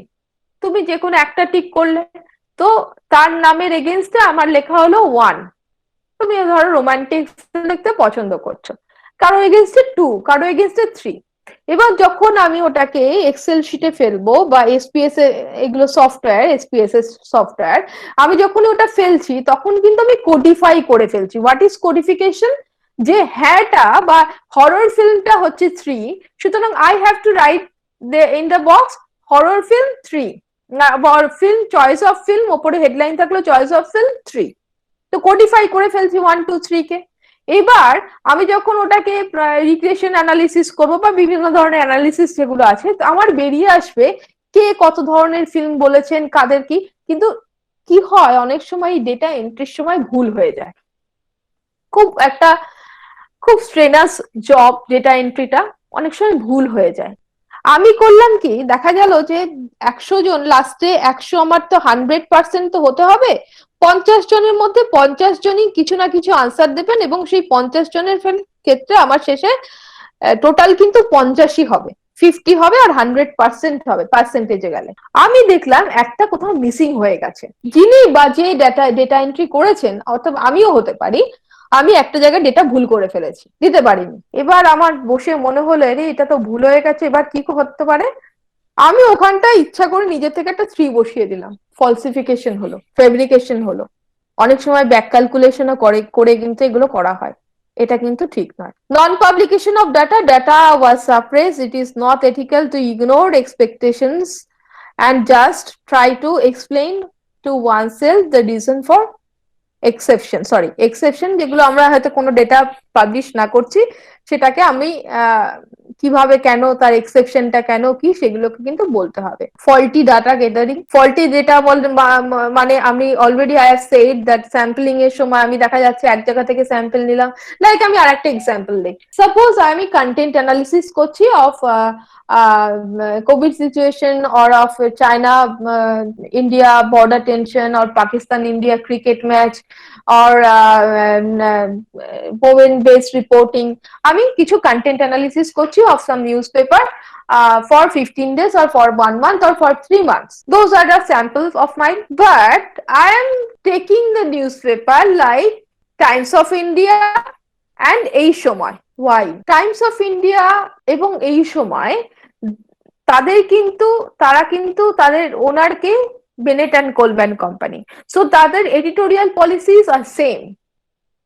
তুমি যে কোনো একটা টিক করলে, তো তার নামের এগেইনস্টে আমার লেখা হলো 1। তুমি ধরো রোমান্টিক ফিল্ম দেখতে পছন্দ করছো, কারো এগেইনস্টে 2, কারো এগেইনস্টে 3। এবার যখন আমি ওটাকে এক্সেল শিটে ফেলবো বা এসপিএস এগুলো সফটওয়্যার, এসপিএসএস সফটওয়্যার, আমি যখন ওটা ফেলছি তখন কিন্তু আমি কোডিফাই করে ফেলছি। What is codification? যে হ্যাঁটা বা হরর ফিল্মটা হচ্ছে 3, সুতরাং I have to write in the box horror film 3, film choice of film, ওপরে হেডলাইন থাকলো চয়েস অফ ফিল্ম 3, তো কোডিফাই করে ফেলছি 1 2 3 কে। এবার আমি যখন ওটাকে রিগ্রেশন অ্যানালিসিস করবো বা বিভিন্ন ধরনের অ্যানালিসিস যেগুলো আছে, তো আমার বেরিয়ে আসবে কে কত ধরনের ফিল্ম বলেছেন, কাদের কি। কিন্তু কি হয় অনেক সময় ডেটা এন্ট্রির সময় ভুল হয়ে যায়, খুব একটা খুব স্ট্রেনাস জব ডেটা এন্ট্রিটা, অনেক সময় ভুল হয়ে যায়। আমি করলাম কি, দেখা গেল যে 100 জন, লাস্টে 100, আমার তো 100% তো হতে হবে, 50 জনের মধ্যে 50 জনই কিছু না কিছু আনসার দেবেন, এবং সেই 50 জনের ক্ষেত্রে আমার শেষে টোটাল কিন্তু 50ই হবে, 50 হবে আর 100% হবে পার্সেন্টেজে গেলে। আমি দেখলাম একটা কোথাও মিসিং হয়ে গেছে, যিনি বা যে ডেটা এন্ট্রি করেছেন, অথবা আমিও হতে পারি, আমি একটা জায়গায় ডেটা ভুল করে ফেলেছি, দিতে পারিনি। এবার আমার বসে মনে হলো আরে এটা তো ভুল হয়ে গেছে, এবার কি হতে পারে। আমি ওখানটা ইচ্ছা করে নিজের থেকে একটা 3 বসিয়ে দিলাম, ফলসিফিকেশন হলো, ফেব্রিকেশন হলো। অনেক সময় ব্যাক ক্যালকুলেশনও করে কিন্তু এগুলো করা হয়, এটা কিন্তু ঠিক নয়। Non publication of data was suppressed, it is not ethical to ignore expectations and just try to explain to oneself the reason for exception, যেগুলো আমরা হয়তো কোনো ডেটা পাবলিশ না করছি, সেটাকে আমি কিভাবে, কেন তার এক্সেপশনটা কেন কি, সেগুলোকে কিন্তু বলতে হবে। Faulty data gathering, faulty data মানে আমি already I have said that sampling এর সময় আমি দেখা যাচ্ছে এক জায়গা থেকে স্যাম্পল নিলাম। লাইক আমি আরেকটা এক্সাম্পল দিই, সাপোজ আমি কন্টেন্ট অ্যানালিসিস করছি of COVID situation or of China India border tension or Pakistan India cricket match or women based reporting, আমি কিছু content analysis করছি of some newspaper for 15 days or for 1 month or for 3 months. Those are the samples of mine, but I am taking the newspaper like Times of India and এই সময়। Why? Times of India এবং এই সময় তারা কিন্তু তাদের ওনারকে Bennett and Coleman company, so তাদের editorial policies are same.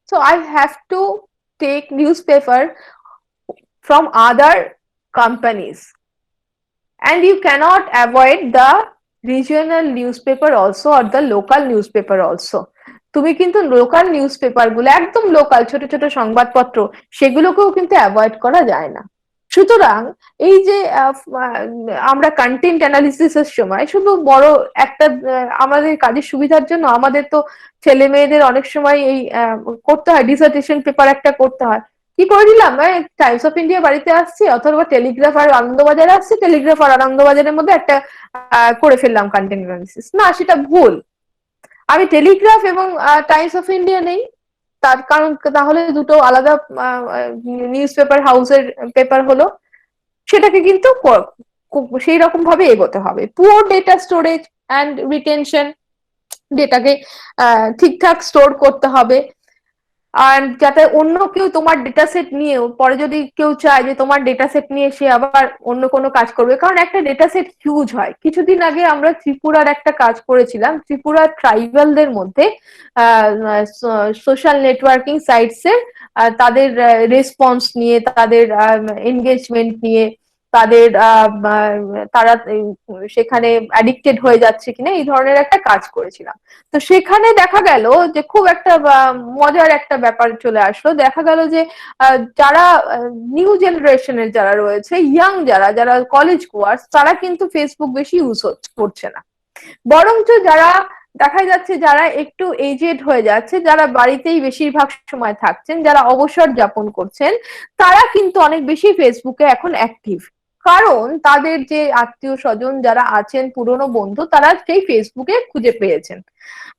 So I have to take newspaper from other companies, and you cannot avoid the regional newspaper also or the local newspaper also. তুমি কিন্তু local newspaper গুলো, একদম local ছোট ছোট সংবাদপত্র, সেগুলোকেও কিন্তু অ্যাভয়েড করা যায় না। সুতরাং এই যে আমরা কন্টেন্ট অ্যানালিসিসের সময় শুধু বড় একটা আমাদের কাজের সুবিধার জন্য আমাদের তো ছেলে মেয়েদের অনেক সময় এই করতে হয়, ডিসার্টেশন পেপার একটা করতে হয়, কি করে দিলাম, টাইমস অফ ইন্ডিয়া বাড়িতে আসছে অথবা টেলিগ্রাফ আর আনন্দবাজার আসছে, টেলিগ্রাফ আর আনন্দবাজারের মধ্যে একটা করে ফেললাম কন্টেন্ট অ্যানালিসিস। না, সেটা ভুল। আমি টেলিগ্রাফ এবং টাইমস অফ ইন্ডিয়া নেই, তার কারণ তাহলে দুটো আলাদা নিউজ পেপার হাউসের পেপার হলো, সেটাকে কিন্তু সেই রকম ভাবে এগোতে হবে। Poor data storage and retention, ডেটাকে ঠিকঠাক স্টোর করতে হবে, আর যাতে অন্য কেউ তোমার ডেটা সেট নিয়েও পরে যদি কেউ চায় যে তোমার ডেটা সেট নিয়ে সে আবার অন্য কোনো কাজ করবে, কারণ একটা ডেটা সেট হিউজ হয়। কিছুদিন আগে আমরা ত্রিপুরার একটা কাজ করেছিলাম, ত্রিপুরার ট্রাইবালদের মধ্যে সোশ্যাল নেটওয়ার্কিং সাইটসের তাদের রেসপন্স নিয়ে, তাদের এনগেজমেন্ট নিয়ে, তাদের তারা সেখানে অ্যাডিক্টেড হয়ে যাচ্ছে কিনা, এই ধরনের একটা কাজ করেছিলাম। তো সেখানে দেখা গেল যে খুব একটা মজার একটা ব্যাপার চলে আসলো, দেখা গেল যে যারা নিউ জেনারেশনের যারা রয়েছে, ইয়াং যারা যারা কলেজ গোয়ার্স, তারা কিন্তু ফেসবুক বেশি ইউজ করছে না, বরঞ্চ যারা দেখা যাচ্ছে যারা একটু এজেড হয়ে যাচ্ছে, যারা বাড়িতেই বেশিরভাগ সময় থাকছেন, যারা অবসর যাপন করছেন, তারা কিন্তু অনেক বেশি ফেসবুকে এখন অ্যাক্টিভ, কারণ তাদের যে আত্মীয় স্বজন যারা আছেন, পুরনো বন্ধু, তারা সেই ফেসবুকে খুঁজে পেয়েছেন।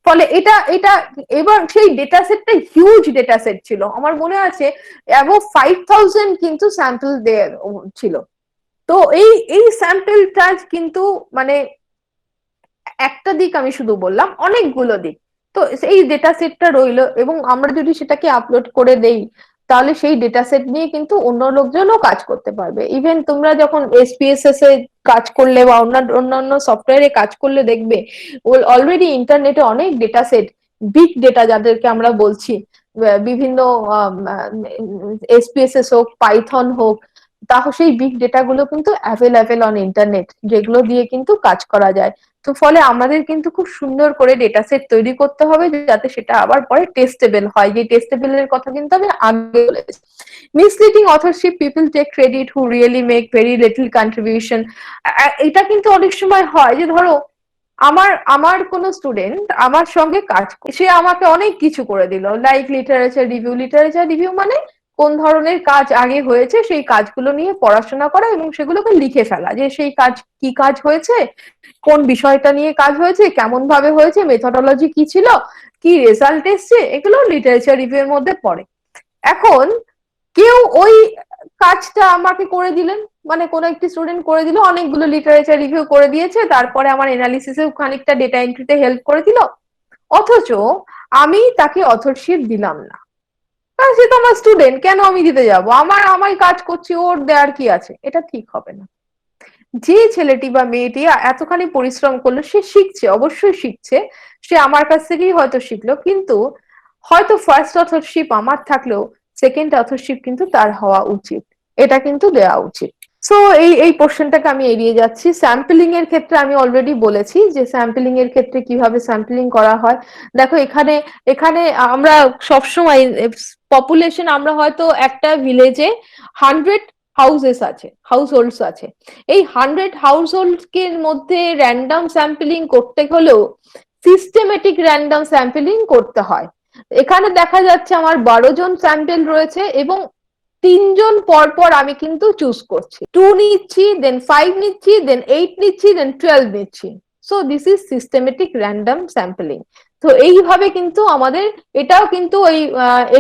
ফলে এটা এটা এবার সেই ডেটা সেটটা হিউজ ডেটা সেট ছিল, আমার মনে আছে অ্যাবভ 5000 কিন্তু স্যাম্পল ছিল। তো এই স্যাম্পলটা কিন্তু মানে একটা দিক আমি শুধু বললাম, অনেকগুলো দিক। তো এই ডেটা সেটটা রইলো, এবং আমরা যদি সেটাকে আপলোড করে দেই, তাহলে সেই ডেটা সেট নিয়ে কিন্তু অন্য লোকজনও কাজ করতে পারবে। ইভেন তোমরা যখন SPSS এ কাজ করলে বা অন্যান্য সফটওয়্যারে কাজ করলে দেখবে অলরেডি ইন্টারনেটে অনেক ডেটা সেট, বিগ ডেটা যাদেরকে আমরা বলছি, বিভিন্ন SPSS হোক, পাইথন হোক, তাহলে সেই বিগ ডেটা গুলো কিন্তু অ্যাভেলেবেল অন ইন্টারনেট, যেগুলো দিয়ে কিন্তু কাজ করা যায়। তো ফলে আমাদের কিন্তু খুব সুন্দর করে ডেটা সেট তৈরি করতে হবে, যাতে সেটা আবার পরে টেস্টেবল হয়। যে টেস্টেবল এর কথা কিন্তু আমি আগে বলেছি। Misleading authorship, people take credit who really make very little contribution. এটা কিন্তু অনেক সময় হয় যে ধরো আমার আমার কোন স্টুডেন্ট আমার সঙ্গে কাজ সে আমাকে অনেক কিছু করে দিল, লাইক লিটারেচার রিভিউ মানে কোন ধরনের কাজ আগে হয়েছে সেই কাজগুলো নিয়ে পড়াশোনা করা এবং সেগুলোকে লিখে ফেলা, যে সেই কাজ কি কাজ হয়েছে, কোন বিষয়টা নিয়ে কাজ হয়েছে, কেমন ভাবে হয়েছে, মেথোডোলজি কি ছিল, কি রেজাল্ট এসছে, এগুলো লিটারেচার রিভিউ এর মধ্যে পড়ে। এখন কেউ ওই কাজটা আমাকে করে দিলেন, মানে কোনো একটি স্টুডেন্ট করে দিল, অনেকগুলো লিটারেচার রিভিউ করে দিয়েছে, তারপরে আমার এনালিসিসে খানিকটা ডেটা এন্ট্রিতে হেল্প করে দিল, অথচ আমি তাকে অথরশিপ দিলাম না। সে তো আমার স্টুডেন্ট, কেন আমি দিতে যাব? আমার কাজ করছি, ওর দেওয়ার কি আছে? এটা ঠিক হবে না। যে ছেলেটি বা মেয়েটি এতখানি পরিশ্রম করলো, সে শিখছে, অবশ্যই শিখছে, সে আমার কাছ থেকেই হয়তো শিখলো, কিন্তু হয়তো ফার্স্ট অথরশিপ আমার থাকলেও সেকেন্ড অথরশিপ কিন্তু তার হওয়া উচিত, এটা কিন্তু দেওয়া উচিত। সো এই পোর্শনটাকে আমি এড়িয়ে যাচ্ছি। স্যাম্পলিং এর ক্ষেত্রে আমি অলরেডি বলেছি যে স্যাম্পলিং এর ক্ষেত্রে কিভাবে স্যাম্পলিং করা হয়। দেখো এখানে এখানে আমরা সবসময় পপুলেশন, আমরা হয়তো একটা ভিলেজে 100 হাউসেস আছে, হাউস হোল্ডস আছে, এই 100 হাউস হোল্ড এর মধ্যে র্যান্ডম স্যাম্পলিং করতে হলেও সিস্টেমেটিক র্যান্ডম স্যাম্পলিং করতে হয়। এখানে দেখা যাচ্ছে আমার 12 জন স্যাম্পল রয়েছে এবং 3 জন পর পর আমি কিন্তু চুজ করছি, 2 নিচ্ছি, দেন 5 নিচ্ছি, দেন 8 নিচ্ছি, দেন 12 নিচ্ছি। So this is systematic random sampling. তো এইভাবে কিন্তু আমাদের এটাও কিন্তু ওই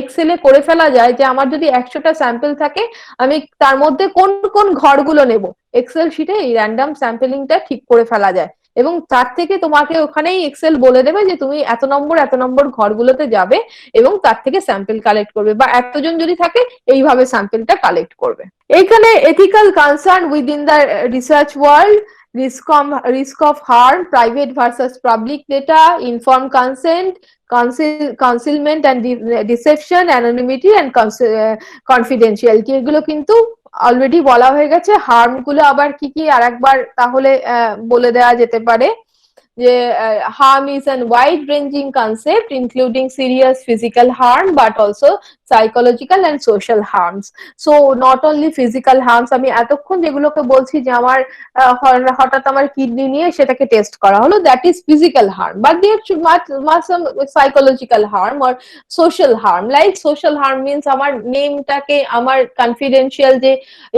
এক্সেলে করে ফেলা যায় যে আমার যদি 100টা স্যাম্পল থাকে, আমি তার মধ্যে কোন কোন ঘরগুলো নেব, এক্সেল শিটে এই র্যান্ডম স্যাম্পলিংটা ঠিক করে ফেলা যায়। এবং তার থেকে তোমাকে ওখানেই এক্সেল বলে দেবে যে তুমি এত নম্বর ঘরগুলোতে যাবে এবং তার থেকে স্যাম্পল কালেক্ট করবে, বা এতজন যদি থাকে এইভাবে স্যাম্পলটা কালেক্ট করবে। এইখানে ethical concern within the research world, risk of harm, private versus public data, informed consent, concealment and deception, anonymity and confidentiality, এগুলো কিন্তু অলরেডি বলা হয়ে গেছে। হার্ম গুলো আবার কি কি আরেকবার তাহলে বলে দেওয়া যেতে পারে যে harm is a wide ranging concept including serious physical harm but also psychological and social harms. So not only physical harms, আমি এতক্ষণ যেগুলোকে বলছি যে আমার হঠাৎ আমার কিডনি নিয়ে সেটাকে টেস্ট করা হলো, that is physical harm, but there must some psychological harm or social harm. Like social harm means আমার নেমটাকে, আমার কনফিডেন্সিয়াল যে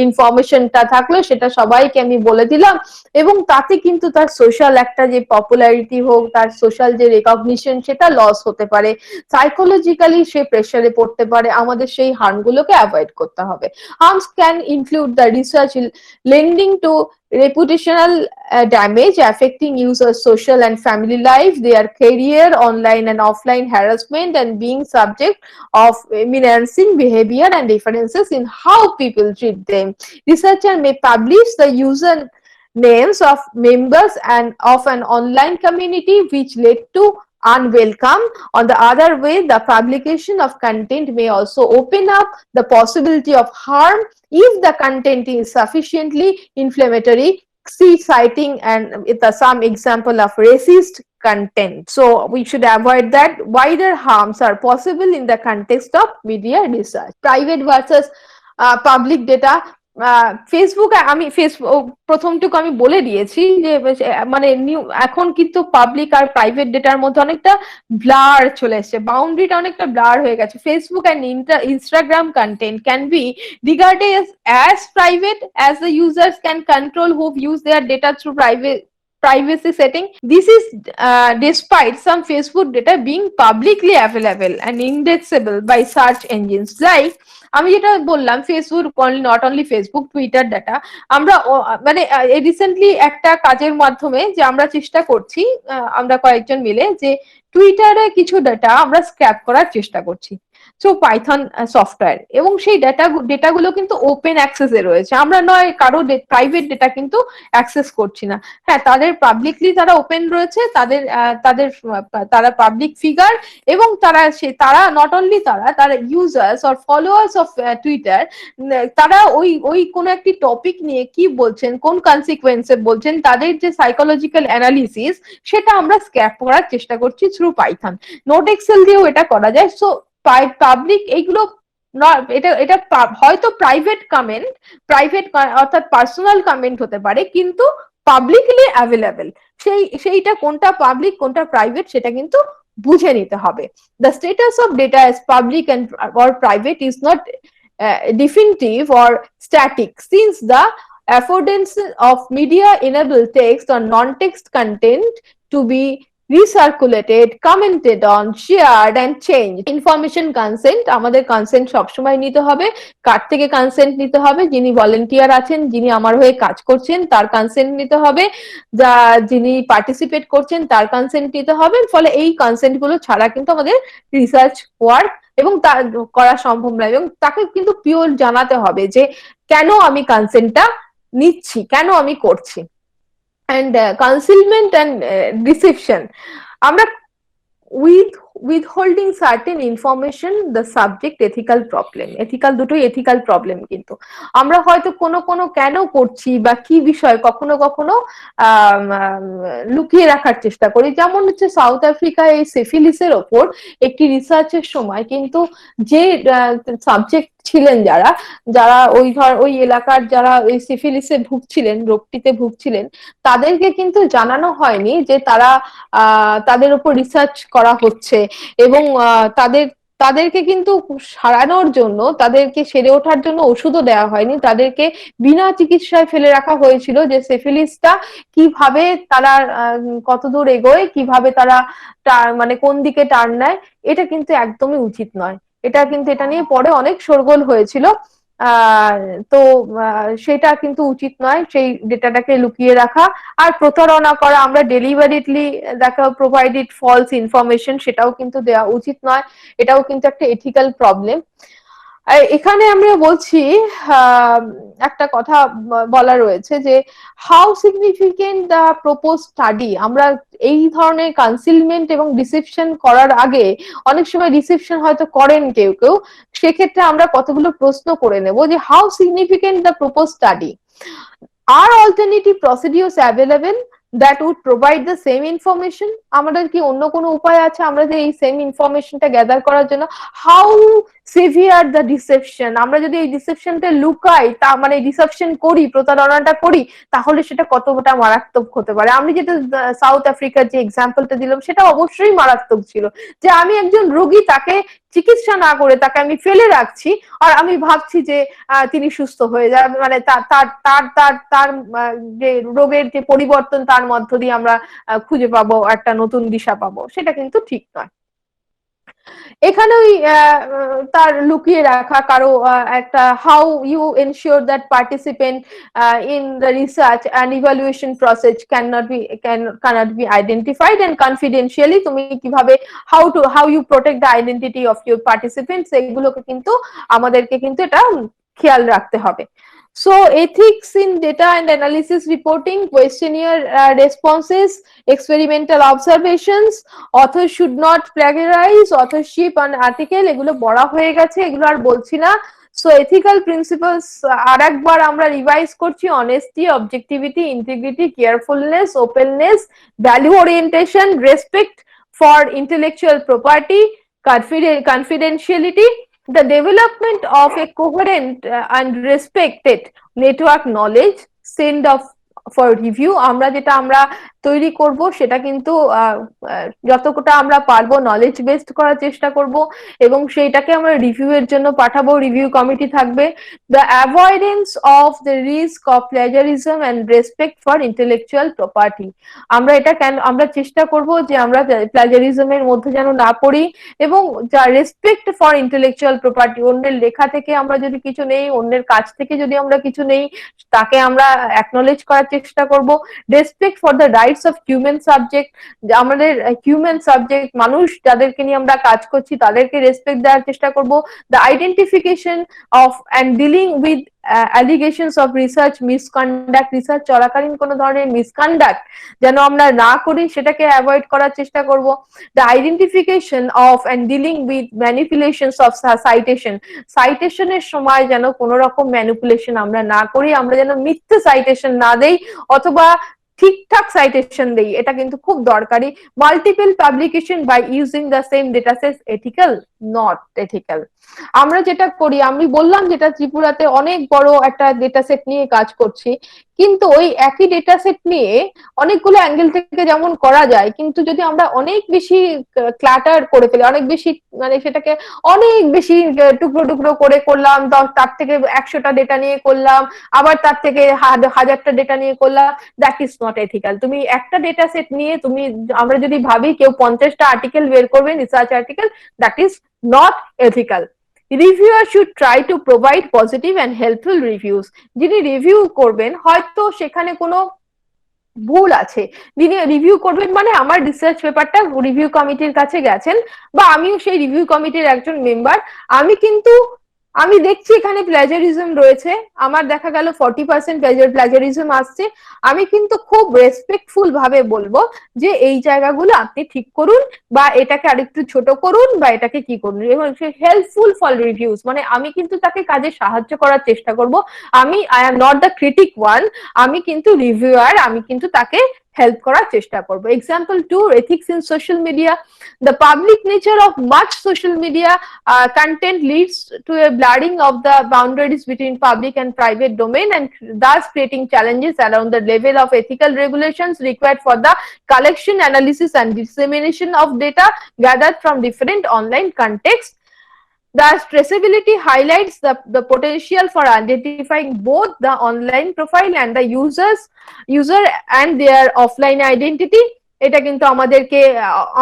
ইনফরমেশনটা থাকলো সেটা সবাইকে আমি বলে দিলাম, এবং তাতে কিন্তু তার সোশ্যাল একটা যে পপুলারিটি হোক, তার সোশ্যাল যে রেকগনিশন সেটা লস হতে পারে, সাইকোলজিক্যালি সে প্রেসারে পড়তে পারে। আমাদের সেই হার্মগুলোকে অ্যাভয়েড করতে হবে। Harms can include the research lending to reputational damage, affecting users' social and family life, their career, online and offline harassment, and being subject of embarrassing behavior and differences in how people treat them. Researcher may publish the user names of members and of an online community which led to unwelcome. On the other way, the publication of content may also open up the possibility of harm if the content is sufficiently inflammatory. See citing and with some example of racist content. So we should avoid that. Wider harms are possible in the context of media research. Private versus public data. Facebook, আমি Facebook প্রথমটুকু আমি বলে দিয়েছি যে মানে এখন কিন্তু public আর private ডেটার মধ্যে অনেকটা ব্লার চলে এসেছে, বাউন্ডারিটা অনেকটা ব্লার হয়ে গেছে। Facebook and Instagram content can be regarded as private as the users can control who views their data through privacy setting. This is despite some Facebook data being publicly available and indexable by search engines like আমি যেটা বললাম Facebook, not only Facebook, Twitter data আমরা মানে recently একটা কাজের মাধ্যমে যে আমরা চেষ্টা করছি, আমরা কয়েকজন মিলে, যে টুইটারে কিছু ডাটা আমরা স্ক্র্যাপ করার চেষ্টা করছি সো পাইথন সফটওয়্যার, এবং সেই ডেটাগুলো কিন্তু ওপেন অ্যাক্সেসে রয়েছে। আমরা নয় কারো প্রাইভেট ডেটা কিন্তু অ্যাক্সেস করছি না। হ্যাঁ, তাদের পাবলিকলি তারা ওপেন রয়েছে, তারা পাবলিক ফিগার, এবং তারা নট অনলি তারা users or followers of Twitter, তারা ওই কোন একটি টপিক নিয়ে কি বলছেন, কোন কনসিকুয়েন্সে বলছেন, তাদের যে সাইকোলজিক্যাল অ্যানালিসিস সেটা আমরা স্ক্র্যাপ করার চেষ্টা করছি থ্রু পাইথন। নোট এক্সেল দিয়েও এটা করা যায়। সো পাবলিক এইগুলো এটা হয়তো প্রাইভেট অর্থাৎ পার্সোনাল কমেন্ট হতে পারে, কিন্তু পাবলিকলি অ্যাভেলেবেল। সেইটা কোনটা পাবলিক কোনটা প্রাইভেট সেটা কিন্তু বুঝে নিতে হবে। The status of data as public and or private is not definitive or static, since the affordance of media enable text or non-text content to be recirculated, commented on, shared and changed. Information consent, আমাদের consent সবসময় নিতে হবে। কার থেকে consent নিতে হবে? যিনি volunteer আছেন, যিনি আমার হয়ে কাজ করছেন তার কনসেন্ট নিতে হবে, যিনি পার্টিসিপেট করছেন তার কনসেন্ট নিতে হবে। ফলে এই কনসেন্ট গুলো ছাড়া কিন্তু আমাদের রিসার্চ ওয়ার্ক এবং তা করা সম্ভব নয়, এবং তাকে কিন্তু পিওর জানাতে হবে যে কেন আমি কনসেন্টটা নিচ্ছি, কেন আমি করছি। and concealment and deception, আমরা withholding certain information, the subject ethical problem, ethical দুটোই ethical problem। কিন্তু আমরা হয়তো কোনো কেন করছি বা কি বিষয় কখনো কখনো লুকিয়ে রাখার চেষ্টা করি। যেমন হচ্ছে সাউথ আফ্রিকায় এই সিফিলিসের ওপর একটি রিসার্চের সময় কিন্তু যে সাবজেক্ট ছিলেন, যারা ওই এলাকার যারা ওই সিফিলিসে ভুগছিলেন, রোগটিতে ভুগছিলেন, তাদেরকে কিন্তু জানানো হয়নি যে তাদের উপর রিসার্চ করা হচ্ছে, এবং তাদেরকে কিন্তু সারানোর জন্য, তাদেরকে সেরে ওঠার জন্য ওষুধও দেওয়া হয়নি, তাদেরকে বিনা চিকিৎসায় ফেলে রাখা হয়েছিল যে সিফিলিসটা কিভাবে তারা কতদূর এগোয়, কিভাবে তারা মানে কোন দিকে টার্ন নেয়। এটা কিন্তু একদমই উচিত নয়। এটা নিয়ে পরে অনেক শোরগোল হয়েছিল। তো সেটা কিন্তু উচিত নয়, সেই ডেটাটাকে লুকিয়ে রাখা আর প্রতারণা করা, আমরা ডেলিভারিটলি প্রোভাইডেড ফলস ইনফরমেশন, সেটাও কিন্তু দেওয়া উচিত নয়। এটাও কিন্তু একটা এথিক্যাল প্রবলেম। এখানে আমরা বলছি একটা কথা বলা রয়েছে যে how significant the propose study. আমরা এই ধরনের কনসিলমেন্ট এবং ডিসেপশন করার আগে অনেক সময় ডিসেপশন হয়তো করেন কেউ কেউ, সেক্ষেত্রে আমরা কতগুলো প্রশ্ন করে নেব যে how significant the propose study, are alternative procedures available that would provide the same information, আমাদের কি অন্য কোনো উপায় আছে আমরা যে এই সেম ইনফরমেশনটা গ্যাদার করার জন্য? হাউ সিভিয়ার দ্য ডিসেপশন, আমরা যদি এই ডিসেপশনটা লুকাই, তা মানে ডিসেপশন করি, প্রতারণাটা করি, তাহলে সেটা কতটা মারাত্মক হতে পারে। আমি যেটা সাউথ আফ্রিকার যে এক্সাম্পলটা দিলাম সেটা অবশ্যই মারাত্মক ছিল, যে আমি একজন রোগী, তাকে চিকিৎসা না করে তাকে আমি ফেলে রাখছি, আর আমি ভাবছি যে তিনি সুস্থ হয়ে যাবে, মানে তার যে রোগের যে পরিবর্তন তার মধ্য দিয়ে আমরা খুঁজে পাবো, একটা নতুন দিশা পাবো, সেটা কিন্তু ঠিক নয়। এখানে ওই তার লুকিয়ে রাখা কারো একটা how you ensure that participant in the research and evaluation process cannot be identified and confidentially, তুমি কিভাবে how you protect the identity of your participants, এগুলোকে কিন্তু আমাদেরকে কিন্তু এটা খেয়াল রাখতে হবে। So ethics in data and analysis reporting, questionnaire responses, experimental observations, author should not plagiarize, authorship on article, এগুলো বড় হয়ে গেছে, এগুলো আর বলছি না। সো এথিক্যাল প্রিন্সিপালস আরেকবার আমরা রিভাইজ করছি: honesty, objectivity, integrity, carefulness, openness, value orientation, respect for intellectual property, confidentiality, the development of a coherent and respected network knowledge, send off for review। আমরা তৈরি করব সেটা কিন্তু যতটা আমরা পারবো নলেজ বেসড করার চেষ্টা করব, এবং সেইটাকে আমরা রিভিউ এর জন্য পাঠাবো, রিভিউ কমিটি থাকবে। The avoidance of the risk of plagiarism and respect for intellectual property. আমরা এটা কেন আমরা চেষ্টা করব যে আমরা প্লেজারিজমের মধ্যে যেন না পড়ি, এবং যা রেসপেক্ট ফর ইন্টেলেকচুয়াল প্রপার্টি, অন্যের লেখা থেকে আমরা যদি কিছু নেই, অন্যের কাছ থেকে যদি আমরা কিছু নেই, তাকে আমরা অ্যাকনলেজ করার চেষ্টা করব। Respect for the rights of human subject, আমাদের হিউম্যান সাবজেক্ট মানুষ যাদেরকে নিয়ে আমরা কাজ করছি তাদেরকে রেসপেক্ট দেওয়ার চেষ্টা করব। The identification of and dealing with allegations of research misconduct, research চলাকালীন কোনো ধরনের মিসকন্ডাক্ট যেন আমরা না করি সেটাকে অ্যাভয়েড করার চেষ্টা করব। The identification of and dealing with manipulations of citation, সাইটেশনের সময় যেন কোনো রকম ম্যানিপুলেশন আমরা না করি, আমরা যেন মিথ্যে সাইটেশন না দেই অথবা ঠিকঠাক সাইটেশন দেই, এটা কিন্তু খুব দরকারি। Multiple publication by using the same data set ethical not ethical. আমরা যেটা করি, আমি বললাম যেটা ত্রিপুরাতে অনেক বড় একটা ডেটা সেট নিয়ে কাজ করছি, কিন্তু ওই একই ডেটা সেট নিয়ে অনেকগুলো অ্যাঙ্গেল থেকে যেমন করা যায়, কিন্তু যদি আমরা অনেক বেশি ক্লাটার করে ফেলি, অনেক বেশি মানে সেটাকে অনেক বেশি টুকরো টুকরো করে করলাম, তার থেকে 100টা ডেটা নিয়ে করলাম, আবার তার থেকে 1000টা ডেটা নিয়ে করলাম, দ্যাট ইজ নট এথিক্যাল। তুমি একটা ডেটা সেট নিয়ে তুমি, আমরা যদি ভাবি কেউ 50টা আর্টিকেল বের করবে, research article, that is not ethical. Reviewer should try to provide positive and helpful reviews. যিনি রিভিউ করবেন হয়তো সেখানে কোনো ভুল আছে, যিনি রিভিউ করবেন মানে আমার রিসার্চ পেপারটা রিভিউ কমিটির কাছে গেছেন, বা আমিও সেই রিভিউ কমিটির একজন মেম্বার, আমি দেখছি এখানে প্লেজারিজম রয়েছে, আমার দেখা গেল 40% প্লেজারিজম আসছে, আমি কিন্তু খুব রেসপেক্টফুল ভাবে বলবো যে এই জায়গাগুলো আপনি ঠিক করুন, বা এটাকে আরেকটু ছোট করুন, বা এটাকে কি করুন, এবং হেল্পফুল ফর রিভিউজ মানে আমি কিন্তু তাকে কাজে সাহায্য করার চেষ্টা করব। I am not the critic one, আমি কিন্তু রিভিউয়ার, আমি কিন্তু তাকে হেল্প করার চেষ্টা করব। Example 2, ethics in social media. The public nature of much social media content leads to a blurring of the boundaries between public and private domain, and thus creating challenges around the level of ethical regulations required for the collection, analysis and dissemination of data gathered from different online contexts. The traceability highlights the potential for identifying both the online profile and the user and their offline identity. এটা কিন্তু আমাদেরকে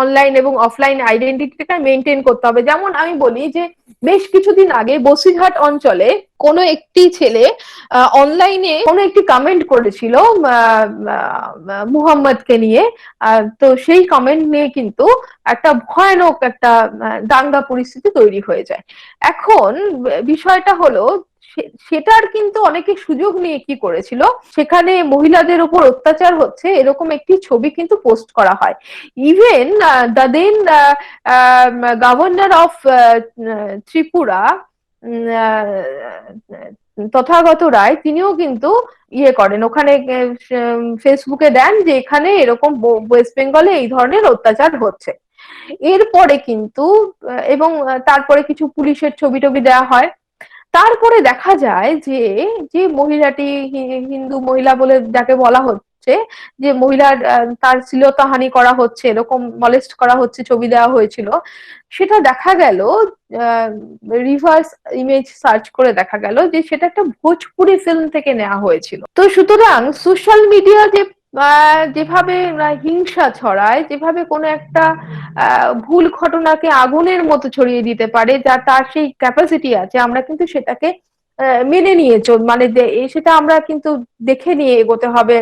online এবং offline আইডেন্টিটিটা maintain করতে হবে। যেমন আমি বলি যে বেশ কিছুদিন আগে বসিরহাট অঞ্চলে কোনো একটি ছেলে অনলাইনে কোনো একটি কমেন্ট করেছিল মুহাম্মদকে নিয়ে, তো সেই কমেন্ট নিয়ে কিন্তু একটা ভয়ানক একটা দাঙ্গা পরিস্থিতি তৈরি হয়ে যায়। এখন বিষয়টা হলো সেটার কিন্তু অনেকে সুযোগ নিয়ে কি করেছিল, সেখানে মহিলাদের উপর অত্যাচার হচ্ছে এরকম একটি ছবি কিন্তু পোস্ট করা হয়। Even the then governor of Tripura Tathagata Roy, তিনিও কিন্তু ইয়ে করেন, ওখানে ফেসবুকে দেন যে এখানে এরকম ওয়েস্ট বেঙ্গলে এই ধরনের অত্যাচার হচ্ছে। এরপরে কিন্তু এবং তারপরে কিছু পুলিশের ছবি টবি দেওয়া হয়। তারপরে দেখা যায় যে যে মহিলাটি হিন্দু মহিলা বলে যাকে বলা হচ্ছে, যে মহিলার তার শ্লীলতাহানি করা হচ্ছে, এরকম মলেস্ট করা হচ্ছে, ছবি দেওয়া হয়েছিল, সেটা দেখা গেল রিভার্স ইমেজ সার্চ করে দেখা গেল যে সেটা একটা ভোজপুরি ফিল্ম থেকে নেওয়া হয়েছিল। তো সুতরাং সোশ্যাল মিডিয়া যেভাবে হিংসা ছড়ায়, যেভাবে কোনো একটা ভুল ঘটনাকে আগুনের মতো ছড়িয়ে দিতে পারে, যা তার সেই ক্যাপাসিটি আছে, আমরা কিন্তু সেটাকে মেনে নিয়ে মানে সেটা আমরা কিন্তু দেখে নিয়ে এগোতে হবে।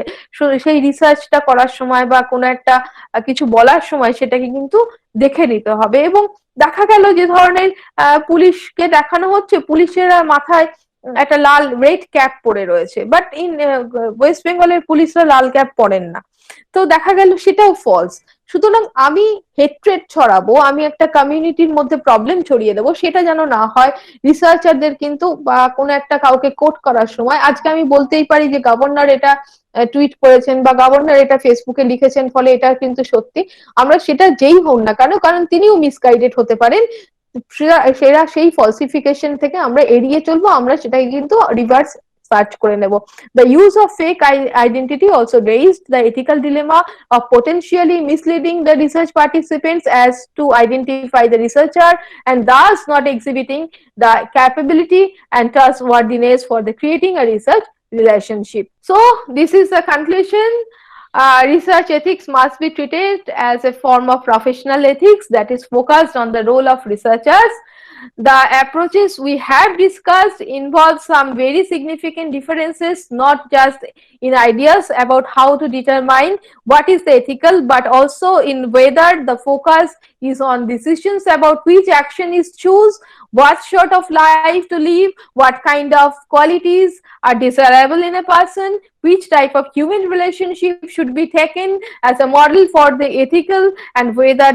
সেই রিসার্চটা করার সময় বা কোনো একটা কিছু বলার সময় সেটাকে কিন্তু দেখে নিতে হবে। এবং দেখা গেল যে ধরনের পুলিশকে দেখানো হচ্ছে, পুলিশের মাথায় একটা লাল রেড ক্যাপ পরে রয়েছে, বাট ইন ওয়েস্ট বেঙ্গলের পুলিশরা লাল ক্যাপ পরেন না, তো দেখা গেল সেটাও ফলস। সুতরাং আমি হেট্রেড ছড়াবো, আমি একটা কমিউনিটির মধ্যে প্রবলেম ছড়িয়ে দেবো, সেটা যেন না হয়। রিসার্চারদের কিন্তু বা কোনো একটা কাউকে কোট করার সময়, আজকে আমি বলতেই পারি যে গভর্নর এটা টুইট করেছেন বা গভর্নর এটা ফেসবুকে লিখেছেন, ফলে এটা কিন্তু সত্যি, আমরা সেটা যেই হোক না কেন, কারণ তিনিও মিসগাইডেড হতে পারেন, সেরা সেই ফলসিফিকেশন থেকে আমরা এড়িয়ে চলবো, আমরা সেটাকে কিন্তু রিভার্স সার্চ করে নেব। The use of fake identity also raised the ethical dilemma of potentially misleading the research participants as to identify the researcher and thus not exhibiting the capability and trustworthiness for the creating a research relationship. So this is the conclusion. Research ethics must be treated as a form of professional ethics that is focused on the role of researchers. The approaches we have discussed involve some very significant differences, not just in ideas about how to determine what is the ethical, but also in whether the focus is on decisions about which action is choose, what sort of life to live, what kind of qualities are desirable in a person, which type of human relationship should be taken as a model for the ethical, and whether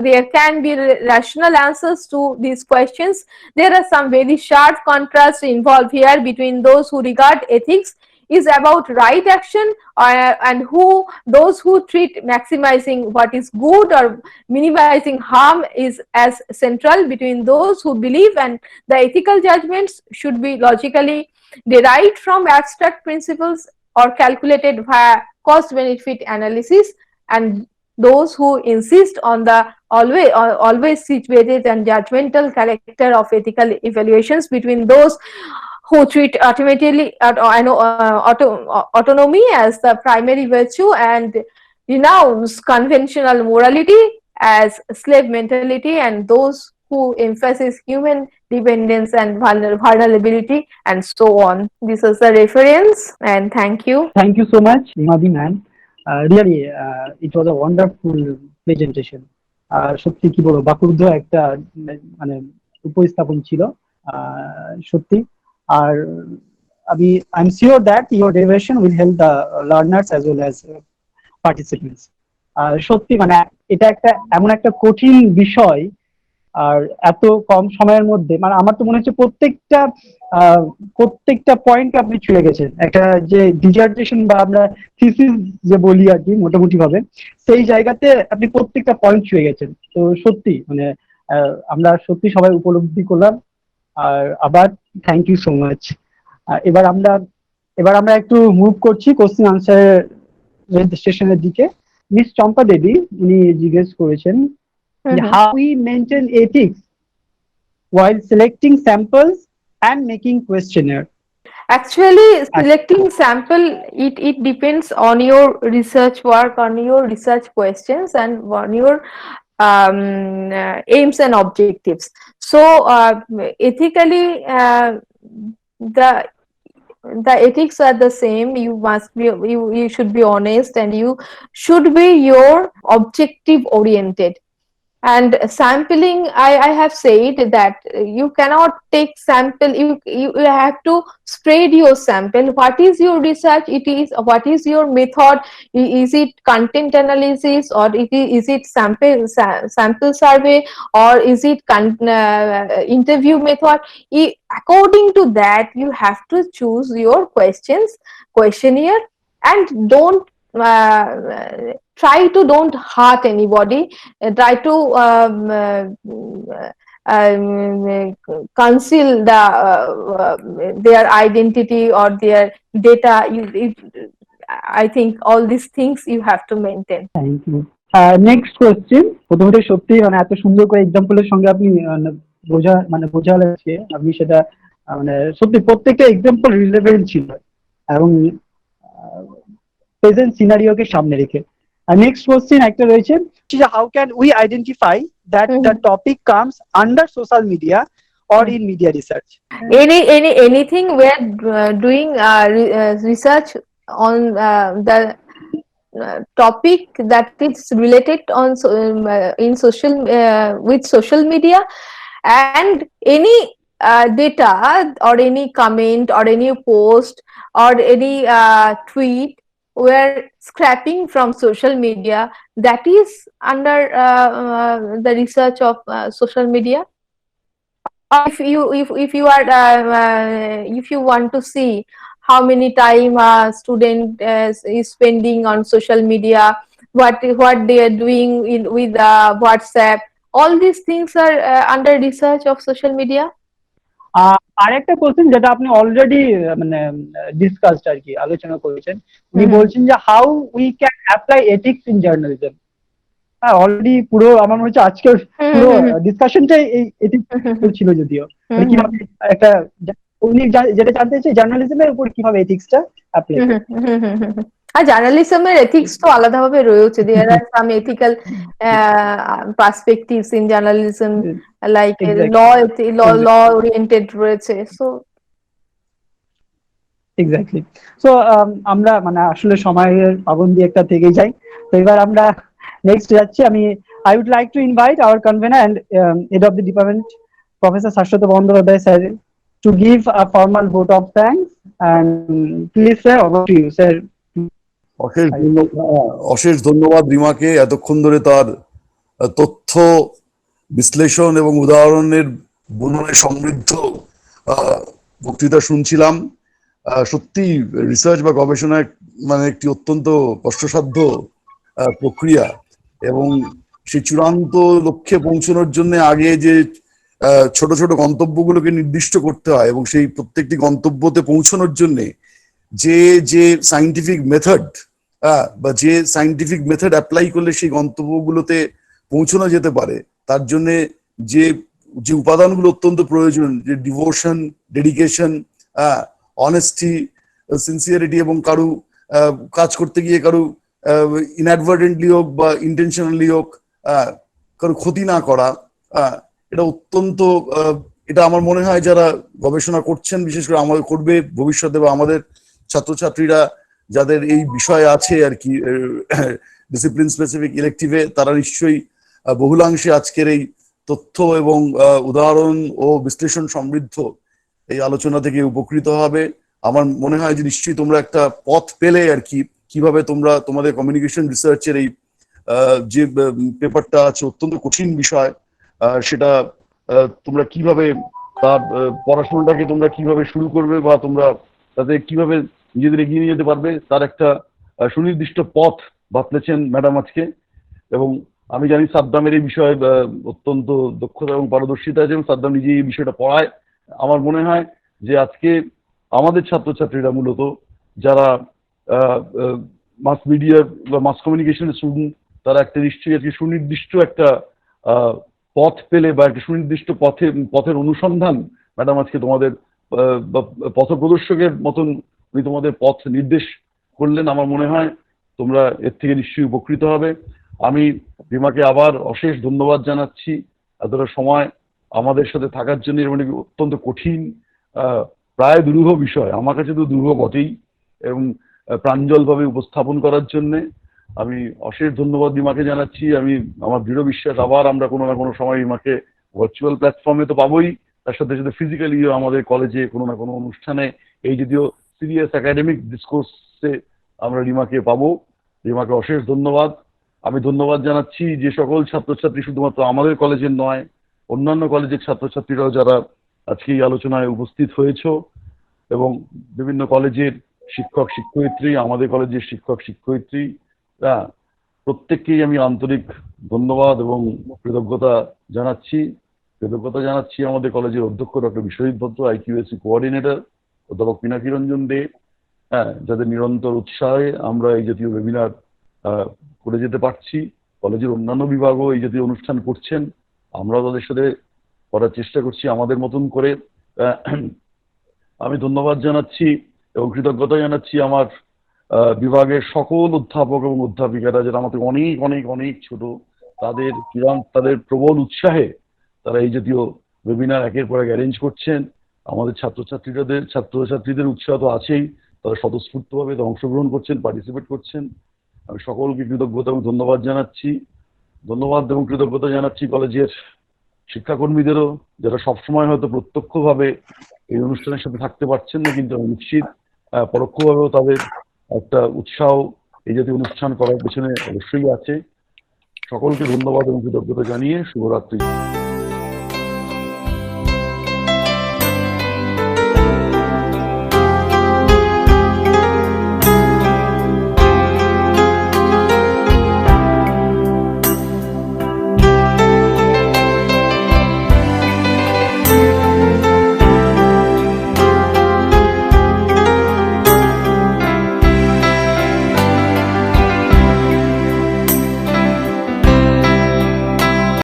there can be rational answers to these questions. There are some very sharp contrasts involved here between those who regard ethics is about right action and those who treat maximizing what is good or minimizing harm is as central, between those who believe and the ethical judgments should be logically derived from abstract principles or calculated via cost benefit analysis, and those who insist on the always situated and judgmental character of ethical evaluations, between those who treat autonomy as the primary virtue and renounce conventional morality as slave mentality, and those who emphasize human dependence and vulnerability, and so on. This is the reference, and thank you. Thank you so much, Himadi ma'am. Really, it was a wonderful presentation. সত্যি কি বলবো, বাকুরুদ্ধ একটা মানে উপস্থাপন ছিল সত্যি। আর আমি I am sure that your derivation will help the learners as well as participants. সত্যি মানে এটা একটা এমন একটা কঠিন বিষয়, আর এত কম সময়ের মধ্যে মানে আমার তো মনে হচ্ছে প্রত্যেকটা পয়েন্ট আপনি ছুঁয়ে গেছেন। একটা যে ডিজার্টেশন বা আমরা থিসিস যে বলি আর কি মোটামুটি ভাবে, সেই জায়গাতে আপনি প্রত্যেকটা পয়েন্ট ছুঁয়ে গেছেন। তো সত্যি মানে আমরা সত্যি সবাই উপলব্ধি করলাম। আর আবার থ্যাংক ইউ সো মাচ। এবার আমরা একটু মুভ করছি কোশ্চেন আনসার সেশনের দিকে। মিস চম্পা দেবী উনি জিজ্ঞেস করেছেন how we maintain ethics while selecting samples and making questionnaire. Actually, selecting sample, it depends on your research work, on your research questions, and on your aims and objectives. So ethically, the ethics are the same. You must be, you should be honest, and you should be your objective oriented. And sampling, I have said that you cannot take sample, you have to spread your sample. What is your research? It is, what is your method? Is it content analysis, or is it sample survey, or is it interview method? According to that, you have to choose your questionnaire, and don't try to don't hurt anybody. Try to conceal their identity or their data. I think all these things you have to maintain. Thank you. Next question. প্রথমত সত্যি মানে এত সুন্দর করে এক্সাম্পলের সঙ্গে আপনি বোঝালেন, আপনি সেটা মানে সত্যি প্রত্যেকটা এক্সাম্পল রিলেভেন্ট ছিল এবং প্রেজেন্ট সিনারিওকে সামনে রেখে। নেক্সট কোশ্চেন একটা রয়েছে, how can we identify that the topic comes under social media or in media research? Anything we are doing research on the topic that is related on in social with social media, and any data or any comment or any post or any tweet we are scrapping from social media, that is under the research of social media. If you are if you want to see how many time a student is spending on social media, what they are doing with WhatsApp, all these things are under research of social media. আরেকটা question যেটা আপনি already মানে discussed আর কি, আলোচনা করেছেন। উনি হুম, বলছেন যে how we can apply ethics in journalism. হ্যাঁ, অলরেডি পুরো আমার মনে হচ্ছে আজকের হুম, পুরো হুম, হুম, ডিসকাশনটাই এই এথিক্স হুম, উপর ছিল যদিও। হুম, মানে হুম, কিভাবে একটা উনি যেটা জানতে চাই জার্নালিজমের উপর কিভাবে এথিক্সটা অ্যাপ্লাই হুম, করবে। হুম, হুম, হুম, হুম, হুম। আর জার্নালিজমের এথিক্স তো আলাদাভাবে রয়েছে, there are some ethical perspectives in journalism, like law exactly, law law oriented রয়েছে, সো এক্স্যাক্টলি। সো আমরা মানে আসলে সময়ের পাবন্দি একটা থেকে যাই। তো এবার আমরা নেক্সট যাচ্ছি। I would like to invite our convener and head of the department, Professor Shashwat Bandyopadhyay sir, to give a formal vote of thanks. And please sir, over to you sir. অশেষ ধন্যবাদ রিমাকে, এতক্ষণ ধরে তার তথ্য বিশ্লেষণ এবং উদাহরণের বর্ণনায় সমৃদ্ধ বক্তৃতা শুনছিলাম। সত্যি রিসার্চ বা গবেষণা মানে একটি অত্যন্ত কষ্টসাধ্য প্রক্রিয়া, এবং সেই চূড়ান্ত লক্ষ্যে পৌঁছানোর জন্য আগে যে ছোট ছোট গন্তব্যগুলোকে নির্দিষ্ট করতে হয়, এবং সেই প্রত্যেকটি গন্তব্যতে পৌঁছানোর জন্য যে যে সাইন্টিফিক মেথড বা যে সাইন্টিফিক মেথড অ্যাপ্লাই করলে সেই গন্তব্যগুলোতে পৌঁছানো যেতে পারে, তার জন্য যে যে উপাদানগুলো অত্যন্ত প্রয়োজন, যে ডিভোশন, ডেডিকেশন, অনেস্টি, সিনসিয়ারিটি, এবং কারু কাজ করতে গিয়ে কারু ইনঅ্যাডভার্টেন্টলি হোক বা ইন্টেনশনালি হোক কারো ক্ষতি না করা, এটা অত্যন্ত এটা আমার মনে হয় যারা গবেষণা করছেন, বিশেষ করে আমাদের করবে ভবিষ্যতে, বা আমাদের ছাত্রছাত্রীরা যাদের এই বিষয় আছে আর কি ডিসিপ্লিন স্পেসিফিক ইলেকটিভে, তারা নিশ্চয়ই বহুলাংশে আজকের এই তথ্য এবং উদাহরণ ও বিশ্লেষণ সমৃদ্ধ এই আলোচনা থেকে উপকৃত হবে। আমার মনে হয় যে নিশ্চয়ই তোমরা একটা পথ পেলে আর কি, কিভাবে তোমরা তোমাদের কমিউনিকেশন রিসার্চের এই যে পেপারটা আছে, অত্যন্ত কঠিন বিষয়, সেটা তোমরা কিভাবে তার পড়াশোনাটাকে তোমরা কিভাবে শুরু করবে, বা তোমরা তাতে কিভাবে নিজেদের এগিয়ে নিয়ে যেতে পারবে, তার একটা সুনির্দিষ্ট পথ বাতলেছেন ম্যাডাম আজকে। এবং আমি জানি সাদ্দামের এই বিষয়ে অত্যন্ত দক্ষতা এবং পারদর্শিতা আছে, এবং সাদ্দাম নিজে এই বিষয়টা পড়ায়। আমার মনে হয় যে আজকে আমাদের ছাত্রছাত্রীরা মূলত যারা মাস মিডিয়ার বা মাস কমিউনিকেশনের স্টুডেন্ট, তারা একটা নিশ্চয়ই আজকে সুনির্দিষ্ট একটা পথ পেলে, বা একটা সুনির্দিষ্ট পথের অনুসন্ধান ম্যাডাম আজকে তোমাদের পথ প্রদর্শকের মতন উনি তোমাদের পথ নির্দেশ করলেন। আমার মনে হয় তোমরা এর থেকে নিশ্চয়ই উপকৃত হবে। আমি রিমাকে আবার অশেষ ধন্যবাদ জানাচ্ছি এতটা সময় আমাদের সাথে থাকার জন্য। মানে অত্যন্ত কঠিন, প্রায় দুরূহ বিষয়, আমার কাছে তো দুরূহ বটেই, এবং প্রাঞ্জলভাবে উপস্থাপন করার জন্য আমি অশেষ ধন্যবাদ রিমাকে জানাচ্ছি। আমি আমার দৃঢ় বিশ্বাস আবার আমরা কোনো না কোনো সময় রিমাকে ভার্চুয়াল প্ল্যাটফর্মে তো পাবোই, তার সাথে সাথে ফিজিক্যালিও আমাদের কলেজে কোনো না কোনো অনুষ্ঠানে এই যদিও সিরিয়াস একাডেমিক ডিসকোর্সে আমরা রিমাকে পাবো। রিমাকে অশেষ ধন্যবাদ। আমি ধন্যবাদ জানাচ্ছি যে সকল ছাত্রছাত্রী, শুধুমাত্র আমাদের কলেজের নয়, অন্যান্য কলেজের ছাত্রছাত্রীরাও যারা আজকে এই আলোচনায় উপস্থিত হয়েছ, এবং বিভিন্ন কলেজের শিক্ষক শিক্ষয়িত্রী, আমাদের কলেজের শিক্ষক শিক্ষয়িত্রী, প্রত্যেককেই আমি আন্তরিক ধন্যবাদ এবং কৃতজ্ঞতা জানাচ্ছি। কৃতজ্ঞতা জানাচ্ছি আমাদের কলেজের অধ্যক্ষ ডক্টর বিশ্বজিৎ ভদ্র, IQAC কোঅর্ডিনেটর অধ্যাপক পিনাকি রঞ্জন দে, যাদের নিরন্তর উৎসাহে আমরা এই জাতীয় ওয়েবিনার করে যেতে পারছি। কলেজের অন্যান্য বিভাগও এই জাতীয় অনুষ্ঠান করছেন, আমরাও তাদের সাথে করার চেষ্টা করছি আমাদের মতন করে। আমি ধন্যবাদ জানাচ্ছি এবং কৃতজ্ঞতা জানাচ্ছি আমার বিভাগের সকল অধ্যাপক এবং অধ্যাপিকারা, যারা আমাদের অনেক অনেক অনেক ছোট, তাদের প্রবল উৎসাহে তারা এই জাতীয় ওয়েবিনার একের পর এক অ্যারেঞ্জ করছেন। আমাদের ছাত্রছাত্রীদের উৎসাহ তো আছেই, তারা স্বতঃস্ফূর্তভাবে অংশগ্রহণ করছেন, পার্টিসিপেট করছেন। আমি সকলকে কৃতজ্ঞতা এবং ধন্যবাদ জানাচ্ছি। ধন্যবাদ এবং কৃতজ্ঞতা জানাচ্ছি কলেজের শিক্ষাকর্মীদেরও, যারা সবসময় হয়তো প্রত্যক্ষভাবে এই অনুষ্ঠানের সাথে থাকতে পারছেন না, কিন্তু আমি নিশ্চিত পরোক্ষভাবেও তাদের একটা উৎসাহ এই জাতীয় অনুষ্ঠান করার পেছনে অবশ্যই আছে। সকলকে ধন্যবাদ এবং কৃতজ্ঞতা জানিয়ে শুভরাত্রি।